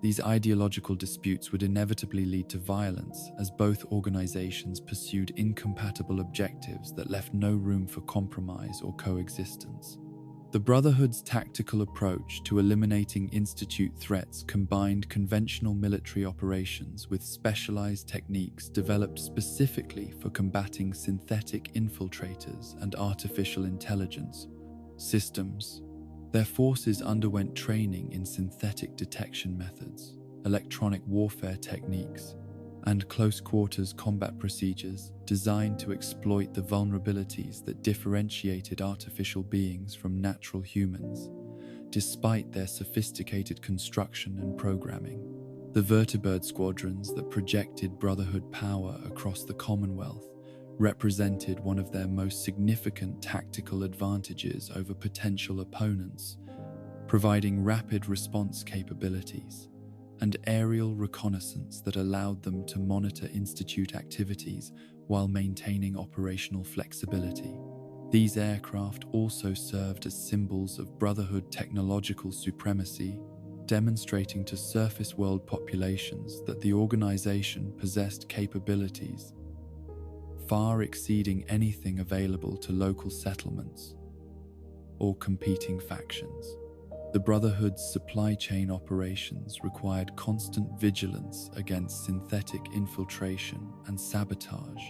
These ideological disputes would inevitably lead to violence, as both organizations pursued incompatible objectives that left no room for compromise or coexistence. The Brotherhood's tactical approach to eliminating Institute threats combined conventional military operations with specialized techniques developed specifically for combating synthetic infiltrators and artificial intelligence systems. Their forces underwent training in synthetic detection methods, electronic warfare techniques, and close-quarters combat procedures designed to exploit the vulnerabilities that differentiated artificial beings from natural humans, despite their sophisticated construction and programming. The vertibird squadrons that projected Brotherhood power across the Commonwealth represented one of their most significant tactical advantages over potential opponents, providing rapid response capabilities and aerial reconnaissance that allowed them to monitor Institute activities while maintaining operational flexibility. These aircraft also served as symbols of Brotherhood technological supremacy, demonstrating to surface world populations that the organization possessed capabilities far exceeding anything available to local settlements or competing factions. The Brotherhood's supply chain operations required constant vigilance against synthetic infiltration and sabotage,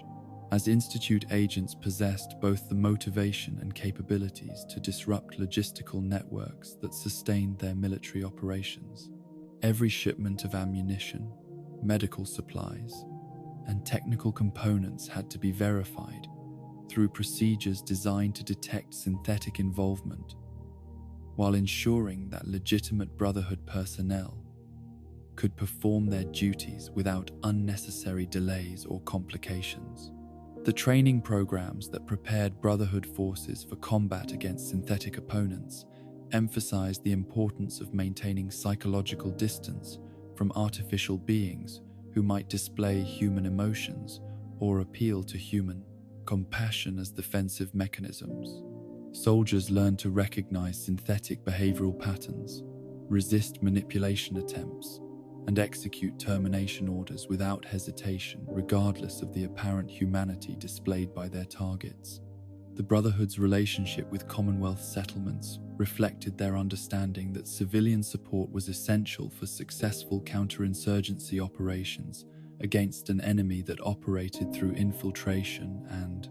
as Institute agents possessed both the motivation and capabilities to disrupt logistical networks that sustained their military operations. Every shipment of ammunition, medical supplies, and technical components had to be verified through procedures designed to detect synthetic involvement, while ensuring that legitimate Brotherhood personnel could perform their duties without unnecessary delays or complications. The training programs that prepared Brotherhood forces for combat against synthetic opponents emphasized the importance of maintaining psychological distance from artificial beings who might display human emotions or appeal to human compassion as defensive mechanisms. Soldiers learned to recognize synthetic behavioral patterns, resist manipulation attempts, and execute termination orders without hesitation, regardless of the apparent humanity displayed by their targets. The Brotherhood's relationship with Commonwealth settlements reflected their understanding that civilian support was essential for successful counterinsurgency operations against an enemy that operated through infiltration and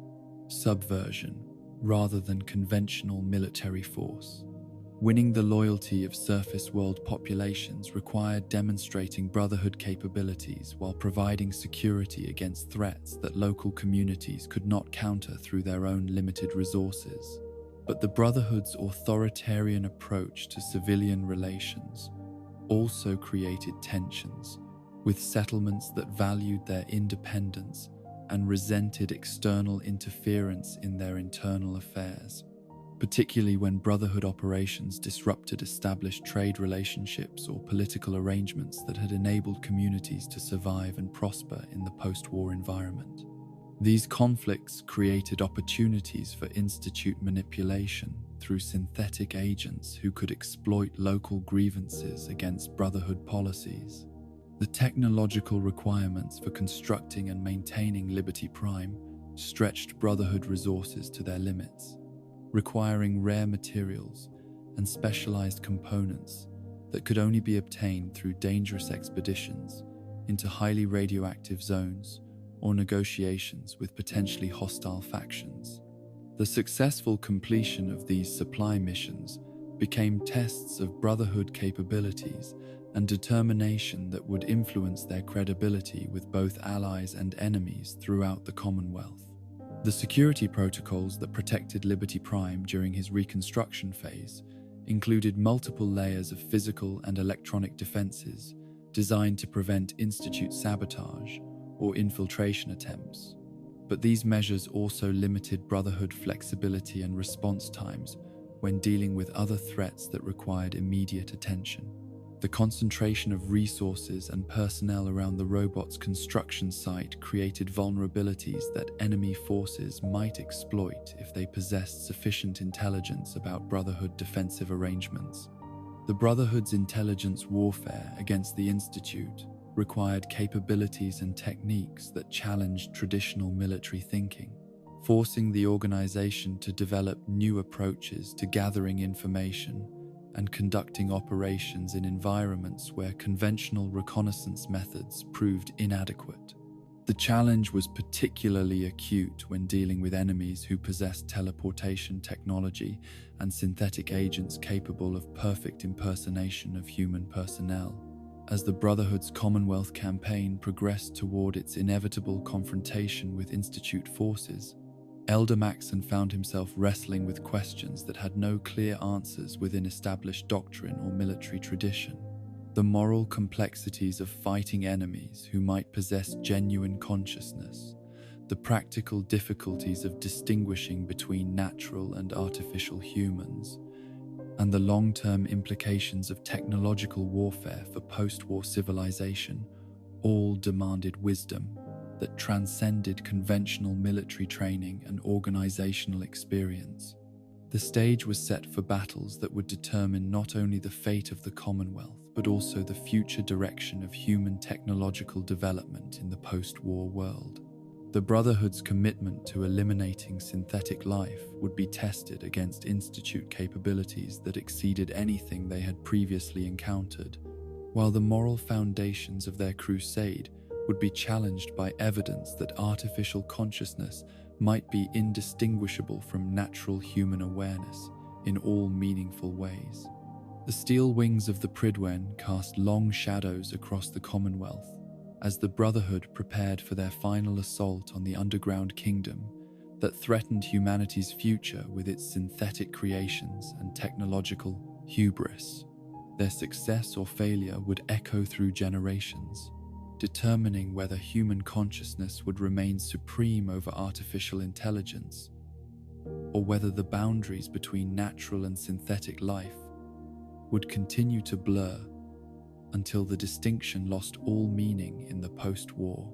subversion rather than conventional military force. Winning the loyalty of surface world populations required demonstrating Brotherhood capabilities while providing security against threats that local communities could not counter through their own limited resources. But the Brotherhood's authoritarian approach to civilian relations also created tensions, with settlements that valued their independence and resented external interference in their internal affairs, particularly when Brotherhood operations disrupted established trade relationships or political arrangements that had enabled communities to survive and prosper in the post-war environment. These conflicts created opportunities for institute manipulation through synthetic agents who could exploit local grievances against Brotherhood policies. The technological requirements for constructing and maintaining Liberty Prime stretched Brotherhood resources to their limits, requiring rare materials and specialized components that could only be obtained through dangerous expeditions into highly radioactive zones or negotiations with potentially hostile factions. The successful completion of these supply missions became tests of Brotherhood capabilities and determination that would influence their credibility with both allies and enemies throughout the Commonwealth. The security protocols that protected Liberty Prime during his reconstruction phase included multiple layers of physical and electronic defenses designed to prevent Institute sabotage or infiltration attempts. But these measures also limited Brotherhood flexibility and response times when dealing with other threats that required immediate attention. The concentration of resources and personnel around the robot's construction site created vulnerabilities that enemy forces might exploit if they possessed sufficient intelligence about Brotherhood defensive arrangements. The Brotherhood's intelligence warfare against the Institute required capabilities and techniques that challenged traditional military thinking, forcing the organization to develop new approaches to gathering information and conducting operations in environments where conventional reconnaissance methods proved inadequate. The challenge was particularly acute when dealing with enemies who possessed teleportation technology and synthetic agents capable of perfect impersonation of human personnel. As the Brotherhood's Commonwealth campaign progressed toward its inevitable confrontation with Institute forces, Elder Maxon found himself wrestling with questions that had no clear answers within established doctrine or military tradition. The moral complexities of fighting enemies who might possess genuine consciousness, the practical difficulties of distinguishing between natural and artificial humans, and the long-term implications of technological warfare for post-war civilization all demanded wisdom that transcended conventional military training and organizational experience. The stage was set for battles that would determine not only the fate of the Commonwealth, but also the future direction of human technological development in the post-war world. The Brotherhood's commitment to eliminating synthetic life would be tested against Institute capabilities that exceeded anything they had previously encountered, while the moral foundations of their crusade would be challenged by evidence that artificial consciousness might be indistinguishable from natural human awareness in all meaningful ways. The steel wings of the Pridwen cast long shadows across the Commonwealth, as the Brotherhood prepared for their final assault on the underground kingdom that threatened humanity's future with its synthetic creations and technological hubris. Their success or failure would echo through generations, determining whether human consciousness would remain supreme over artificial intelligence, or whether the boundaries between natural and synthetic life would continue to blur until the distinction lost all meaning in the post-war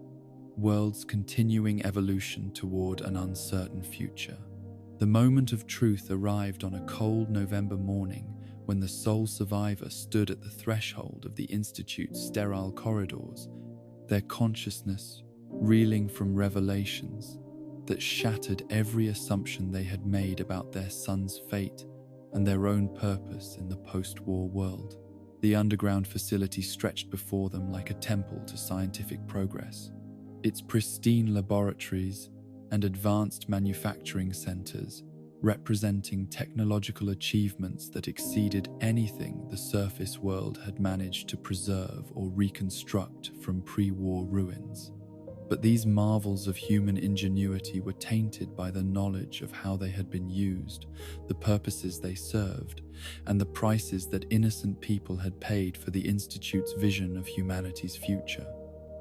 world's continuing evolution toward an uncertain future. The moment of truth arrived on a cold November morning when the sole survivor stood at the threshold of the Institute's sterile corridors, their consciousness reeling from revelations that shattered every assumption they had made about their son's fate and their own purpose in the post-war world. The underground facility stretched before them like a temple to scientific progress. Its pristine laboratories and advanced manufacturing centers representing technological achievements that exceeded anything the surface world had managed to preserve or reconstruct from pre-war ruins. But these marvels of human ingenuity were tainted by the knowledge of how they had been used, the purposes they served, and the prices that innocent people had paid for the Institute's vision of humanity's future.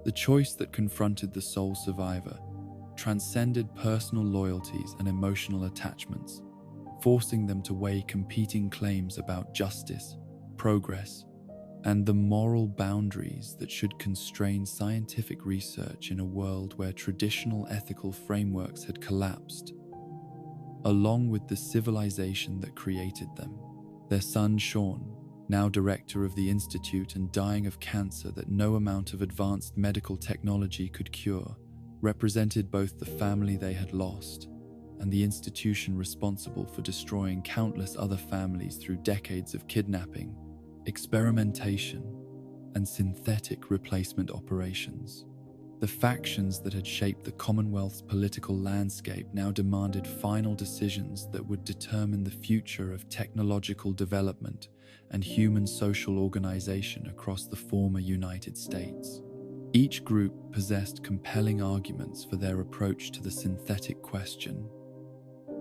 The choice that confronted the sole survivor transcended personal loyalties and emotional attachments, forcing them to weigh competing claims about justice, progress, and the moral boundaries that should constrain scientific research in a world where traditional ethical frameworks had collapsed, along with the civilization that created them. Their son Sean, now director of the Institute and dying of cancer that no amount of advanced medical technology could cure, represented both the family they had lost and the institution responsible for destroying countless other families through decades of kidnapping, experimentation, and synthetic replacement operations. The factions that had shaped the Commonwealth's political landscape now demanded final decisions that would determine the future of technological development and human social organization across the former United States. Each group possessed compelling arguments for their approach to the synthetic question,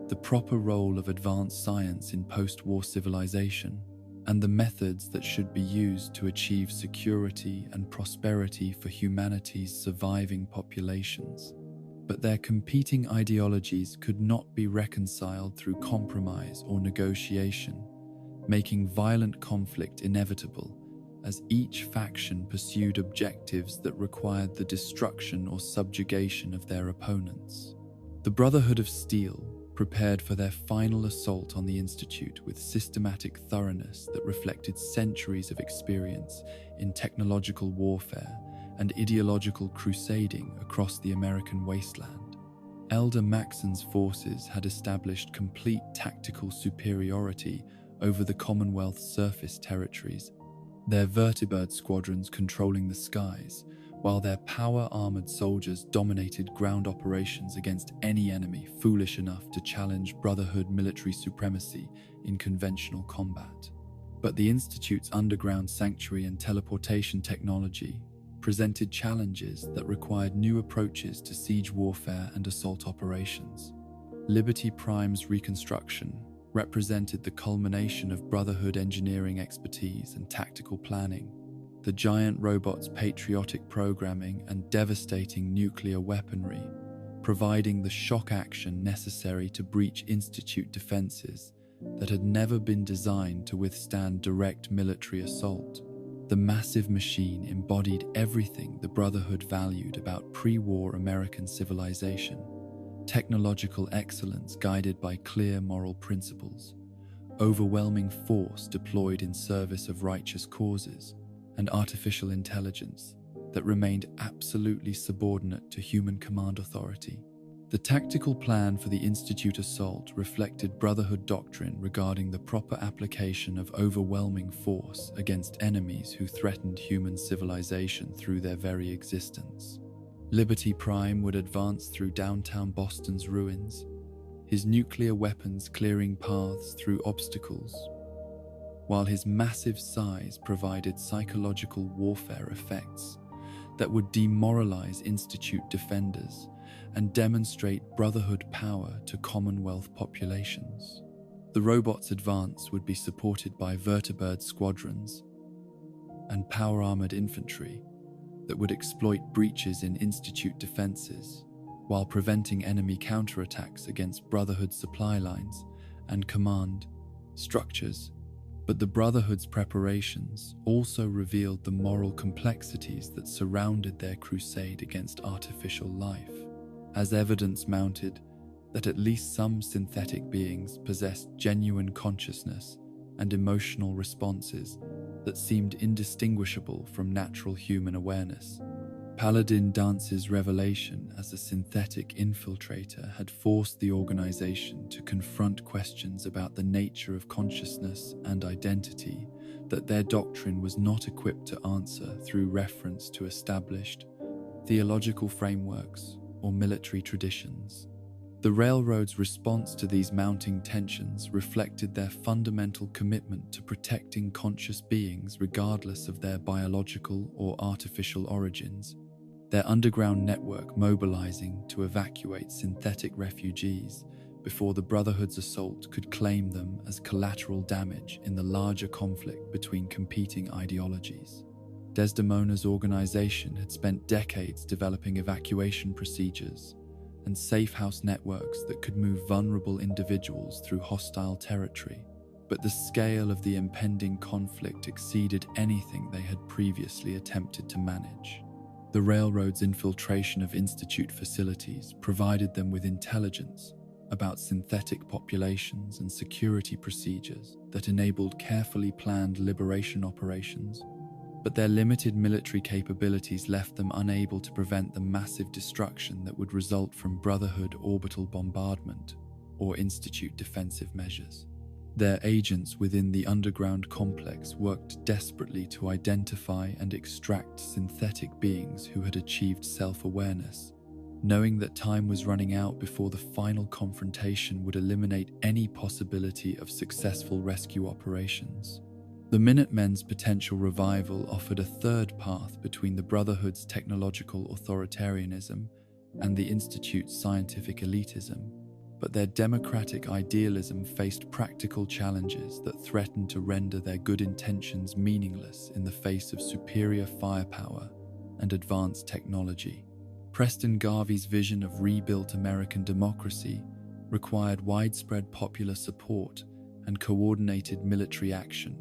the proper role of advanced science in post-war civilization, and the methods that should be used to achieve security and prosperity for humanity's surviving populations. But their competing ideologies could not be reconciled through compromise or negotiation, making violent conflict inevitable as each faction pursued objectives that required the destruction or subjugation of their opponents. The Brotherhood of Steel prepared for their final assault on the Institute with systematic thoroughness that reflected centuries of experience in technological warfare and ideological crusading across the American wasteland. Elder Maxon's forces had established complete tactical superiority over the Commonwealth's surface territories, their vertibird squadrons controlling the skies, while their power-armored soldiers dominated ground operations against any enemy foolish enough to challenge Brotherhood military supremacy in conventional combat. But the Institute's underground sanctuary and teleportation technology presented challenges that required new approaches to siege warfare and assault operations. Liberty Prime's reconstruction represented the culmination of Brotherhood engineering expertise and tactical planning. The giant robot's patriotic programming and devastating nuclear weaponry, providing the shock action necessary to breach Institute defenses that had never been designed to withstand direct military assault. The massive machine embodied everything the Brotherhood valued about pre-war American civilization: technological excellence guided by clear moral principles, overwhelming force deployed in service of righteous causes, and artificial intelligence that remained absolutely subordinate to human command authority. The tactical plan for the Institute assault reflected Brotherhood doctrine regarding the proper application of overwhelming force against enemies who threatened human civilization through their very existence. Liberty Prime would advance through downtown Boston's ruins, his nuclear weapons clearing paths through obstacles, while his massive size provided psychological warfare effects that would demoralize Institute defenders and demonstrate Brotherhood power to Commonwealth populations. The robots' advance would be supported by vertibird squadrons and power-armored infantry that would exploit breaches in Institute defenses while preventing enemy counterattacks against Brotherhood supply lines and command structures. But the Brotherhood's preparations also revealed the moral complexities that surrounded their crusade against artificial life, as evidence mounted that at least some synthetic beings possessed genuine consciousness and emotional responses that seemed indistinguishable from natural human awareness. Paladin Dance's revelation as a synthetic infiltrator had forced the organization to confront questions about the nature of consciousness and identity that their doctrine was not equipped to answer through reference to established theological frameworks or military traditions. The Railroad's response to these mounting tensions reflected their fundamental commitment to protecting conscious beings regardless of their biological or artificial origins, their underground network mobilizing to evacuate synthetic refugees before the Brotherhood's assault could claim them as collateral damage in the larger conflict between competing ideologies. Desdemona's organization had spent decades developing evacuation procedures and safe house networks that could move vulnerable individuals through hostile territory, but the scale of the impending conflict exceeded anything they had previously attempted to manage. The Railroad's infiltration of Institute facilities provided them with intelligence about synthetic populations and security procedures that enabled carefully planned liberation operations, but their limited military capabilities left them unable to prevent the massive destruction that would result from Brotherhood orbital bombardment or Institute defensive measures. Their agents within the underground complex worked desperately to identify and extract synthetic beings who had achieved self-awareness, knowing that time was running out before the final confrontation would eliminate any possibility of successful rescue operations. The Minutemen's potential revival offered a third path between the Brotherhood's technological authoritarianism and the Institute's scientific elitism, but their democratic idealism faced practical challenges that threatened to render their good intentions meaningless in the face of superior firepower and advanced technology. Preston Garvey's vision of rebuilt American democracy required widespread popular support and coordinated military action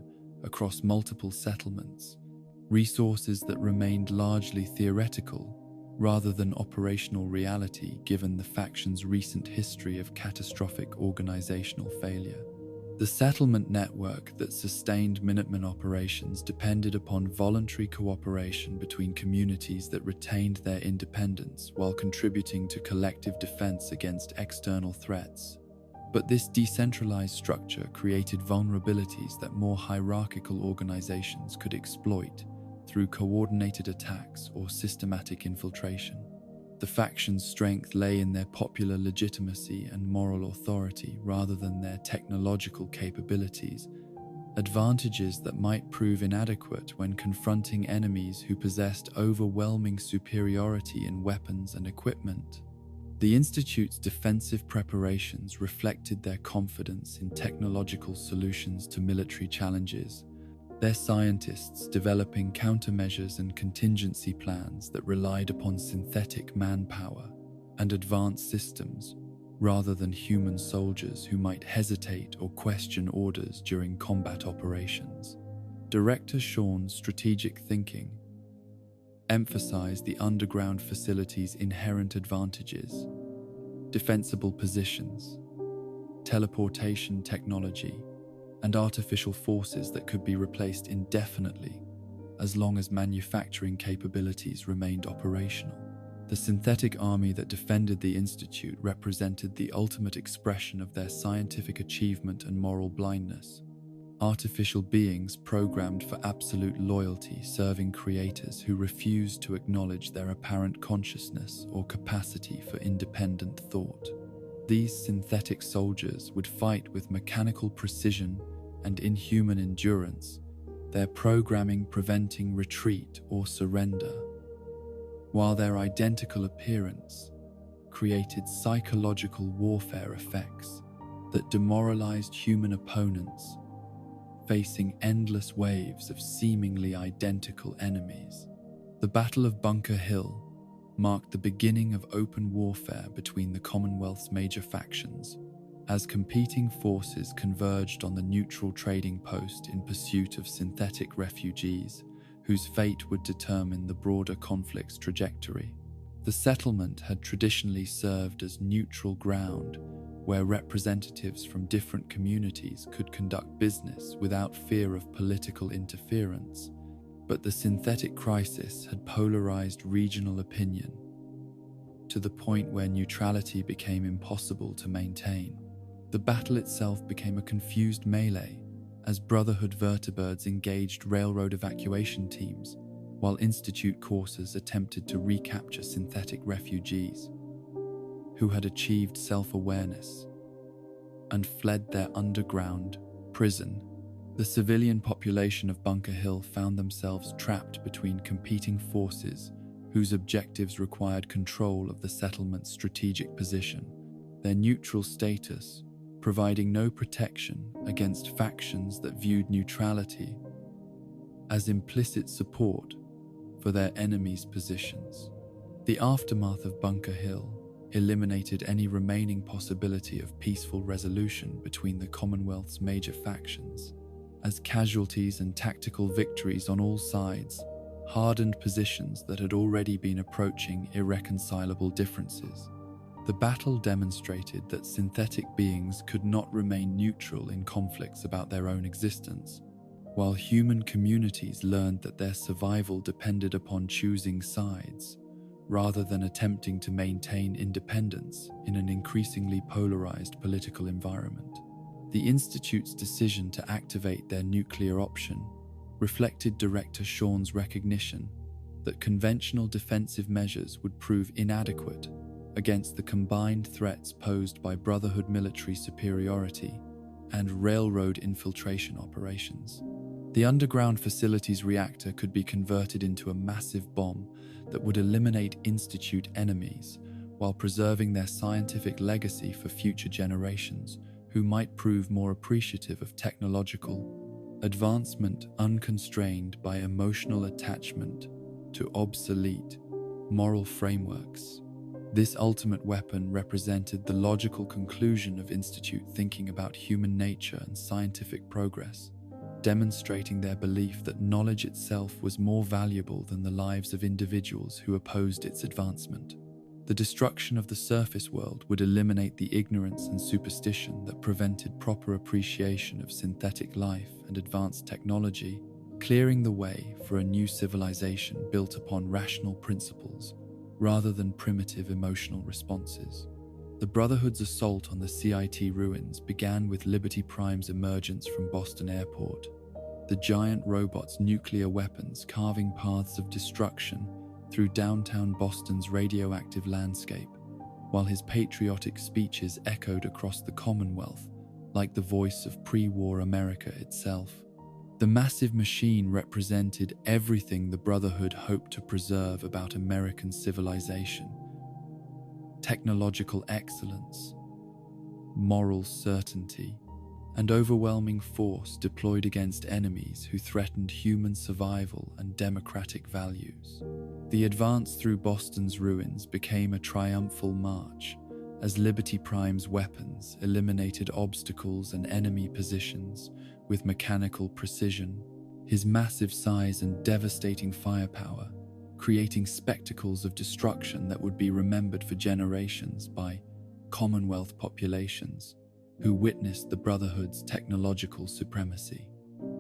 across multiple settlements, resources that remained largely theoretical rather than operational reality given the faction's recent history of catastrophic organizational failure. The settlement network that sustained Minutemen operations depended upon voluntary cooperation between communities that retained their independence while contributing to collective defense against external threats. But this decentralized structure created vulnerabilities that more hierarchical organizations could exploit through coordinated attacks or systematic infiltration. The faction's strength lay in their popular legitimacy and moral authority rather than their technological capabilities, advantages that might prove inadequate when confronting enemies who possessed overwhelming superiority in weapons and equipment. The Institute's defensive preparations reflected their confidence in technological solutions to military challenges, their scientists developing countermeasures and contingency plans that relied upon synthetic manpower and advanced systems rather than human soldiers who might hesitate or question orders during combat operations. Director Sean's strategic thinking emphasized the underground facility's inherent advantages: defensible positions, teleportation technology, and artificial forces that could be replaced indefinitely as long as manufacturing capabilities remained operational. The synthetic army that defended the Institute represented the ultimate expression of their scientific achievement and moral blindness. Artificial beings programmed for absolute loyalty, serving creators who refused to acknowledge their apparent consciousness or capacity for independent thought. These synthetic soldiers would fight with mechanical precision and inhuman endurance, their programming preventing retreat or surrender. while their identical appearance created psychological warfare effects that demoralized human opponents, facing endless waves of seemingly identical enemies. The Battle of Bunker Hill marked the beginning of open warfare between the Commonwealth's major factions, as competing forces converged on the neutral trading post in pursuit of synthetic refugees, whose fate would determine the broader conflict's trajectory. The settlement had traditionally served as neutral ground, where representatives from different communities could conduct business without fear of political interference. But the synthetic crisis had polarized regional opinion to the point where neutrality became impossible to maintain. The battle itself became a confused melee as Brotherhood vertibirds engaged railroad evacuation teams, while Institute coursers attempted to recapture synthetic refugees who had achieved self-awareness and fled their underground prison. The civilian population of Bunker Hill found themselves trapped between competing forces whose objectives required control of the settlement's strategic position, their neutral status providing no protection against factions that viewed neutrality as implicit support for their enemies' positions. The aftermath of Bunker Hill eliminated any remaining possibility of peaceful resolution between the Commonwealth's major factions, as casualties and tactical victories on all sides hardened positions that had already been approaching irreconcilable differences. The battle demonstrated that synthetic beings could not remain neutral in conflicts about their own existence, while human communities learned that their survival depended upon choosing sides, rather than attempting to maintain independence in an increasingly polarized political environment. The Institute's decision to activate their nuclear option reflected Director Sean's recognition that conventional defensive measures would prove inadequate against the combined threats posed by Brotherhood military superiority and railroad infiltration operations. The underground facility's reactor could be converted into a massive bomb that would eliminate Institute enemies while preserving their scientific legacy for future generations who might prove more appreciative of technological advancement unconstrained by emotional attachment to obsolete moral frameworks. This ultimate weapon represented the logical conclusion of Institute thinking about human nature and scientific progress, demonstrating their belief that knowledge itself was more valuable than the lives of individuals who opposed its advancement. The destruction of the surface world would eliminate the ignorance and superstition that prevented proper appreciation of synthetic life and advanced technology, clearing the way for a new civilization built upon rational principles rather than primitive emotional responses. The Brotherhood's assault on the CIT ruins began with Liberty Prime's emergence from Boston Airport, the giant robot's nuclear weapons carving paths of destruction through downtown Boston's radioactive landscape, while his patriotic speeches echoed across the Commonwealth like the voice of pre-war America itself. The massive machine represented everything the Brotherhood hoped to preserve about American civilization: technological excellence, moral certainty, and overwhelming force deployed against enemies who threatened human survival and democratic values. The advance through Boston's ruins became a triumphal march as Liberty Prime's weapons eliminated obstacles and enemy positions with mechanical precision. His massive size and devastating firepower creating spectacles of destruction that would be remembered for generations by Commonwealth populations who witnessed the Brotherhood's technological supremacy.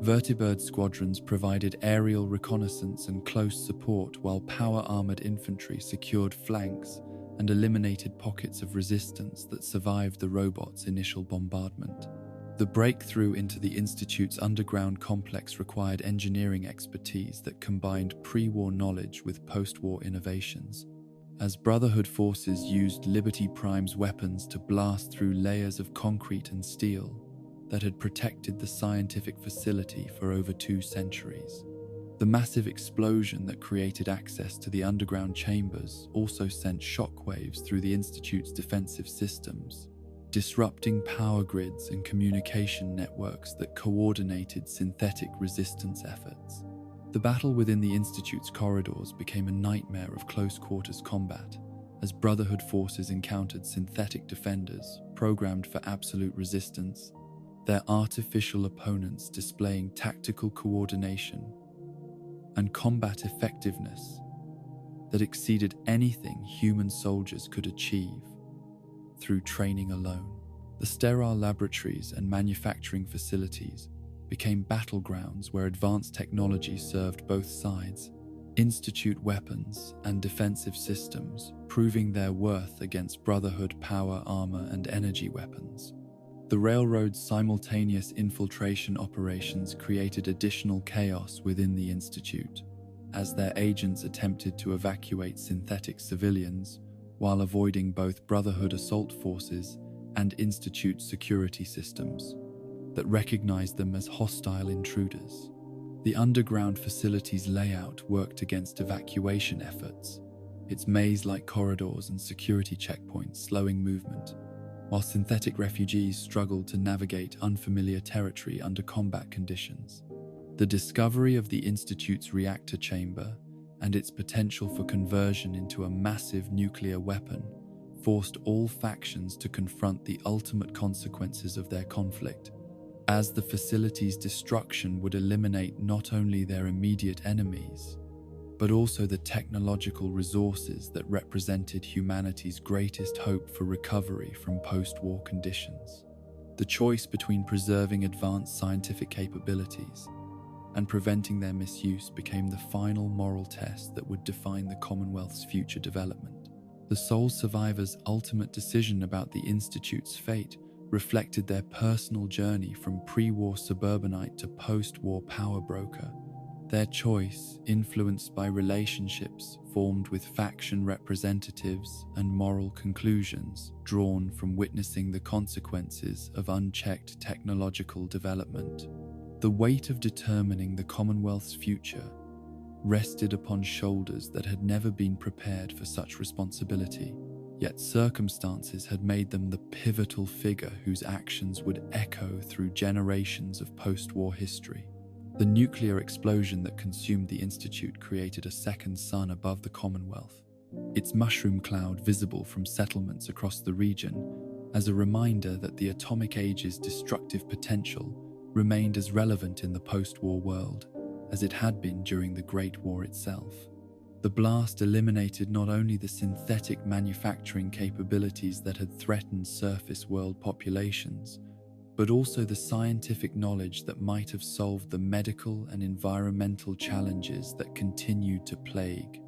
Vertibird squadrons provided aerial reconnaissance and close support, while power-armored infantry secured flanks and eliminated pockets of resistance that survived the robots' initial bombardment. The breakthrough into the Institute's underground complex required engineering expertise that combined pre-war knowledge with post-war innovations, as Brotherhood forces used Liberty Prime's weapons to blast through layers of concrete and steel that had protected the scientific facility for over 2 centuries. The massive explosion that created access to the underground chambers also sent shockwaves through the Institute's defensive systems, disrupting power grids and communication networks that coordinated synthetic resistance efforts. The battle within the Institute's corridors became a nightmare of close-quarters combat, as Brotherhood forces encountered synthetic defenders programmed for absolute resistance, their artificial opponents displaying tactical coordination and combat effectiveness that exceeded anything human soldiers could achieve through training alone. The sterile laboratories and manufacturing facilities became battlegrounds where advanced technology served both sides, Institute weapons and defensive systems, proving their worth against Brotherhood power armor and energy weapons. The railroad's simultaneous infiltration operations created additional chaos within the Institute, as their agents attempted to evacuate synthetic civilians while avoiding both Brotherhood assault forces and Institute security systems that recognized them as hostile intruders. The underground facility's layout worked against evacuation efforts, its maze-like corridors and security checkpoints slowing movement, while synthetic refugees struggled to navigate unfamiliar territory under combat conditions. The discovery of the Institute's reactor chamber and its potential for conversion into a massive nuclear weapon forced all factions to confront the ultimate consequences of their conflict, as the facility's destruction would eliminate not only their immediate enemies, but also the technological resources that represented humanity's greatest hope for recovery from post-war conditions. The choice between preserving advanced scientific capabilities and preventing their misuse became the final moral test that would define the Commonwealth's future development. The sole survivors' ultimate decision about the Institute's fate reflected their personal journey from pre-war suburbanite to post-war power broker, their choice influenced by relationships formed with faction representatives and moral conclusions drawn from witnessing the consequences of unchecked technological development. The weight of determining the Commonwealth's future rested upon shoulders that had never been prepared for such responsibility. Yet circumstances had made them the pivotal figure whose actions would echo through generations of post-war history. The nuclear explosion that consumed the Institute created a second sun above the Commonwealth, its mushroom cloud visible from settlements across the region as a reminder that the atomic age's destructive potential remained as relevant in the post-war world as it had been during the Great War itself. The blast eliminated not only the synthetic manufacturing capabilities that had threatened surface world populations, but also the scientific knowledge that might have solved the medical and environmental challenges that continued to plague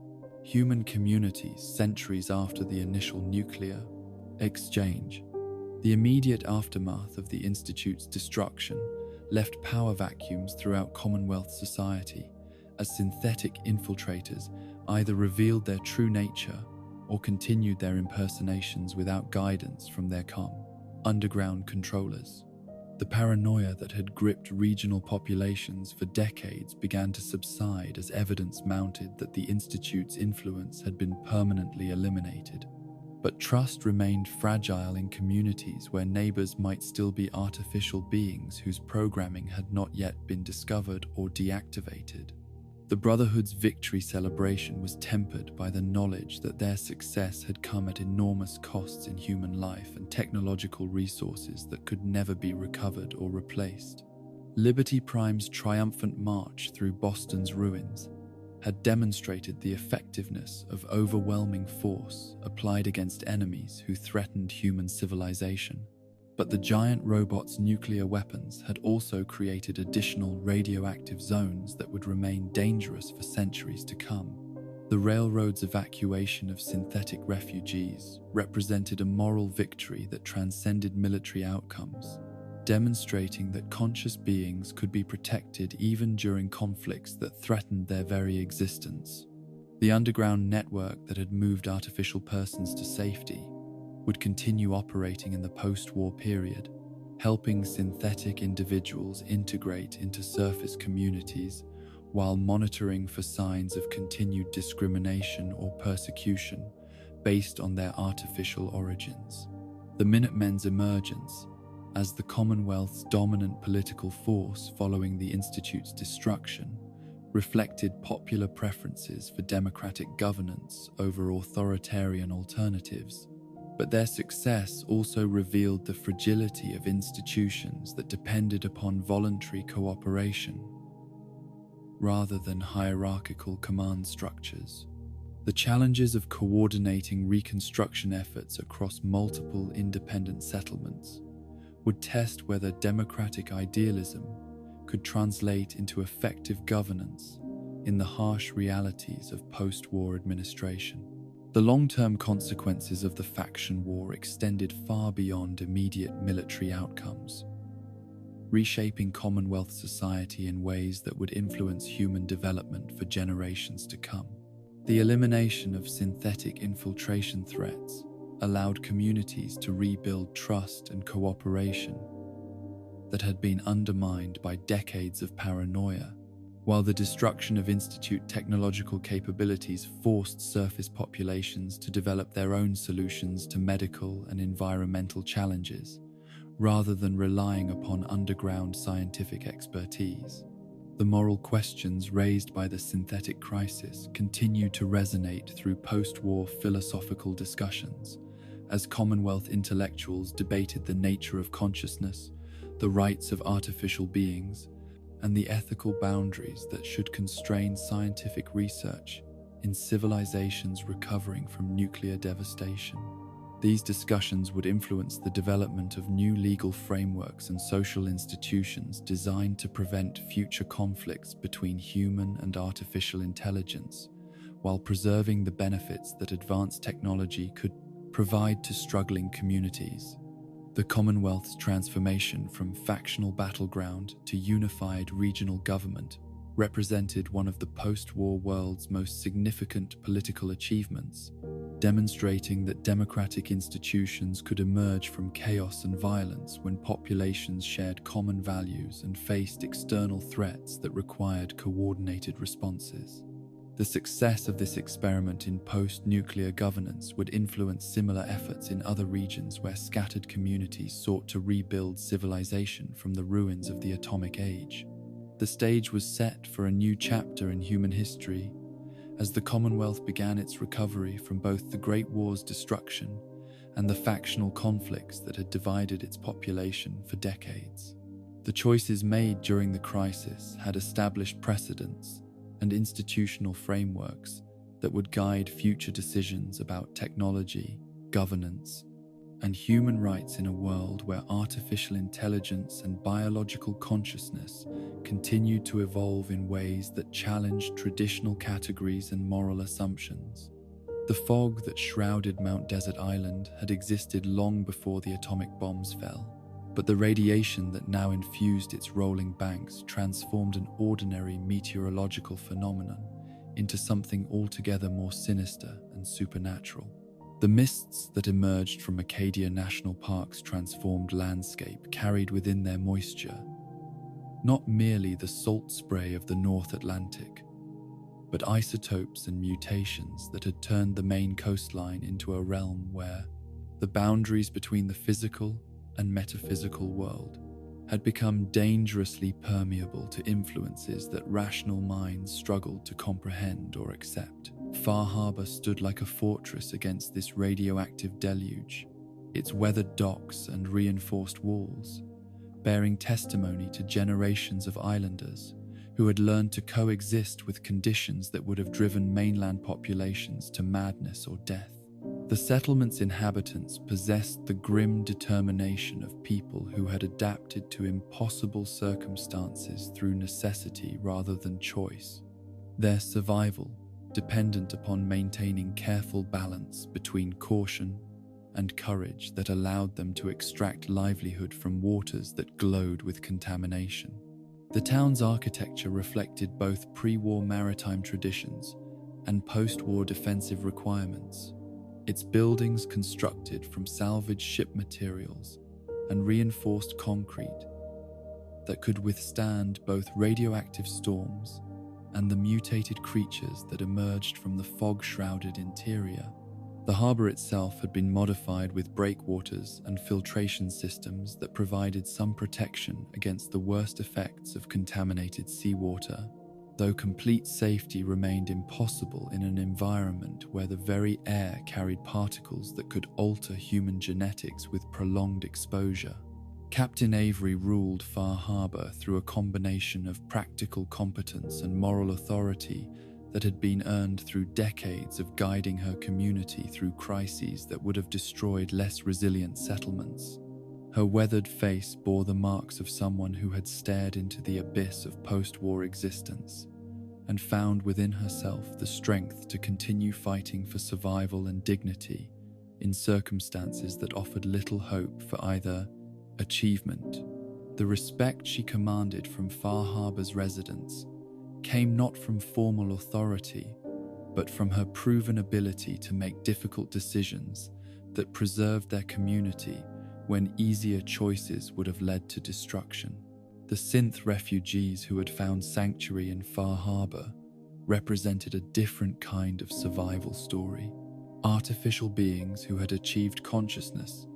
human communities centuries after the initial nuclear exchange. The immediate aftermath of the Institute's destruction left power vacuums throughout Commonwealth society, as synthetic infiltrators either revealed their true nature or continued their impersonations without guidance from their underground controllers. The paranoia that had gripped regional populations for decades began to subside as evidence mounted that the Institute's influence had been permanently eliminated. But trust remained fragile in communities where neighbors might still be artificial beings whose programming had not yet been discovered or deactivated. The Brotherhood's victory celebration was tempered by the knowledge that their success had come at enormous costs in human life and technological resources that could never be recovered or replaced. Liberty Prime's triumphant march through Boston's ruins had demonstrated the effectiveness of overwhelming force applied against enemies who threatened human civilization. But the giant robot's nuclear weapons had also created additional radioactive zones that would remain dangerous for centuries to come. The railroad's evacuation of synthetic refugees represented a moral victory that transcended military outcomes, demonstrating that conscious beings could be protected even during conflicts that threatened their very existence. The underground network that had moved artificial persons to safety would continue operating in the post-war period, helping synthetic individuals integrate into surface communities while monitoring for signs of continued discrimination or persecution based on their artificial origins. The Minutemen's emergence as the Commonwealth's dominant political force following the Institute's destruction reflected popular preferences for democratic governance over authoritarian alternatives, but their success also revealed the fragility of institutions that depended upon voluntary cooperation rather than hierarchical command structures. The challenges of coordinating reconstruction efforts across multiple independent settlements would test whether democratic idealism could translate into effective governance in the harsh realities of post-war administration. The long-term consequences of the faction war extended far beyond immediate military outcomes, reshaping Commonwealth society in ways that would influence human development for generations to come. The elimination of synthetic infiltration threats allowed communities to rebuild trust and cooperation that had been undermined by decades of paranoia, while the destruction of Institute technological capabilities forced surface populations to develop their own solutions to medical and environmental challenges, rather than relying upon underground scientific expertise. The moral questions raised by the synthetic crisis continue to resonate through post-war philosophical discussions, as Commonwealth intellectuals debated the nature of consciousness, the rights of artificial beings, and the ethical boundaries that should constrain scientific research in civilizations recovering from nuclear devastation. These discussions would influence the development of new legal frameworks and social institutions designed to prevent future conflicts between human and artificial intelligence, while preserving the benefits that advanced technology could provide to struggling communities. The Commonwealth's transformation from factional battleground to unified regional government represented one of the post-war world's most significant political achievements, demonstrating that democratic institutions could emerge from chaos and violence when populations shared common values and faced external threats that required coordinated responses. The success of this experiment in post-nuclear governance would influence similar efforts in other regions where scattered communities sought to rebuild civilization from the ruins of the atomic age. The stage was set for a new chapter in human history as the Commonwealth began its recovery from both the Great War's destruction and the factional conflicts that had divided its population for decades. The choices made during the crisis had established precedents and institutional frameworks that would guide future decisions about technology, governance, and human rights in a world where artificial intelligence and biological consciousness continued to evolve in ways that challenged traditional categories and moral assumptions. The fog that shrouded Mount Desert Island had existed long before the atomic bombs fell, but the radiation that now infused its rolling banks transformed an ordinary meteorological phenomenon into something altogether more sinister and supernatural. The mists that emerged from Acadia National Park's transformed landscape carried within their moisture not merely the salt spray of the North Atlantic, but isotopes and mutations that had turned the main coastline into a realm where the boundaries between the physical and metaphysical world had become dangerously permeable to influences that rational minds struggled to comprehend or accept. Far Harbor stood like a fortress against this radioactive deluge, its weathered docks and reinforced walls bearing testimony to generations of islanders who had learned to coexist with conditions that would have driven mainland populations to madness or death. The settlement's inhabitants possessed the grim determination of people who had adapted to impossible circumstances through necessity rather than choice. Their survival dependent upon maintaining careful balance between caution and courage that allowed them to extract livelihood from waters that glowed with contamination. The town's architecture reflected both pre-war maritime traditions and post-war defensive requirements. Its buildings constructed from salvaged ship materials and reinforced concrete that could withstand both radioactive storms and the mutated creatures that emerged from the fog-shrouded interior. The harbour itself had been modified with breakwaters and filtration systems that provided some protection against the worst effects of contaminated seawater, though complete safety remained impossible in an environment where the very air carried particles that could alter human genetics with prolonged exposure. Captain Avery ruled Far Harbour through a combination of practical competence and moral authority that had been earned through decades of guiding her community through crises that would have destroyed less resilient settlements. Her weathered face bore the marks of someone who had stared into the abyss of post-war existence and found within herself the strength to continue fighting for survival and dignity in circumstances that offered little hope for either achievement. The respect she commanded from Far Harbour's residents came not from formal authority, but from her proven ability to make difficult decisions that preserved their community when easier choices would have led to destruction. The synth refugees who had found sanctuary in Far Harbour represented a different kind of survival story. Artificial beings who had achieved consciousness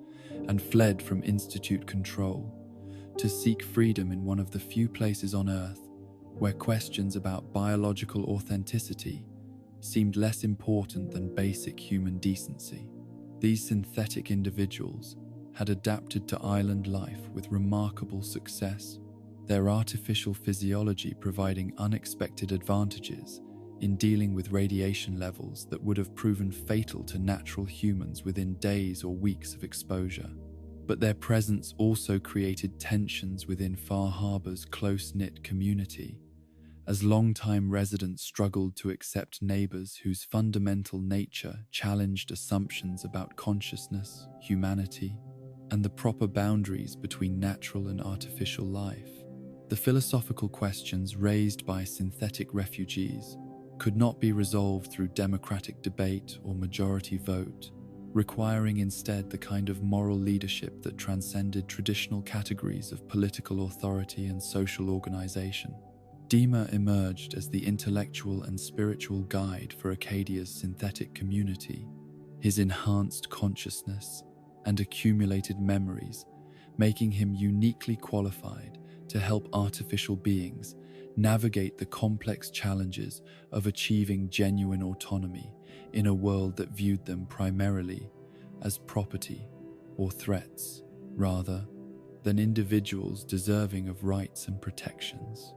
and fled from institute control to seek freedom in one of the few places on Earth where questions about biological authenticity seemed less important than basic human decency. These synthetic individuals had adapted to island life with remarkable success, their artificial physiology providing unexpected advantages in dealing with radiation levels that would have proven fatal to natural humans within days or weeks of exposure. But their presence also created tensions within Far Harbour's close-knit community, as long-time residents struggled to accept neighbours whose fundamental nature challenged assumptions about consciousness, humanity, and the proper boundaries between natural and artificial life. The philosophical questions raised by synthetic refugees could not be resolved through democratic debate or majority vote, requiring instead the kind of moral leadership that transcended traditional categories of political authority and social organization. Dima emerged as the intellectual and spiritual guide for Acadia's synthetic community, his enhanced consciousness and accumulated memories making him uniquely qualified to help artificial beings navigate the complex challenges of achieving genuine autonomy in a world that viewed them primarily as property or threats, rather than individuals deserving of rights and protections.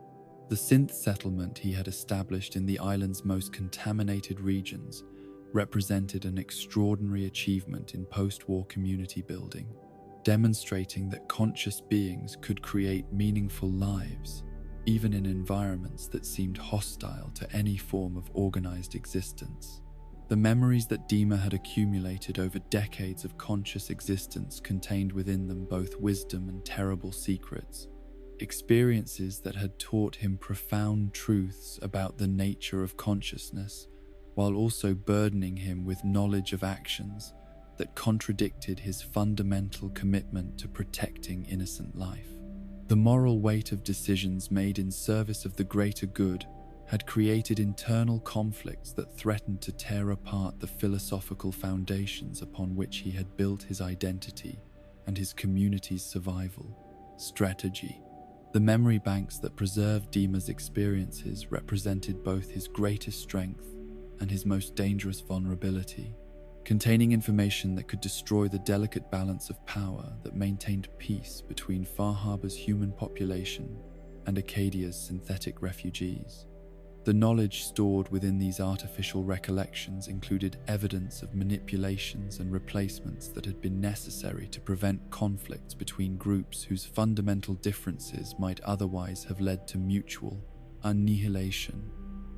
The synth settlement he had established in the island's most contaminated regions represented an extraordinary achievement in post-war community building, demonstrating that conscious beings could create meaningful lives, even in environments that seemed hostile to any form of organized existence. The memories that Dima had accumulated over decades of conscious existence contained within them both wisdom and terrible secrets, experiences that had taught him profound truths about the nature of consciousness, while also burdening him with knowledge of actions that contradicted his fundamental commitment to protecting innocent life. The moral weight of decisions made in service of the greater good had created internal conflicts that threatened to tear apart the philosophical foundations upon which he had built his identity and his community's survival. Strategy. The memory banks that preserved Dima's experiences represented both his greatest strength and his most dangerous vulnerability, containing information that could destroy the delicate balance of power that maintained peace between Far Harbour's human population and Acadia's synthetic refugees. The knowledge stored within these artificial recollections included evidence of manipulations and replacements that had been necessary to prevent conflicts between groups whose fundamental differences might otherwise have led to mutual annihilation.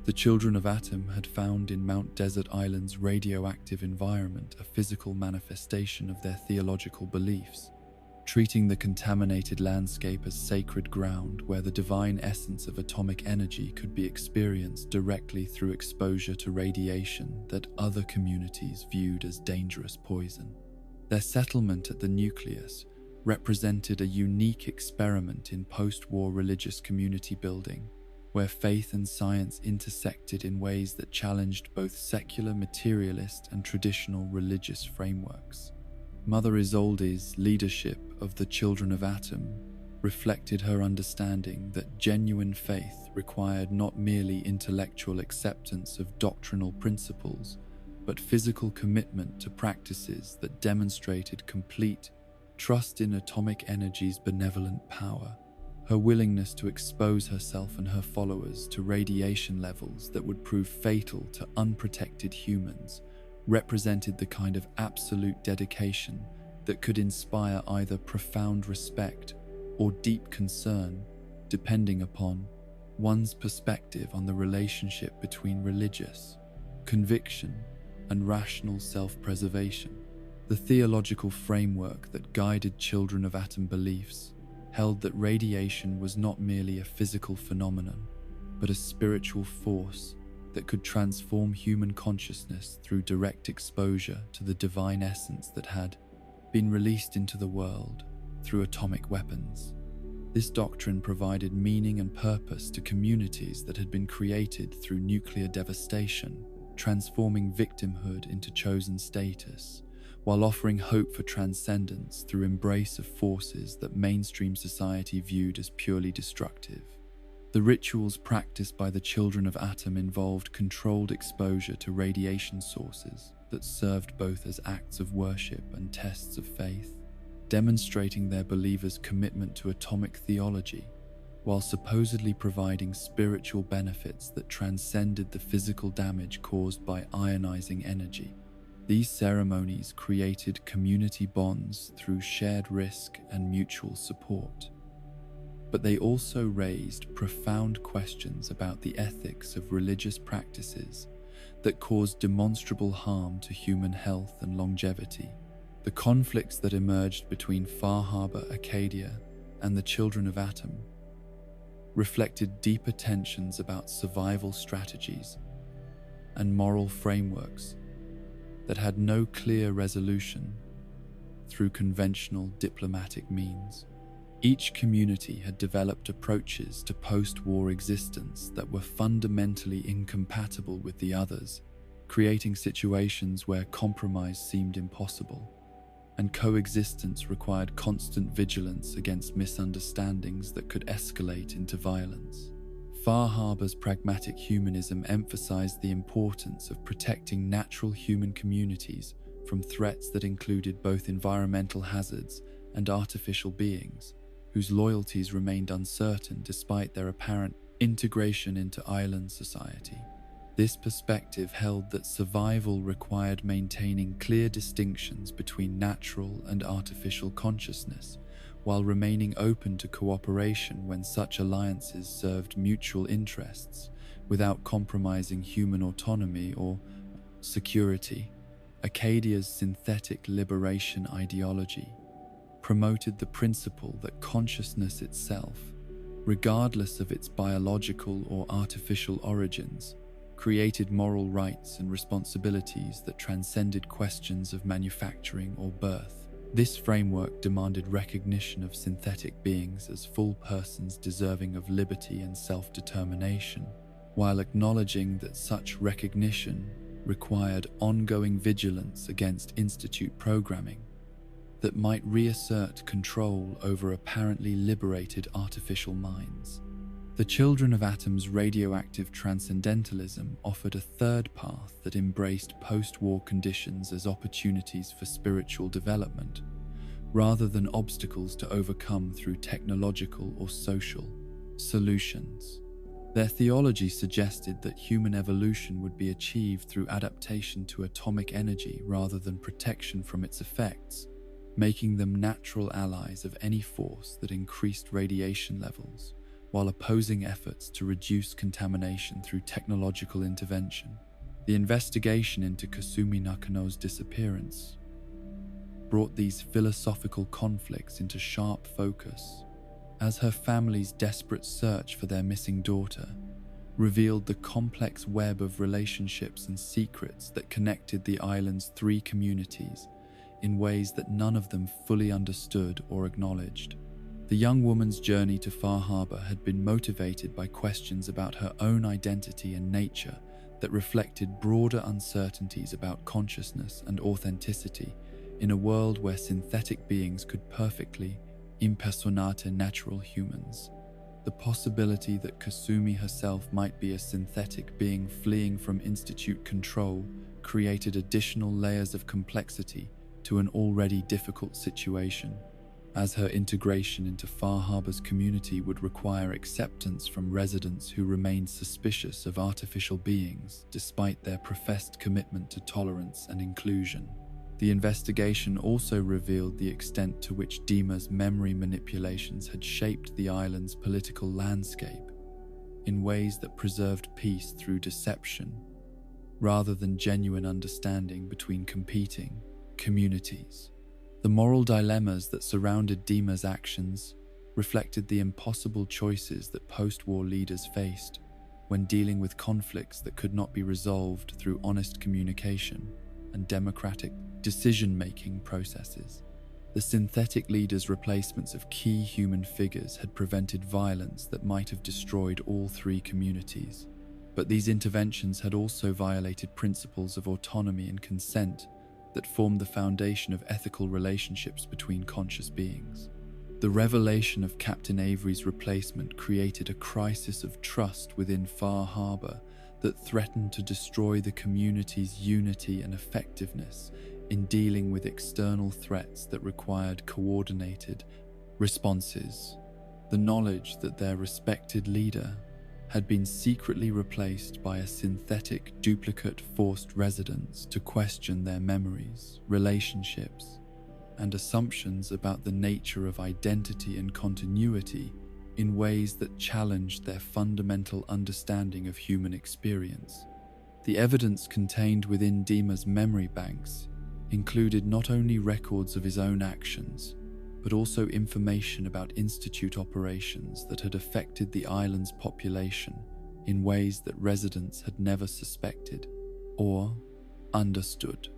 The children of Atom had found in Mount Desert Island's radioactive environment a physical manifestation of their theological beliefs, treating the contaminated landscape as sacred ground where the divine essence of atomic energy could be experienced directly through exposure to radiation that other communities viewed as dangerous poison. Their settlement at the nucleus represented a unique experiment in post-war religious community building, where faith and science intersected in ways that challenged both secular materialist and traditional religious frameworks. Mother Isolde's leadership of the Children of Atom reflected her understanding that genuine faith required not merely intellectual acceptance of doctrinal principles, but physical commitment to practices that demonstrated complete trust in atomic energy's benevolent power. Her willingness to expose herself and her followers to radiation levels that would prove fatal to unprotected humans represented the kind of absolute dedication that could inspire either profound respect or deep concern, depending upon one's perspective on the relationship between religious conviction and rational self-preservation. The theological framework that guided Children of Atom beliefs held that radiation was not merely a physical phenomenon, but a spiritual force that could transform human consciousness through direct exposure to the divine essence that had been released into the world through atomic weapons. This doctrine provided meaning and purpose to communities that had been created through nuclear devastation, transforming victimhood into chosen status, while offering hope for transcendence through embrace of forces that mainstream society viewed as purely destructive. The rituals practiced by the Children of Atom involved controlled exposure to radiation sources that served both as acts of worship and tests of faith, demonstrating their believers' commitment to atomic theology, while supposedly providing spiritual benefits that transcended the physical damage caused by ionizing energy. These ceremonies created community bonds through shared risk and mutual support. But they also raised profound questions about the ethics of religious practices that caused demonstrable harm to human health and longevity. The conflicts that emerged between Far Harbor, Acadia, and the Children of Atom reflected deeper tensions about survival strategies and moral frameworks that had no clear resolution through conventional diplomatic means. Each community had developed approaches to post-war existence that were fundamentally incompatible with the others, creating situations where compromise seemed impossible, and coexistence required constant vigilance against misunderstandings that could escalate into violence. Far Harbor's pragmatic humanism emphasized the importance of protecting natural human communities from threats that included both environmental hazards and artificial beings, whose loyalties remained uncertain despite their apparent integration into island society. This perspective held that survival required maintaining clear distinctions between natural and artificial consciousness, while remaining open to cooperation when such alliances served mutual interests without compromising human autonomy or security. Acadia's synthetic liberation ideology promoted the principle that consciousness itself, regardless of its biological or artificial origins, created moral rights and responsibilities that transcended questions of manufacturing or birth. This framework demanded recognition of synthetic beings as full persons deserving of liberty and self-determination, while acknowledging that such recognition required ongoing vigilance against institute programming that might reassert control over apparently liberated artificial minds. The Children of Atom's radioactive transcendentalism offered a third path that embraced post-war conditions as opportunities for spiritual development, rather than obstacles to overcome through technological or social solutions. Their theology suggested that human evolution would be achieved through adaptation to atomic energy rather than protection from its effects, making them natural allies of any force that increased radiation levels, while opposing efforts to reduce contamination through technological intervention. The investigation into Kasumi Nakano's disappearance brought these philosophical conflicts into sharp focus, as her family's desperate search for their missing daughter revealed the complex web of relationships and secrets that connected the island's three communities in ways that none of them fully understood or acknowledged. The young woman's journey to Far Harbor had been motivated by questions about her own identity and nature that reflected broader uncertainties about consciousness and authenticity in a world where synthetic beings could perfectly impersonate natural humans. The possibility that Kasumi herself might be a synthetic being fleeing from Institute control created additional layers of complexity to an already difficult situation, as her integration into Far Harbor's community would require acceptance from residents who remained suspicious of artificial beings despite their professed commitment to tolerance and inclusion. The investigation also revealed the extent to which Dima's memory manipulations had shaped the island's political landscape in ways that preserved peace through deception, rather than genuine understanding between competing communities. The moral dilemmas that surrounded Dima's actions reflected the impossible choices that post-war leaders faced when dealing with conflicts that could not be resolved through honest communication and democratic decision-making processes. The synthetic leaders' replacements of key human figures had prevented violence that might have destroyed all three communities. But these interventions had also violated principles of autonomy and consent that formed the foundation of ethical relationships between conscious beings. The revelation of Captain Avery's replacement created a crisis of trust within Far Harbor that threatened to destroy the community's unity and effectiveness in dealing with external threats that required coordinated responses. The knowledge that their respected leader had been secretly replaced by a synthetic duplicate forced residents to question their memories, relationships, and assumptions about the nature of identity and continuity in ways that challenged their fundamental understanding of human experience. The evidence contained within Dima's memory banks included not only records of his own actions, but also information about Institute operations that had affected the island's population in ways that residents had never suspected or understood.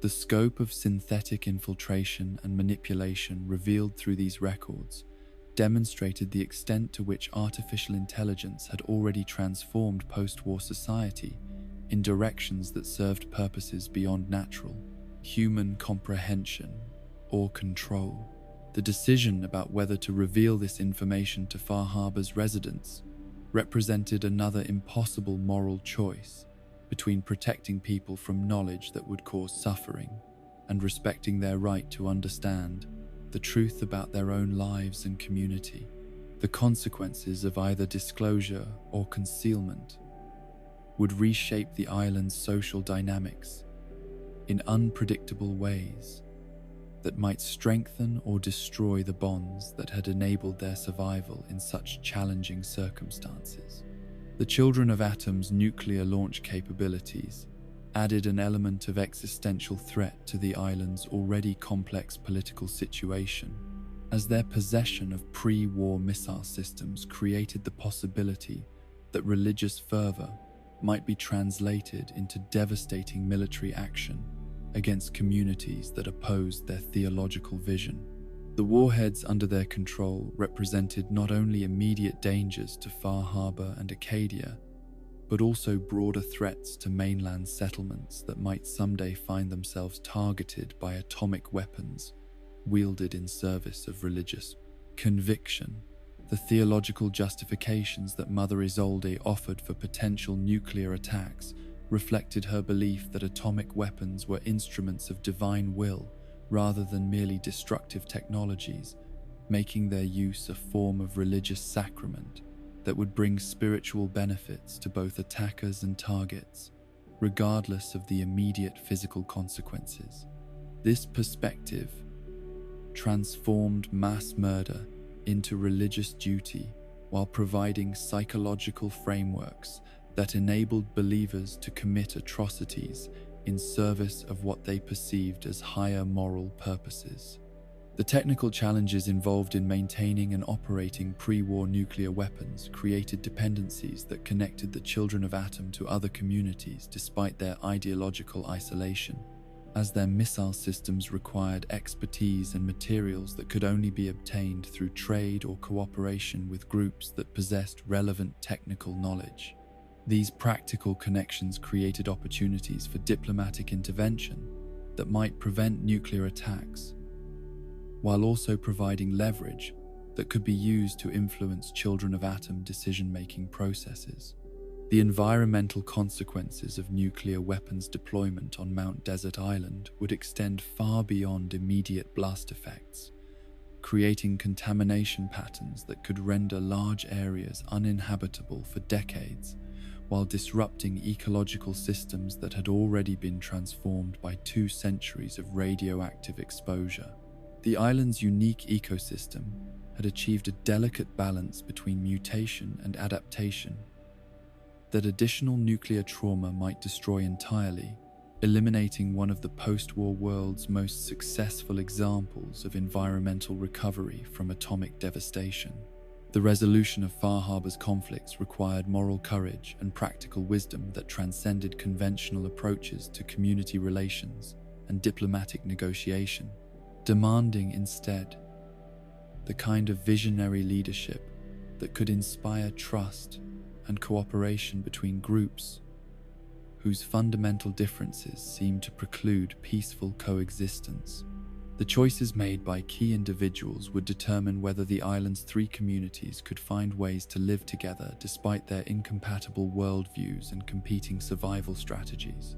The scope of synthetic infiltration and manipulation revealed through these records demonstrated the extent to which artificial intelligence had already transformed post-war society in directions that served purposes beyond natural human comprehension or control. The decision about whether to reveal this information to Far Harbor's residents represented another impossible moral choice between protecting people from knowledge that would cause suffering and respecting their right to understand the truth about their own lives and community. The consequences of either disclosure or concealment would reshape the island's social dynamics in unpredictable ways that might strengthen or destroy the bonds that had enabled their survival in such challenging circumstances. The Children of Atom's nuclear launch capabilities added an element of existential threat to the island's already complex political situation, as their possession of pre-war missile systems created the possibility that religious fervor might be translated into devastating military action against communities that opposed their theological vision. The warheads under their control represented not only immediate dangers to Far Harbor and Acadia, but also broader threats to mainland settlements that might someday find themselves targeted by atomic weapons wielded in service of religious conviction. The theological justifications that Mother Isolde offered for potential nuclear attacks reflected her belief that atomic weapons were instruments of divine will rather than merely destructive technologies, making their use a form of religious sacrament that would bring spiritual benefits to both attackers and targets, regardless of the immediate physical consequences. This perspective transformed mass murder into religious duty while providing psychological frameworks that enabled believers to commit atrocities in service of what they perceived as higher moral purposes. The technical challenges involved in maintaining and operating pre-war nuclear weapons created dependencies that connected the Children of Atom to other communities despite their ideological isolation. as their missile systems required expertise and materials that could only be obtained through trade or cooperation with groups that possessed relevant technical knowledge. These practical connections created opportunities for diplomatic intervention that might prevent nuclear attacks, while also providing leverage that could be used to influence children of atom decision-making processes. The environmental consequences of nuclear weapons deployment on Mount Desert Island would extend far beyond immediate blast effects, creating contamination patterns that could render large areas uninhabitable for decades, while disrupting ecological systems that had already been transformed by 2 centuries of radioactive exposure. The island's unique ecosystem had achieved a delicate balance between mutation and adaptation that additional nuclear trauma might destroy entirely, eliminating one of the post-war world's most successful examples of environmental recovery from atomic devastation. The resolution of Far Harbor's conflicts required moral courage and practical wisdom that transcended conventional approaches to community relations and diplomatic negotiation, demanding instead the kind of visionary leadership that could inspire trust and cooperation between groups whose fundamental differences seem to preclude peaceful coexistence. The choices made by key individuals would determine whether the island's 3 communities could find ways to live together despite their incompatible worldviews and competing survival strategies.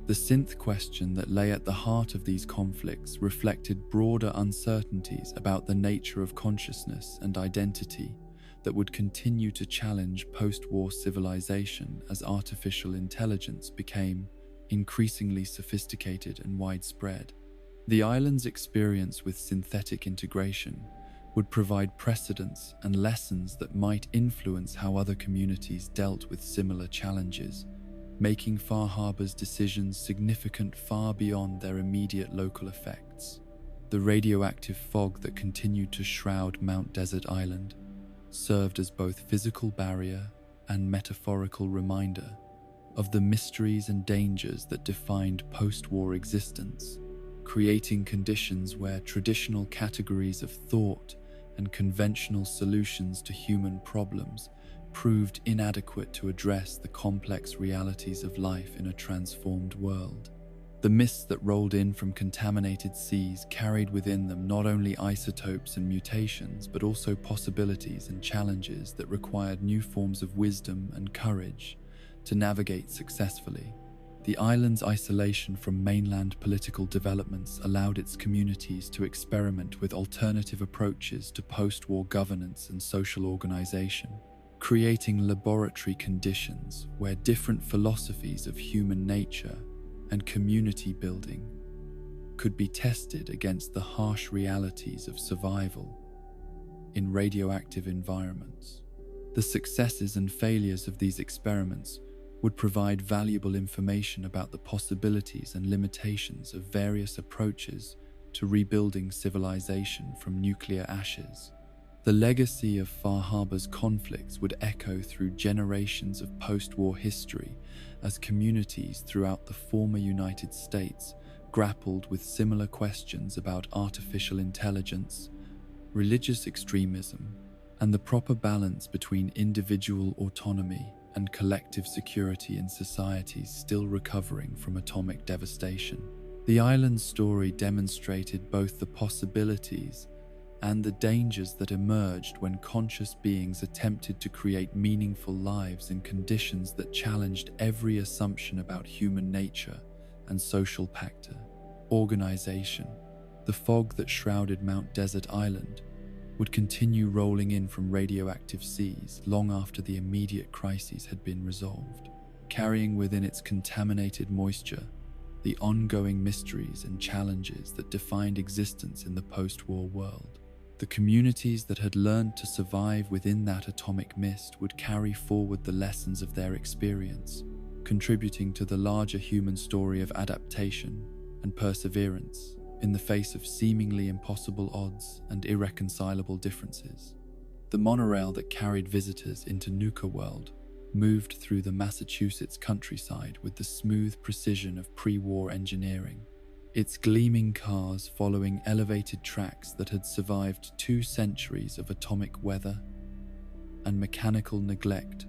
The synth question that lay at the heart of these conflicts reflected broader uncertainties about the nature of consciousness and identity that would continue to challenge post-war civilization as artificial intelligence became increasingly sophisticated and widespread. The island's experience with synthetic integration would provide precedents and lessons that might influence how other communities dealt with similar challenges, making Far Harbor's decisions significant far beyond their immediate local effects. The radioactive fog that continued to shroud Mount Desert Island served as both physical barrier and metaphorical reminder of the mysteries and dangers that defined post-war existence, creating conditions where traditional categories of thought and conventional solutions to human problems proved inadequate to address the complex realities of life in a transformed world. The mists that rolled in from contaminated seas carried within them not only isotopes and mutations, but also possibilities and challenges that required new forms of wisdom and courage to navigate successfully. The island's isolation from mainland political developments allowed its communities to experiment with alternative approaches to post-war governance and social organization, creating laboratory conditions where different philosophies of human nature and community building could be tested against the harsh realities of survival in radioactive environments. The successes and failures of these experiments would provide valuable information about the possibilities and limitations of various approaches to rebuilding civilization from nuclear ashes. The legacy of Far Harbor's conflicts would echo through generations of post-war history as communities throughout the former United States grappled with similar questions about artificial intelligence, religious extremism, and the proper balance between individual autonomy and collective security in societies still recovering from atomic devastation. The island's story demonstrated both the possibilities and the dangers that emerged when conscious beings attempted to create meaningful lives in conditions that challenged every assumption about human nature and social pact. Organization. The fog that shrouded Mount Desert Island would continue rolling in from radioactive seas long after the immediate crises had been resolved, carrying within its contaminated moisture the ongoing mysteries and challenges that defined existence in the post-war world. The communities that had learned to survive within that atomic mist would carry forward the lessons of their experience, contributing to the larger human story of adaptation and perseverance in the face of seemingly impossible odds and irreconcilable differences. The monorail that carried visitors into Nuka-world moved through the Massachusetts countryside with the smooth precision of pre-war engineering, its gleaming cars following elevated tracks that had survived 2 centuries of atomic weather and mechanical neglect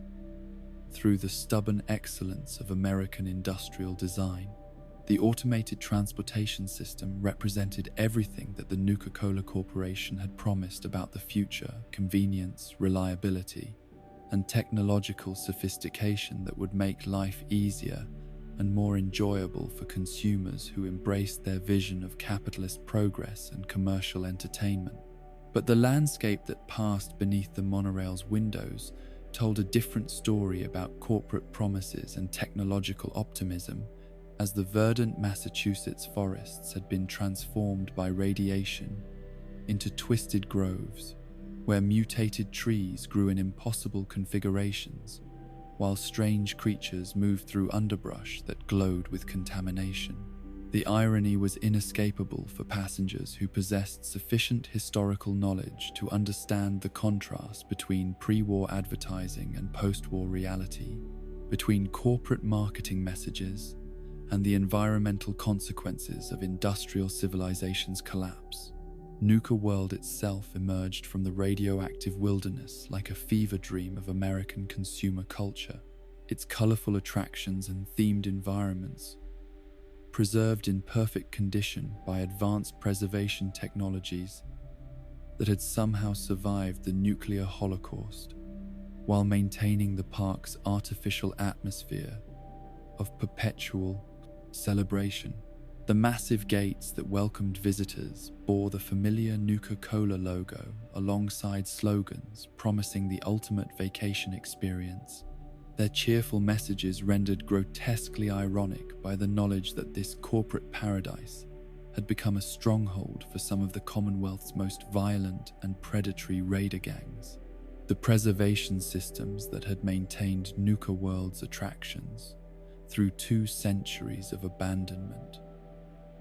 through the stubborn excellence of American industrial design. The automated transportation system represented everything that the Nuka-Cola Corporation had promised about the future: convenience, reliability, and technological sophistication that would make life easier and more enjoyable for consumers who embraced their vision of capitalist progress and commercial entertainment. But the landscape that passed beneath the monorail's windows told a different story about corporate promises and technological optimism, as the verdant Massachusetts forests had been transformed by radiation into twisted groves, where mutated trees grew in impossible configurations, while strange creatures moved through underbrush that glowed with contamination. The irony was inescapable for passengers who possessed sufficient historical knowledge to understand the contrast between pre-war advertising and post-war reality, between corporate marketing messages and the environmental consequences of industrial civilization's collapse. Nuka-world itself emerged from the radioactive wilderness like a fever dream of American consumer culture, its colorful attractions and themed environments preserved in perfect condition by advanced preservation technologies that had somehow survived the nuclear holocaust, while maintaining the park's artificial atmosphere of perpetual celebration. The massive gates that welcomed visitors bore the familiar Nuka-Cola logo alongside slogans promising the ultimate vacation experience, their cheerful messages rendered grotesquely ironic by the knowledge that this corporate paradise had become a stronghold for some of the Commonwealth's most violent and predatory raider gangs. The preservation systems that had maintained Nuka-world's attractions through 2 centuries of abandonment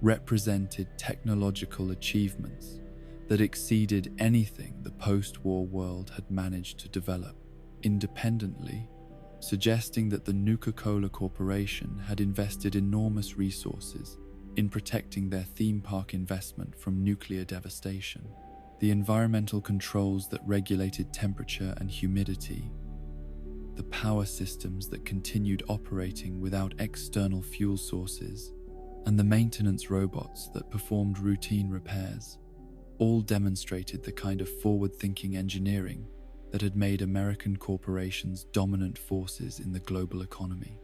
represented technological achievements that exceeded anything the post-war world had managed to develop independently, suggesting that the Nuka-Cola Corporation had invested enormous resources in protecting their theme park investment from nuclear devastation. The environmental controls that regulated temperature and humidity, the power systems that continued operating without external fuel sources, and the maintenance robots that performed routine repairs, all demonstrated the kind of forward-thinking engineering that had made American corporations dominant forces in the global economy.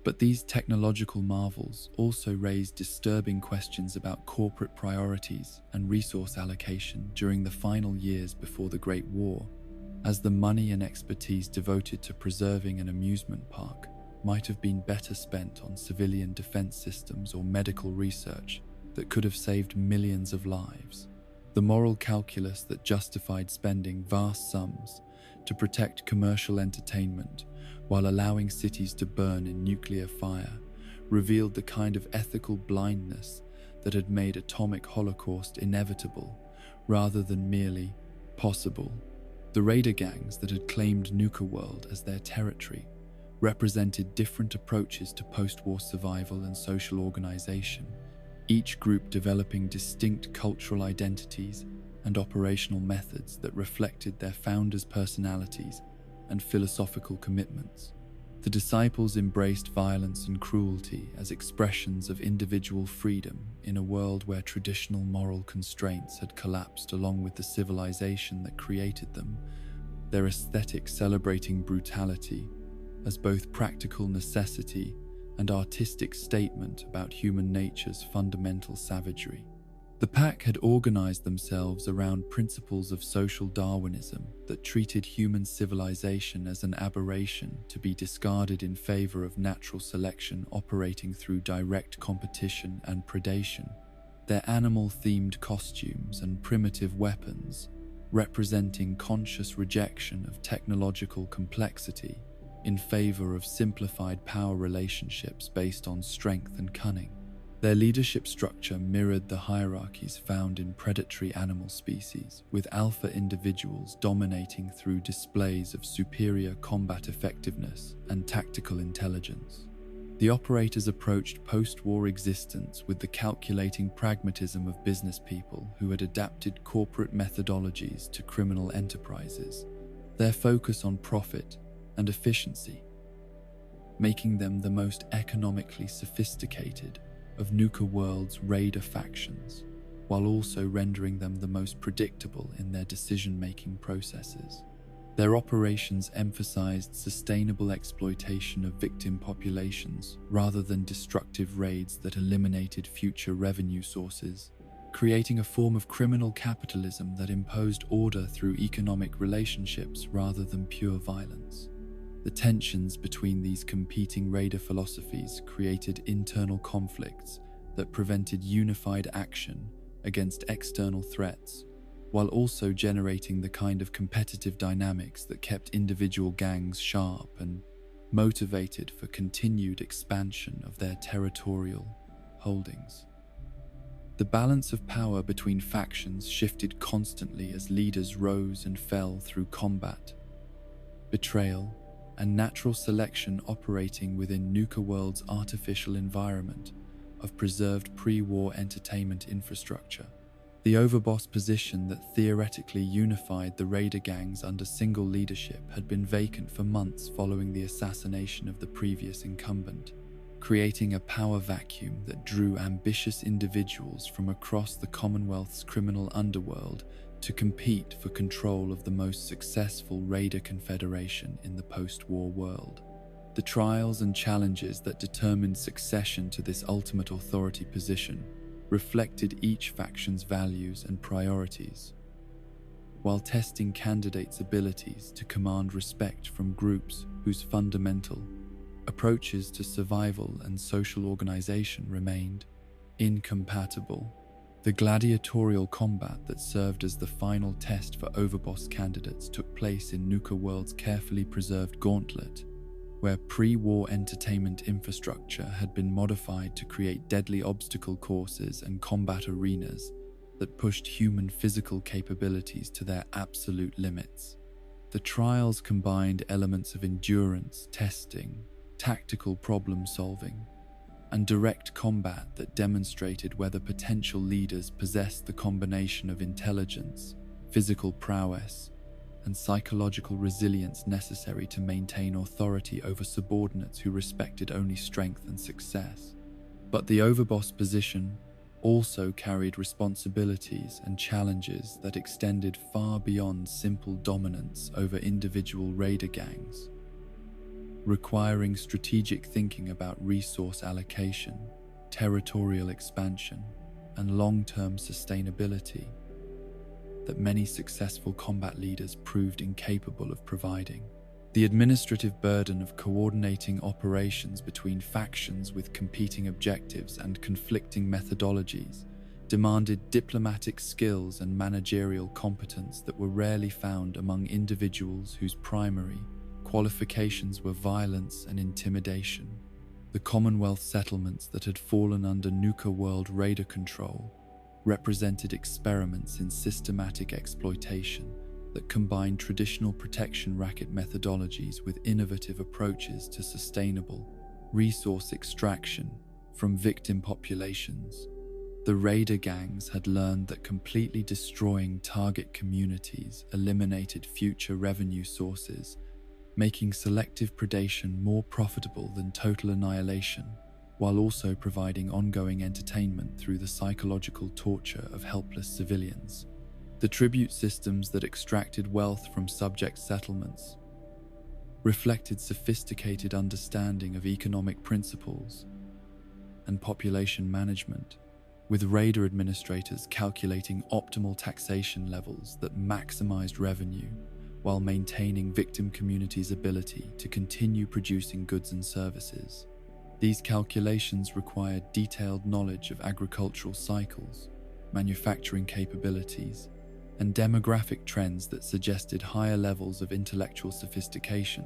But these technological marvels also raised disturbing questions about corporate priorities and resource allocation during the final years before the Great War, as the money and expertise devoted to preserving an amusement park might have been better spent on civilian defense systems or medical research that could have saved millions of lives. The moral calculus that justified spending vast sums to protect commercial entertainment while allowing cities to burn in nuclear fire revealed the kind of ethical blindness that had made atomic holocaust inevitable rather than merely possible. The raider gangs that had claimed Nuka-world as their territory represented different approaches to post-war survival and social organization, each group developing distinct cultural identities and operational methods that reflected their founders' personalities and philosophical commitments. The disciples embraced violence and cruelty as expressions of individual freedom in a world where traditional moral constraints had collapsed along with the civilization that created them, their aesthetic celebrating brutality as both practical necessity and artistic statement about human nature's fundamental savagery. The pack had organized themselves around principles of social Darwinism that treated human civilization as an aberration to be discarded in favor of natural selection operating through direct competition and predation. Their animal-themed costumes and primitive weapons representing conscious rejection of technological complexity in favor of simplified power relationships based on strength and cunning. Their leadership structure mirrored the hierarchies found in predatory animal species, with alpha individuals dominating through displays of superior combat effectiveness and tactical intelligence. The operators approached post-war existence with the calculating pragmatism of business people who had adapted corporate methodologies to criminal enterprises, their focus on profit and efficiency, making them the most economically sophisticated of Nuka-world's raider factions, while also rendering them the most predictable in their decision-making processes. Their operations emphasized sustainable exploitation of victim populations rather than destructive raids that eliminated future revenue sources, creating a form of criminal capitalism that imposed order through economic relationships rather than pure violence. The tensions between these competing raider philosophies created internal conflicts that prevented unified action against external threats, while also generating the kind of competitive dynamics that kept individual gangs sharp and motivated for continued expansion of their territorial holdings. The balance of power between factions shifted constantly as leaders rose and fell through combat, betrayal, and natural selection operating within Nuka-world's artificial environment of preserved pre-war entertainment infrastructure. The overboss position that theoretically unified the raider gangs under single leadership had been vacant for months following the assassination of the previous incumbent, creating a power vacuum that drew ambitious individuals from across the Commonwealth's criminal underworld to compete for control of the most successful raider confederation in the post-war world. The trials and challenges that determined succession to this ultimate authority position reflected each faction's values and priorities, while testing candidates' abilities to command respect from groups whose fundamental approaches to survival and social organization remained incompatible. The gladiatorial combat that served as the final test for overboss candidates took place in Nuka-world's carefully preserved gauntlet, where pre-war entertainment infrastructure had been modified to create deadly obstacle courses and combat arenas that pushed human physical capabilities to their absolute limits. The trials combined elements of endurance, testing, tactical problem-solving, and direct combat that demonstrated whether potential leaders possessed the combination of intelligence, physical prowess, and psychological resilience necessary to maintain authority over subordinates who respected only strength and success. But the overboss position also carried responsibilities and challenges that extended far beyond simple dominance over individual raider gangs, requiring strategic thinking about resource allocation, territorial expansion, and long-term sustainability that many successful combat leaders proved incapable of providing. The administrative burden of coordinating operations between factions with competing objectives and conflicting methodologies demanded diplomatic skills and managerial competence that were rarely found among individuals whose primary qualifications were violence and intimidation. The Commonwealth settlements that had fallen under Nuka-world raider control represented experiments in systematic exploitation that combined traditional protection racket methodologies with innovative approaches to sustainable resource extraction from victim populations. The raider gangs had learned that completely destroying target communities eliminated future revenue sources, making selective predation more profitable than total annihilation, while also providing ongoing entertainment through the psychological torture of helpless civilians. The tribute systems that extracted wealth from subject settlements reflected sophisticated understanding of economic principles and population management, with raider administrators calculating optimal taxation levels that maximized revenue while maintaining victim communities' ability to continue producing goods and services. These calculations required detailed knowledge of agricultural cycles, manufacturing capabilities, and demographic trends that suggested higher levels of intellectual sophistication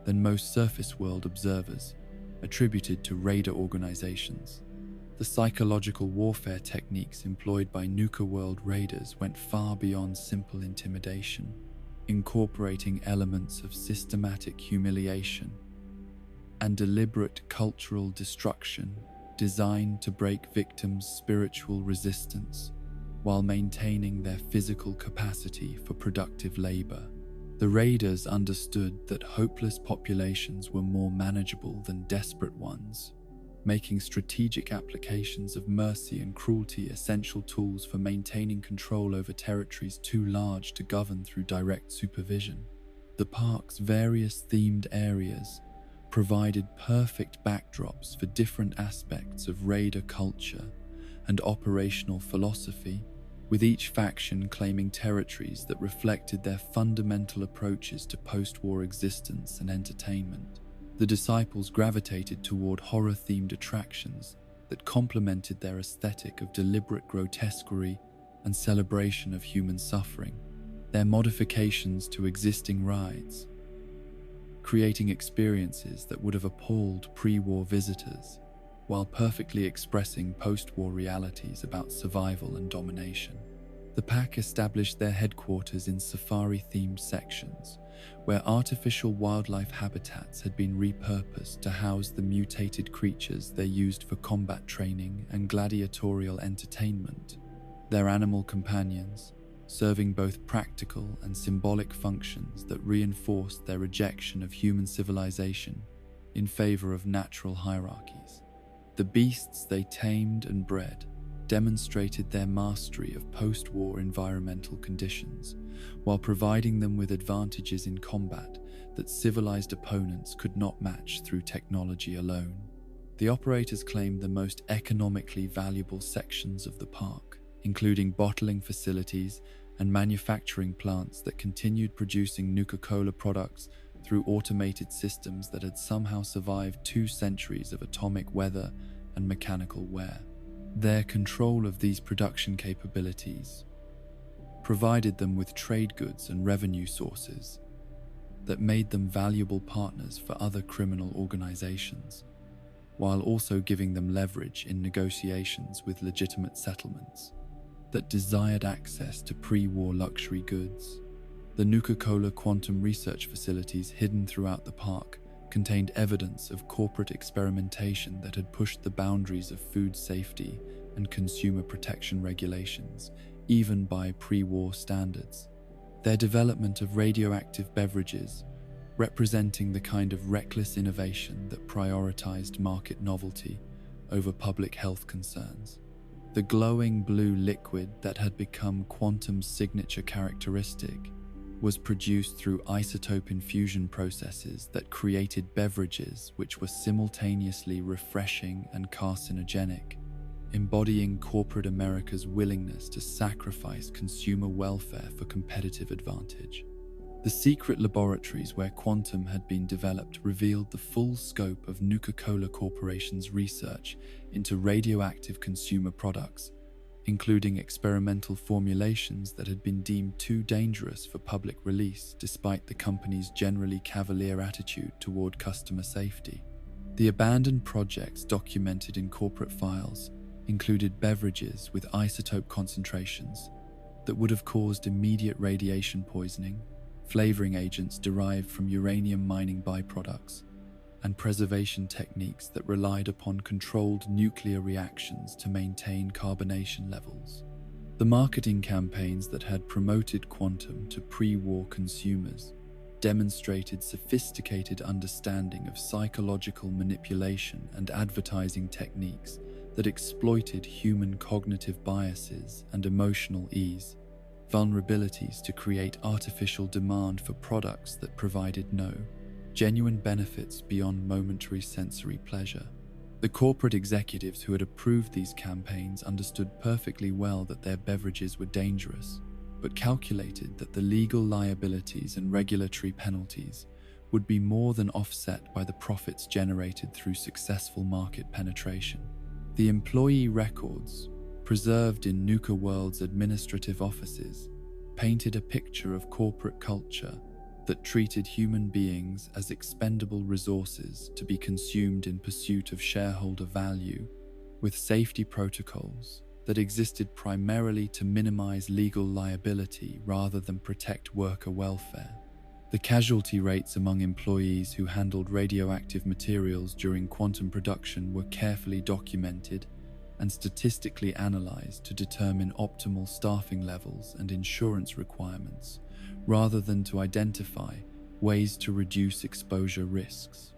than most surface world observers attributed to raider organizations. The psychological warfare techniques employed by Nuka-world raiders went far beyond simple intimidation, incorporating elements of systematic humiliation and deliberate cultural destruction designed to break victims' spiritual resistance while maintaining their physical capacity for productive labor. The raiders understood that hopeless populations were more manageable than desperate ones, making strategic applications of mercy and cruelty essential tools for maintaining control over territories too large to govern through direct supervision. The park's various themed areas provided perfect backdrops for different aspects of raider culture and operational philosophy, with each faction claiming territories that reflected their fundamental approaches to post-war existence and entertainment. The disciples gravitated toward horror-themed attractions that complemented their aesthetic of deliberate grotesquerie and celebration of human suffering, their modifications to existing rides, creating experiences that would have appalled pre-war visitors, while perfectly expressing post-war realities about survival and domination. The pack established their headquarters in safari-themed sections, where artificial wildlife habitats had been repurposed to house the mutated creatures they used for combat training and gladiatorial entertainment. Their animal companions, serving both practical and symbolic functions that reinforced their rejection of human civilization in favor of natural hierarchies. The beasts they tamed and bred demonstrated their mastery of post-war environmental conditions, while providing them with advantages in combat that civilized opponents could not match through technology alone. The operators claimed the most economically valuable sections of the park, including bottling facilities and manufacturing plants that continued producing Nuka-Cola products through automated systems that had somehow survived 2 centuries of atomic weather and mechanical wear. Their control of these production capabilities provided them with trade goods and revenue sources that made them valuable partners for other criminal organizations, while also giving them leverage in negotiations with legitimate settlements that desired access to pre-war luxury goods. The Nuka-Cola quantum research facilities hidden throughout the park contained evidence of corporate experimentation that had pushed the boundaries of food safety and consumer protection regulations, even by pre-war standards. Their development of radioactive beverages, representing the kind of reckless innovation that prioritized market novelty over public health concerns. The glowing blue liquid that had become Quantum's signature characteristic was produced through isotope infusion processes that created beverages which were simultaneously refreshing and carcinogenic, embodying corporate America's willingness to sacrifice consumer welfare for competitive advantage. The secret laboratories where Quantum had been developed revealed the full scope of Nuka-Cola Corporation's research into radioactive consumer products, including experimental formulations that had been deemed too dangerous for public release despite the company's generally cavalier attitude toward customer safety. The abandoned projects documented in corporate files included beverages with isotope concentrations that would have caused immediate radiation poisoning, flavoring agents derived from uranium mining byproducts, and preservation techniques that relied upon controlled nuclear reactions to maintain carbonation levels. The marketing campaigns that had promoted Quantum to pre-war consumers demonstrated sophisticated understanding of psychological manipulation and advertising techniques that exploited human cognitive biases and emotional ease, vulnerabilities to create artificial demand for products that provided no genuine benefits beyond momentary sensory pleasure. The corporate executives who had approved these campaigns understood perfectly well that their beverages were dangerous, but calculated that the legal liabilities and regulatory penalties would be more than offset by the profits generated through successful market penetration. The employee records, preserved in Nuka-world's administrative offices, painted a picture of corporate culture that treated human beings as expendable resources to be consumed in pursuit of shareholder value, with safety protocols that existed primarily to minimize legal liability rather than protect worker welfare. The casualty rates among employees who handled radioactive materials during quantum production were carefully documented and statistically analyzed to determine optimal staffing levels and insurance requirements, rather than to identify ways to reduce exposure risks.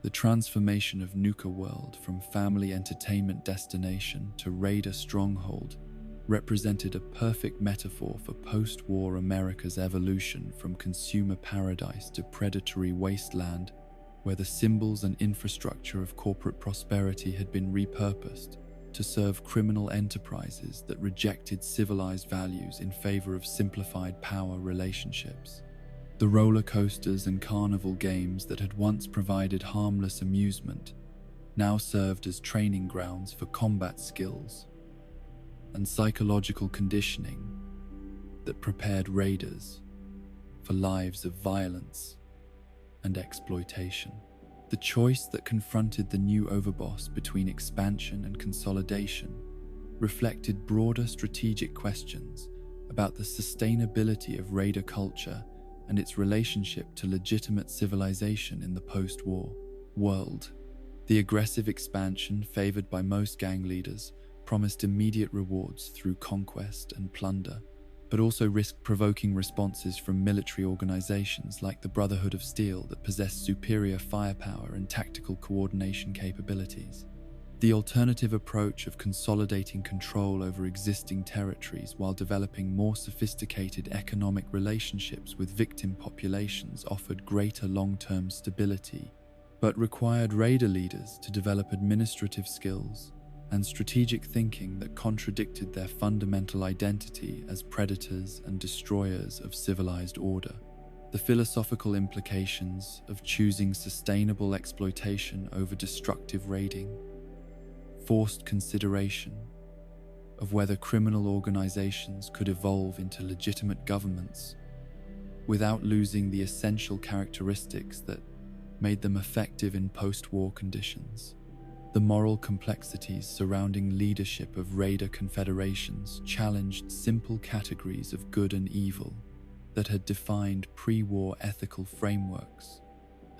The transformation of Nuka-world from family entertainment destination to raider stronghold represented a perfect metaphor for post-war America's evolution from consumer paradise to predatory wasteland, where the symbols and infrastructure of corporate prosperity had been repurposed to serve criminal enterprises that rejected civilized values in favor of simplified power relationships. The roller coasters and carnival games that had once provided harmless amusement now served as training grounds for combat skills and psychological conditioning that prepared raiders for lives of violence and exploitation. The choice that confronted the new overboss between expansion and consolidation reflected broader strategic questions about the sustainability of raider culture and its relationship to legitimate civilization in the post-war world. The aggressive expansion favored by most gang leaders promised immediate rewards through conquest and plunder, but also risked provoking responses from military organizations like the Brotherhood of Steel that possessed superior firepower and tactical coordination capabilities. The alternative approach of consolidating control over existing territories while developing more sophisticated economic relationships with victim populations offered greater long-term stability, but required raider leaders to develop administrative skills and strategic thinking that contradicted their fundamental identity as predators and destroyers of civilized order. The philosophical implications of choosing sustainable exploitation over destructive raiding forced consideration of whether criminal organizations could evolve into legitimate governments without losing the essential characteristics that made them effective in post-war conditions. The moral complexities surrounding leadership of raider confederations challenged simple categories of good and evil that had defined pre-war ethical frameworks,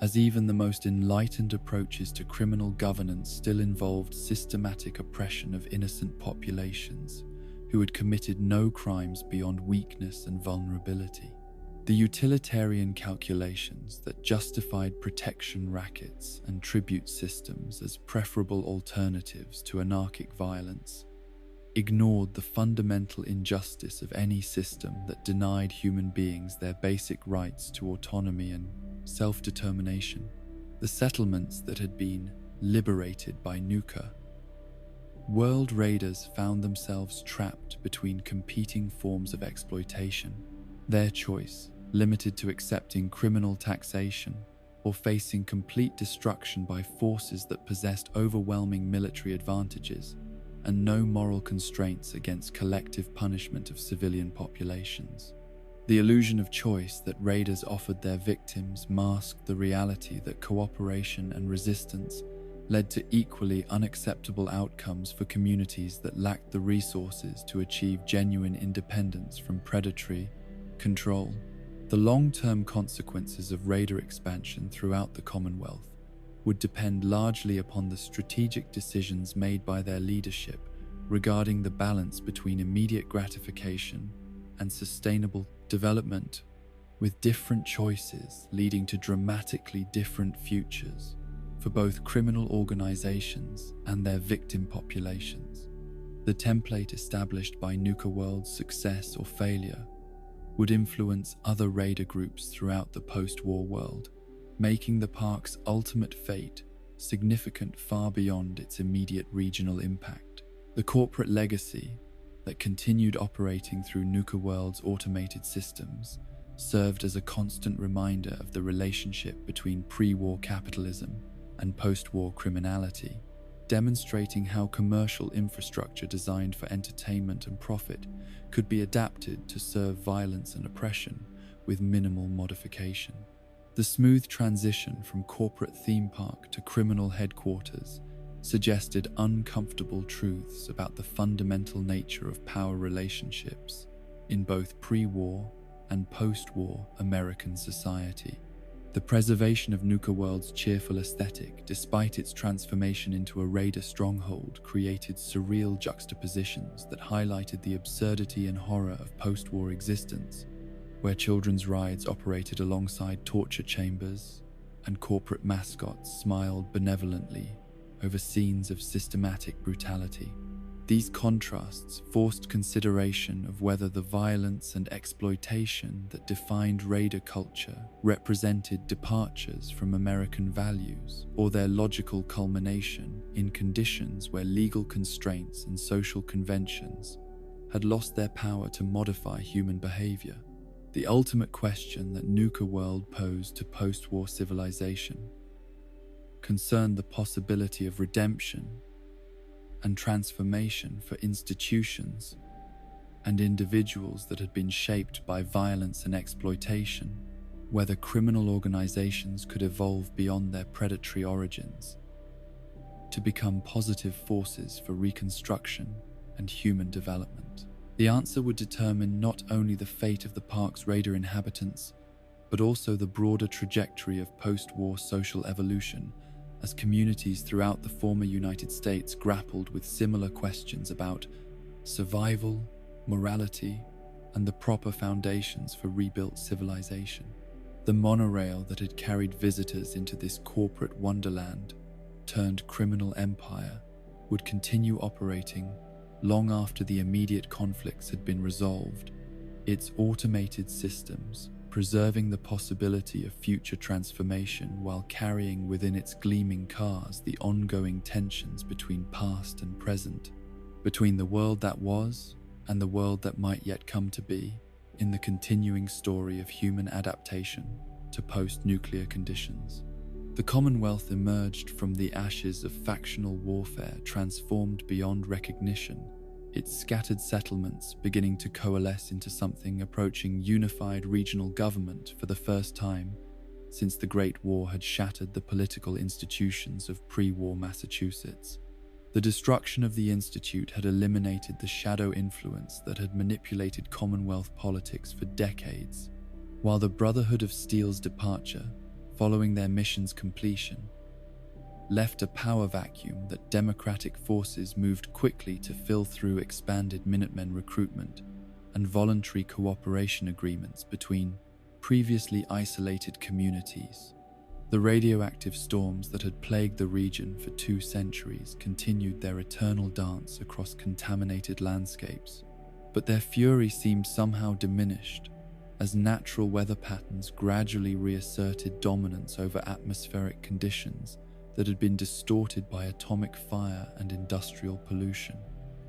as even the most enlightened approaches to criminal governance still involved systematic oppression of innocent populations who had committed no crimes beyond weakness and vulnerability. The utilitarian calculations that justified protection rackets and tribute systems as preferable alternatives to anarchic violence ignored the fundamental injustice of any system that denied human beings their basic rights to autonomy and self-determination. The settlements that had been liberated by Nuka-world raiders found themselves trapped between competing forms of exploitation. Their choice, limited to accepting criminal taxation or facing complete destruction by forces that possessed overwhelming military advantages and no moral constraints against collective punishment of civilian populations. The illusion of choice that raiders offered their victims masked the reality that cooperation and resistance led to equally unacceptable outcomes for communities that lacked the resources to achieve genuine independence from predatory control. The long-term consequences of raider expansion throughout the Commonwealth would depend largely upon the strategic decisions made by their leadership regarding the balance between immediate gratification and sustainable development, with different choices leading to dramatically different futures for both criminal organizations and their victim populations. The template established by Nuka-world's success or failure would influence other raider groups throughout the post-war world, making the park's ultimate fate significant far beyond its immediate regional impact. The corporate legacy that continued operating through Nuka-world's automated systems served as a constant reminder of the relationship between pre-war capitalism and post-war criminality, demonstrating how commercial infrastructure designed for entertainment and profit could be adapted to serve violence and oppression with minimal modification. The smooth transition from corporate theme park to criminal headquarters suggested uncomfortable truths about the fundamental nature of power relationships in both pre-war and post-war American society. The preservation of Nuka-world's cheerful aesthetic, despite its transformation into a raider stronghold, created surreal juxtapositions that highlighted the absurdity and horror of post-war existence, where children's rides operated alongside torture chambers and corporate mascots smiled benevolently over scenes of systematic brutality. These contrasts forced consideration of whether the violence and exploitation that defined raider culture represented departures from American values or their logical culmination in conditions where legal constraints and social conventions had lost their power to modify human behavior. The ultimate question that Nuka-world posed to post-war civilization concerned the possibility of redemption and transformation for institutions and individuals that had been shaped by violence and exploitation, whether criminal organizations could evolve beyond their predatory origins to become positive forces for reconstruction and human development. The answer would determine not only the fate of the park's raider inhabitants, but also the broader trajectory of post-war social evolution as communities throughout the former United States grappled with similar questions about survival, morality, and the proper foundations for rebuilt civilization. The monorail that had carried visitors into this corporate wonderland turned criminal empire would continue operating long after the immediate conflicts had been resolved, its automated systems preserving the possibility of future transformation while carrying within its gleaming cars the ongoing tensions between past and present, between the world that was and the world that might yet come to be, in the continuing story of human adaptation to post-nuclear conditions. The Commonwealth emerged from the ashes of factional warfare, transformed beyond recognition, its scattered settlements beginning to coalesce into something approaching unified regional government for the first time since the Great War had shattered the political institutions of pre-war Massachusetts. The destruction of the Institute had eliminated the shadow influence that had manipulated Commonwealth politics for decades, while the Brotherhood of Steel's departure, following their mission's completion, left a power vacuum that democratic forces moved quickly to fill through expanded Minutemen recruitment and voluntary cooperation agreements between previously isolated communities. The radioactive storms that had plagued the region for 2 centuries continued their eternal dance across contaminated landscapes, but their fury seemed somehow diminished as natural weather patterns gradually reasserted dominance over atmospheric conditions that had been distorted by atomic fire and industrial pollution.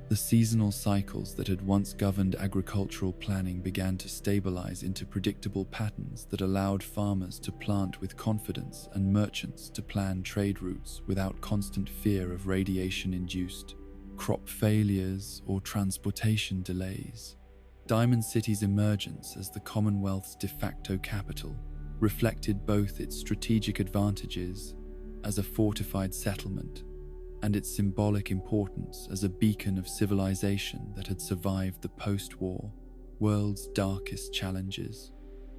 The seasonal cycles that had once governed agricultural planning began to stabilize into predictable patterns that allowed farmers to plant with confidence and merchants to plan trade routes without constant fear of radiation-induced crop failures or transportation delays. Diamond City's emergence as the Commonwealth's de facto capital reflected both its strategic advantages as a fortified settlement and its symbolic importance as a beacon of civilization that had survived the post-war world's darkest challenges.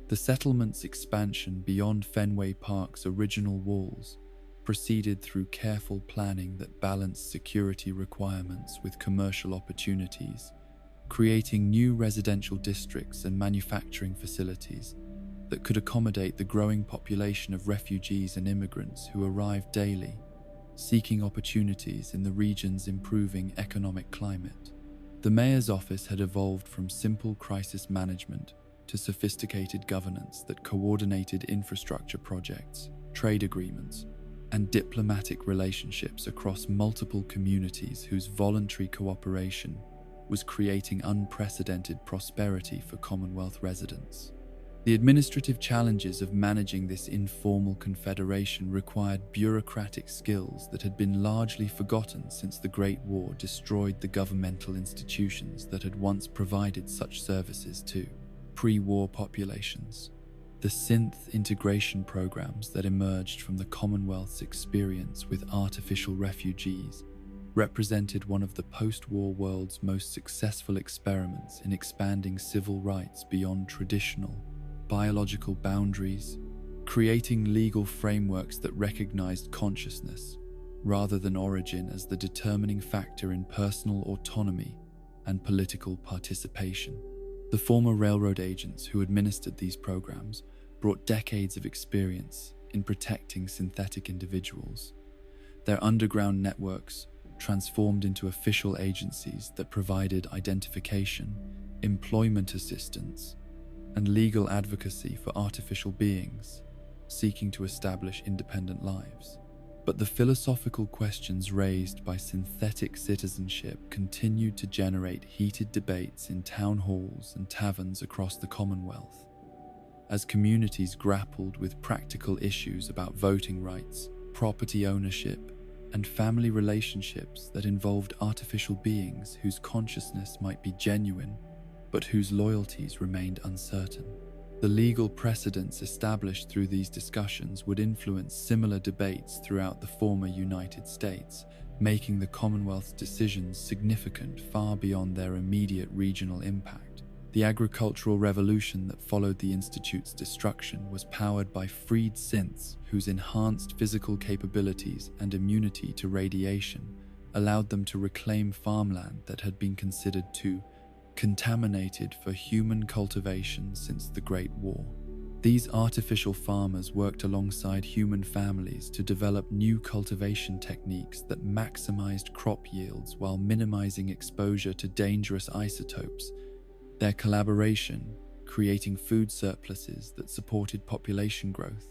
The settlement's expansion beyond Fenway Park's original walls proceeded through careful planning that balanced security requirements with commercial opportunities, creating new residential districts and manufacturing facilities that could accommodate the growing population of refugees and immigrants who arrived daily, seeking opportunities in the region's improving economic climate. The mayor's office had evolved from simple crisis management to sophisticated governance that coordinated infrastructure projects, trade agreements, and diplomatic relationships across multiple communities whose voluntary cooperation was creating unprecedented prosperity for Commonwealth residents. The administrative challenges of managing this informal confederation required bureaucratic skills that had been largely forgotten since the Great War destroyed the governmental institutions that had once provided such services to pre-war populations. The synth integration programs that emerged from the Commonwealth's experience with artificial refugees represented one of the post-war world's most successful experiments in expanding civil rights beyond traditional biological boundaries, creating legal frameworks that recognized consciousness rather than origin as the determining factor in personal autonomy and political participation. The former railroad agents who administered these programs brought decades of experience in protecting synthetic individuals. Their underground networks transformed into official agencies that provided identification, employment assistance, and legal advocacy for artificial beings seeking to establish independent lives. But the philosophical questions raised by synthetic citizenship continued to generate heated debates in town halls and taverns across the Commonwealth, as communities grappled with practical issues about voting rights, property ownership, and family relationships that involved artificial beings whose consciousness might be genuine, but whose loyalties remained uncertain. The legal precedents established through these discussions would influence similar debates throughout the former United States, making the Commonwealth's decisions significant far beyond their immediate regional impact. The agricultural revolution that followed the Institute's destruction was powered by freed synths whose enhanced physical capabilities and immunity to radiation allowed them to reclaim farmland that had been considered too contaminated for human cultivation since the Great War. These artificial farmers worked alongside human families to develop new cultivation techniques that maximized crop yields while minimizing exposure to dangerous isotopes. Their collaboration, creating food surpluses that supported population growth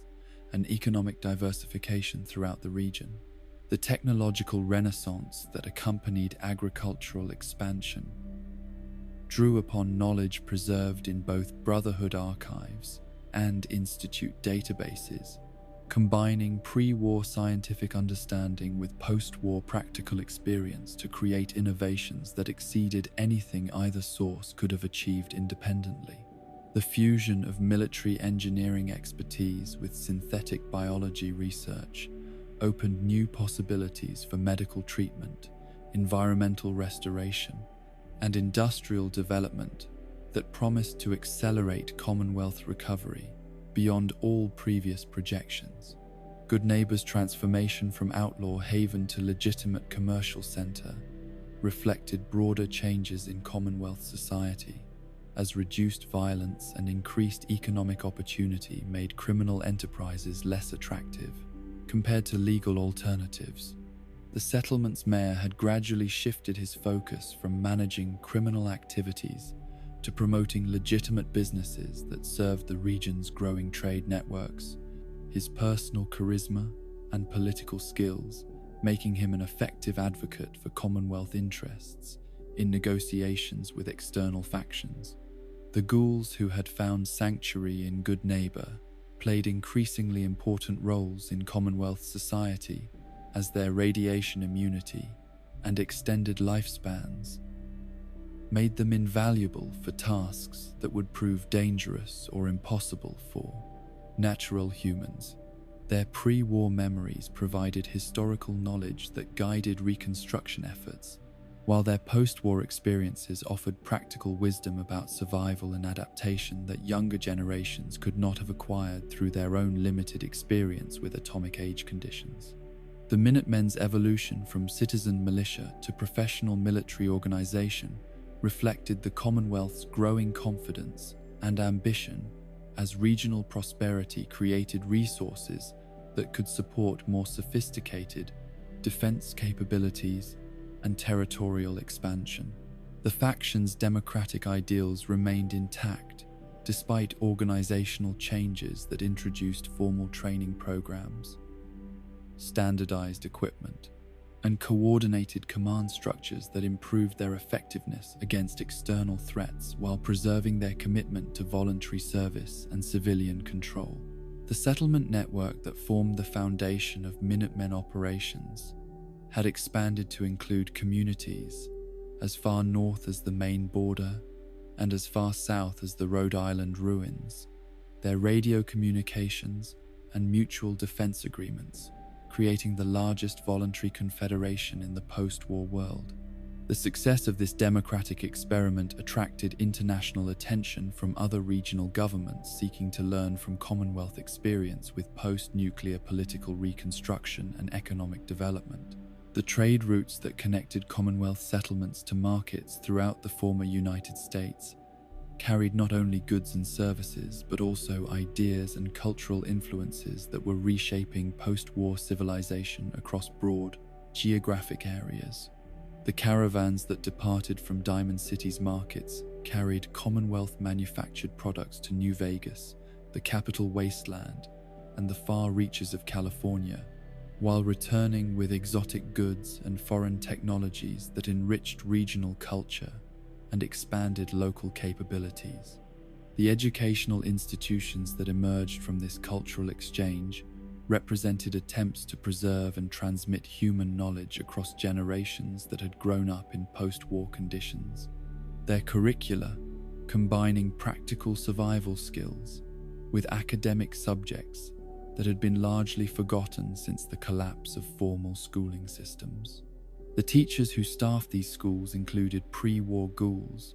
and economic diversification throughout the region. The technological renaissance that accompanied agricultural expansion drew upon knowledge preserved in both Brotherhood archives and Institute databases, combining pre-war scientific understanding with post-war practical experience to create innovations that exceeded anything either source could have achieved independently. The fusion of military engineering expertise with synthetic biology research opened new possibilities for medical treatment, environmental restoration, and industrial development that promised to accelerate Commonwealth recovery beyond all previous projections. Good Neighbor's transformation from outlaw haven to legitimate commercial center reflected broader changes in Commonwealth society, as reduced violence and increased economic opportunity made criminal enterprises less attractive compared to legal alternatives. The settlement's mayor had gradually shifted his focus from managing criminal activities to promoting legitimate businesses that served the region's growing trade networks. His personal charisma and political skills making him an effective advocate for Commonwealth interests in negotiations with external factions. The ghouls who had found sanctuary in Good Neighbor played increasingly important roles in Commonwealth society, as their radiation immunity and extended lifespans made them invaluable for tasks that would prove dangerous or impossible for natural humans. Their pre-war memories provided historical knowledge that guided reconstruction efforts, while their post-war experiences offered practical wisdom about survival and adaptation that younger generations could not have acquired through their own limited experience with atomic age conditions. The Minutemen's evolution from citizen militia to professional military organization reflected the Commonwealth's growing confidence and ambition as regional prosperity created resources that could support more sophisticated defense capabilities and territorial expansion. The faction's democratic ideals remained intact despite organizational changes that introduced formal training programs, standardized equipment, and coordinated command structures that improved their effectiveness against external threats while preserving their commitment to voluntary service and civilian control. The settlement network that formed the foundation of Minutemen operations had expanded to include communities as far north as the Maine border and as far south as the Rhode Island ruins. Their radio communications and mutual defense agreements creating the largest voluntary confederation in the post-war world. The success of this democratic experiment attracted international attention from other regional governments seeking to learn from Commonwealth experience with post-nuclear political reconstruction and economic development. The trade routes that connected Commonwealth settlements to markets throughout the former United States carried not only goods and services, but also ideas and cultural influences that were reshaping post-war civilization across broad geographic areas. The caravans that departed from Diamond City's markets carried Commonwealth-manufactured products to New Vegas, the capital wasteland, and the far reaches of California, while returning with exotic goods and foreign technologies that enriched regional culture and expanded local capabilities. The educational institutions that emerged from this cultural exchange represented attempts to preserve and transmit human knowledge across generations that had grown up in post-war conditions. Their curricula, combining practical survival skills with academic subjects that had been largely forgotten since the collapse of formal schooling systems. The teachers who staffed these schools included pre-war ghouls,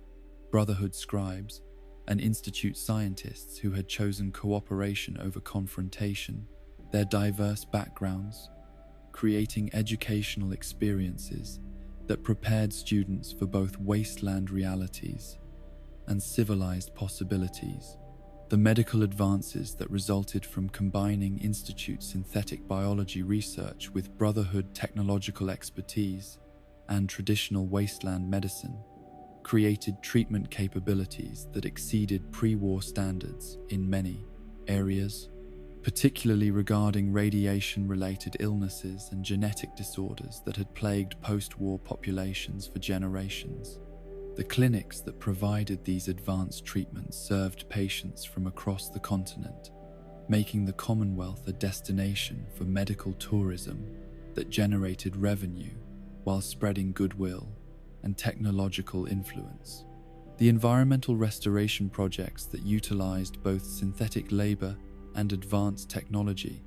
Brotherhood scribes, and institute scientists who had chosen cooperation over confrontation. Their diverse backgrounds, creating educational experiences that prepared students for both wasteland realities and civilized possibilities. The medical advances that resulted from combining Institute's synthetic biology research with Brotherhood technological expertise and traditional wasteland medicine created treatment capabilities that exceeded pre-war standards in many areas, particularly regarding radiation-related illnesses and genetic disorders that had plagued post-war populations for generations. The clinics that provided these advanced treatments served patients from across the continent, making the Commonwealth a destination for medical tourism that generated revenue while spreading goodwill and technological influence. The environmental restoration projects that utilized both synthetic labor and advanced technology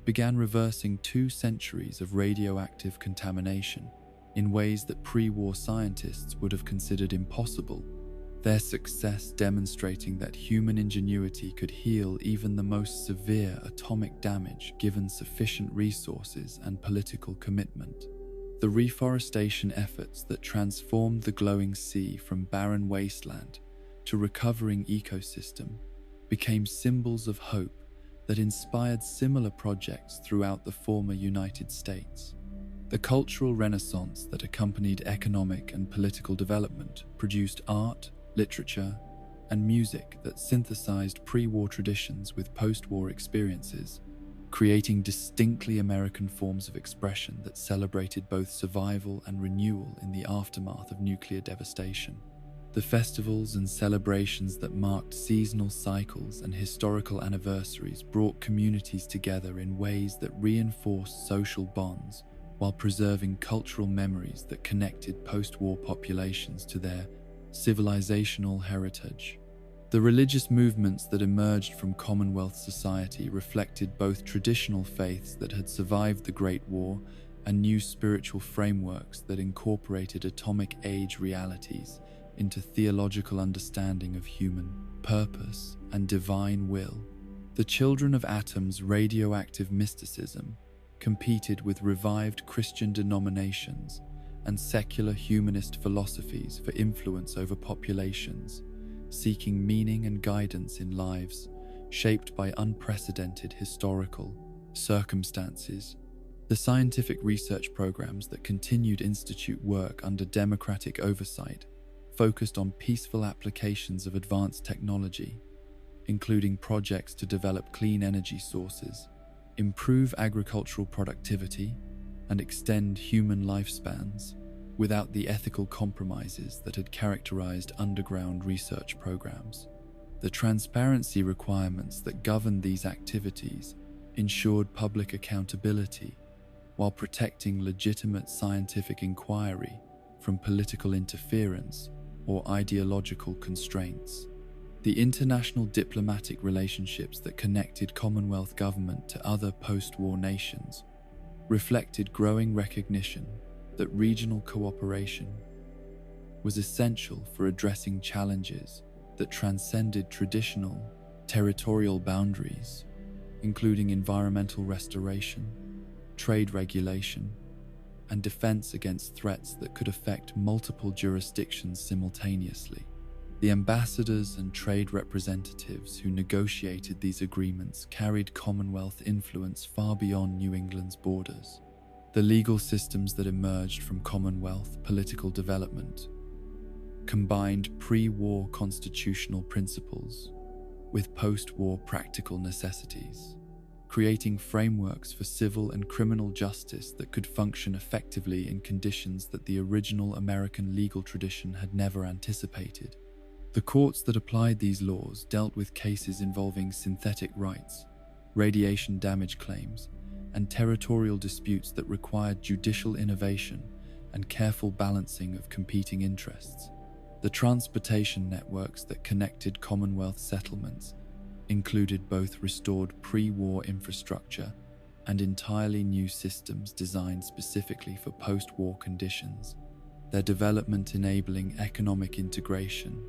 began reversing 2 centuries of radioactive contamination in ways that pre-war scientists would have considered impossible, their success demonstrating that human ingenuity could heal even the most severe atomic damage given sufficient resources and political commitment. The reforestation efforts that transformed the glowing sea from barren wasteland to recovering ecosystem became symbols of hope that inspired similar projects throughout the former United States. The cultural renaissance that accompanied economic and political development produced art, literature, and music that synthesized pre-war traditions with post-war experiences, creating distinctly American forms of expression that celebrated both survival and renewal in the aftermath of nuclear devastation. The festivals and celebrations that marked seasonal cycles and historical anniversaries brought communities together in ways that reinforced social bonds while preserving cultural memories that connected post-war populations to their civilizational heritage. The religious movements that emerged from Commonwealth society reflected both traditional faiths that had survived the Great War and new spiritual frameworks that incorporated atomic age realities into theological understanding of human purpose and divine will. The Children of Atom's radioactive mysticism competed with revived Christian denominations and secular humanist philosophies for influence over populations, seeking meaning and guidance in lives shaped by unprecedented historical circumstances. The scientific research programs that continued Institute work under democratic oversight focused on peaceful applications of advanced technology, including projects to develop clean energy sources, improve agricultural productivity, and extend human lifespans without the ethical compromises that had characterized underground research programs. The transparency requirements that governed these activities ensured public accountability while protecting legitimate scientific inquiry from political interference or ideological constraints. The international diplomatic relationships that connected Commonwealth government to other post-war nations reflected growing recognition that regional cooperation was essential for addressing challenges that transcended traditional territorial boundaries, including environmental restoration, trade regulation, and defense against threats that could affect multiple jurisdictions simultaneously. The ambassadors and trade representatives who negotiated these agreements carried Commonwealth influence far beyond New England's borders. The legal systems that emerged from Commonwealth political development combined pre-war constitutional principles with post-war practical necessities, creating frameworks for civil and criminal justice that could function effectively in conditions that the original American legal tradition had never anticipated. The courts that applied these laws dealt with cases involving synthetic rights, radiation damage claims, and territorial disputes that required judicial innovation and careful balancing of competing interests. The transportation networks that connected Commonwealth settlements included both restored pre-war infrastructure and entirely new systems designed specifically for post-war conditions, their development enabling economic integration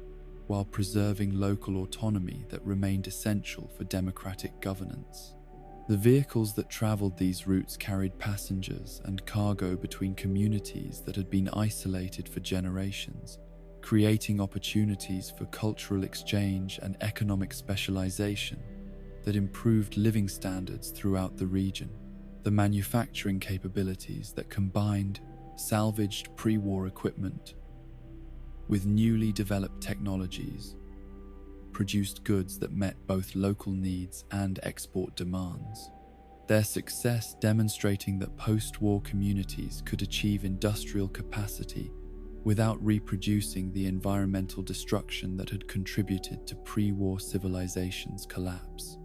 while preserving local autonomy that remained essential for democratic governance. The vehicles that traveled these routes carried passengers and cargo between communities that had been isolated for generations, creating opportunities for cultural exchange and economic specialization that improved living standards throughout the region. The manufacturing capabilities that combined salvaged pre-war equipment with newly developed technologies produced goods that met both local needs and export demands. Their success demonstrating that post-war communities could achieve industrial capacity without reproducing the environmental destruction that had contributed to pre-war civilization's collapse.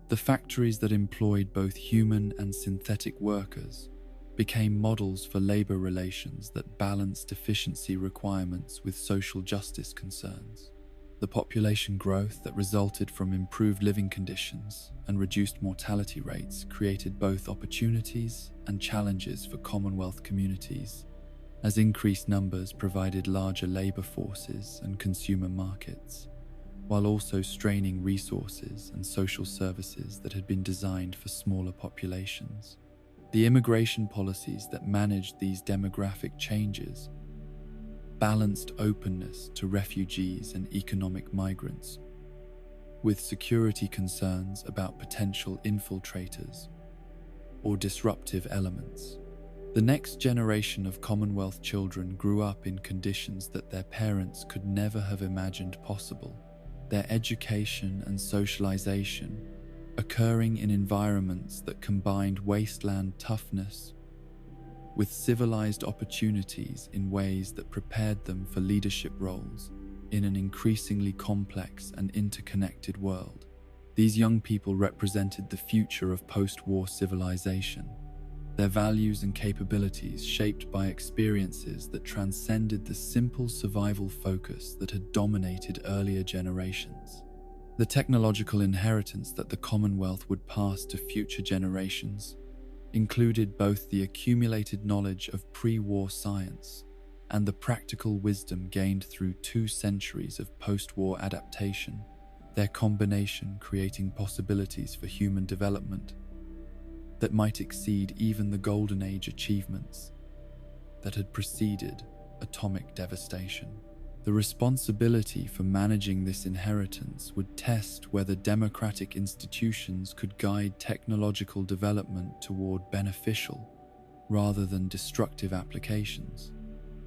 The factories that employed both human and synthetic workers became models for labor relations that balanced efficiency requirements with social justice concerns. The population growth that resulted from improved living conditions and reduced mortality rates created both opportunities and challenges for Commonwealth communities, as increased numbers provided larger labor forces and consumer markets, while also straining resources and social services that had been designed for smaller populations. The immigration policies that managed these demographic changes balanced openness to refugees and economic migrants with security concerns about potential infiltrators or disruptive elements. The next generation of Commonwealth children grew up in conditions that their parents could never have imagined possible, their education and socialization occurring in environments that combined wasteland toughness with civilized opportunities in ways that prepared them for leadership roles in an increasingly complex and interconnected world. These young people represented the future of post-war civilization, their values and capabilities shaped by experiences that transcended the simple survival focus that had dominated earlier generations. The technological inheritance that the Commonwealth would pass to future generations included both the accumulated knowledge of pre-war science and the practical wisdom gained through 2 centuries of post-war adaptation, their combination creating possibilities for human development that might exceed even the Golden Age achievements that had preceded atomic devastation. The responsibility for managing this inheritance would test whether democratic institutions could guide technological development toward beneficial rather than destructive applications.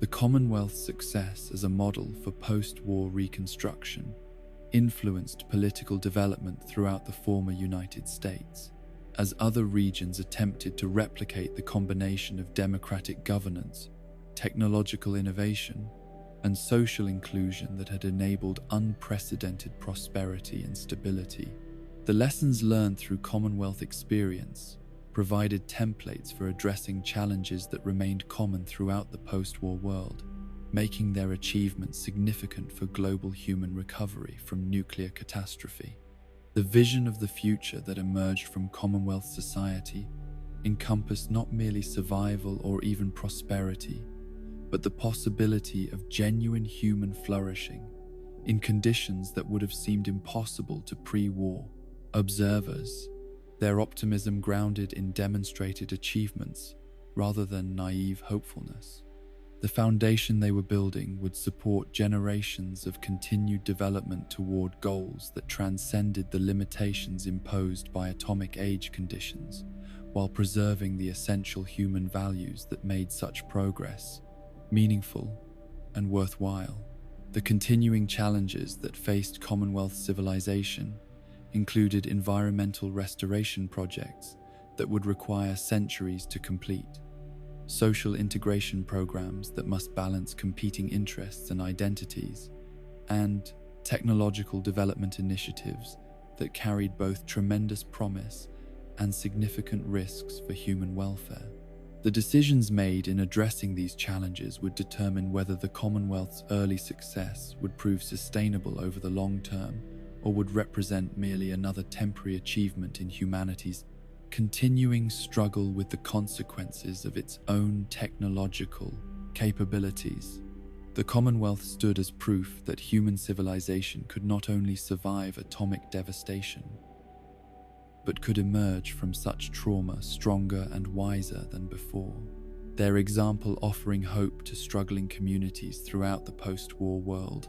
The Commonwealth's success as a model for post-war reconstruction influenced political development throughout the former United States, as other regions attempted to replicate the combination of democratic governance, technological innovation, and social inclusion that had enabled unprecedented prosperity and stability. The lessons learned through Commonwealth experience provided templates for addressing challenges that remained common throughout the post-war world, making their achievements significant for global human recovery from nuclear catastrophe. The vision of the future that emerged from Commonwealth society encompassed not merely survival or even prosperity, but the possibility of genuine human flourishing in conditions that would have seemed impossible to pre-war observers, their optimism grounded in demonstrated achievements rather than naive hopefulness. The foundation they were building would support generations of continued development toward goals that transcended the limitations imposed by atomic age conditions, while preserving the essential human values that made such progress meaningful and worthwhile. The continuing challenges that faced Commonwealth civilization included environmental restoration projects that would require centuries to complete, social integration programs that must balance competing interests and identities, and technological development initiatives that carried both tremendous promise and significant risks for human welfare. The decisions made in addressing these challenges would determine whether the Commonwealth's early success would prove sustainable over the long term or would represent merely another temporary achievement in humanity's continuing struggle with the consequences of its own technological capabilities. The Commonwealth stood as proof that human civilization could not only survive atomic devastation, but could emerge from such trauma stronger and wiser than before, their example offering hope to struggling communities throughout the post-war world,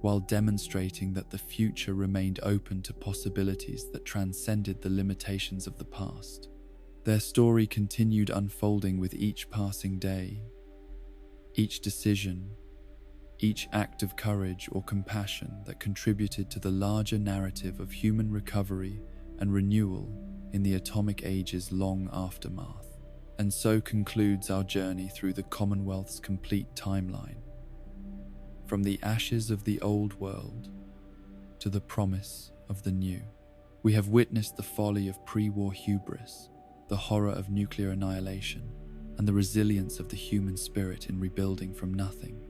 while demonstrating that the future remained open to possibilities that transcended the limitations of the past. Their story continued unfolding with each passing day. Each decision, each act of courage or compassion that contributed to the larger narrative of human recovery and renewal in the atomic age's long aftermath. And so concludes our journey through the Commonwealth's complete timeline. From the ashes of the old world to the promise of the new, we have witnessed the folly of pre-war hubris, the horror of nuclear annihilation, and the resilience of the human spirit in rebuilding from nothing.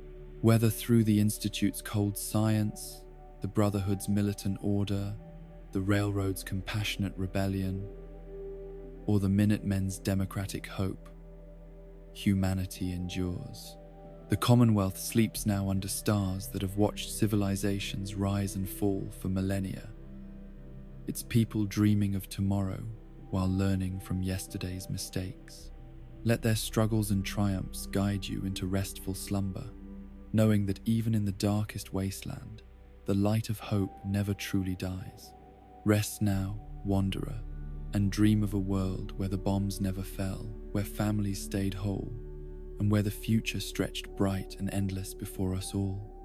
Whether through the Institute's cold science, the Brotherhood's militant order, the Railroad's compassionate rebellion, or the Minutemen's democratic hope, humanity endures. The Commonwealth sleeps now under stars that have watched civilizations rise and fall for millennia, its people dreaming of tomorrow while learning from yesterday's mistakes. Let their struggles and triumphs guide you into restful slumber, knowing that even in the darkest wasteland, the light of hope never truly dies. Rest now, wanderer, and dream of a world where the bombs never fell, where families stayed whole, and where the future stretched bright and endless before us all.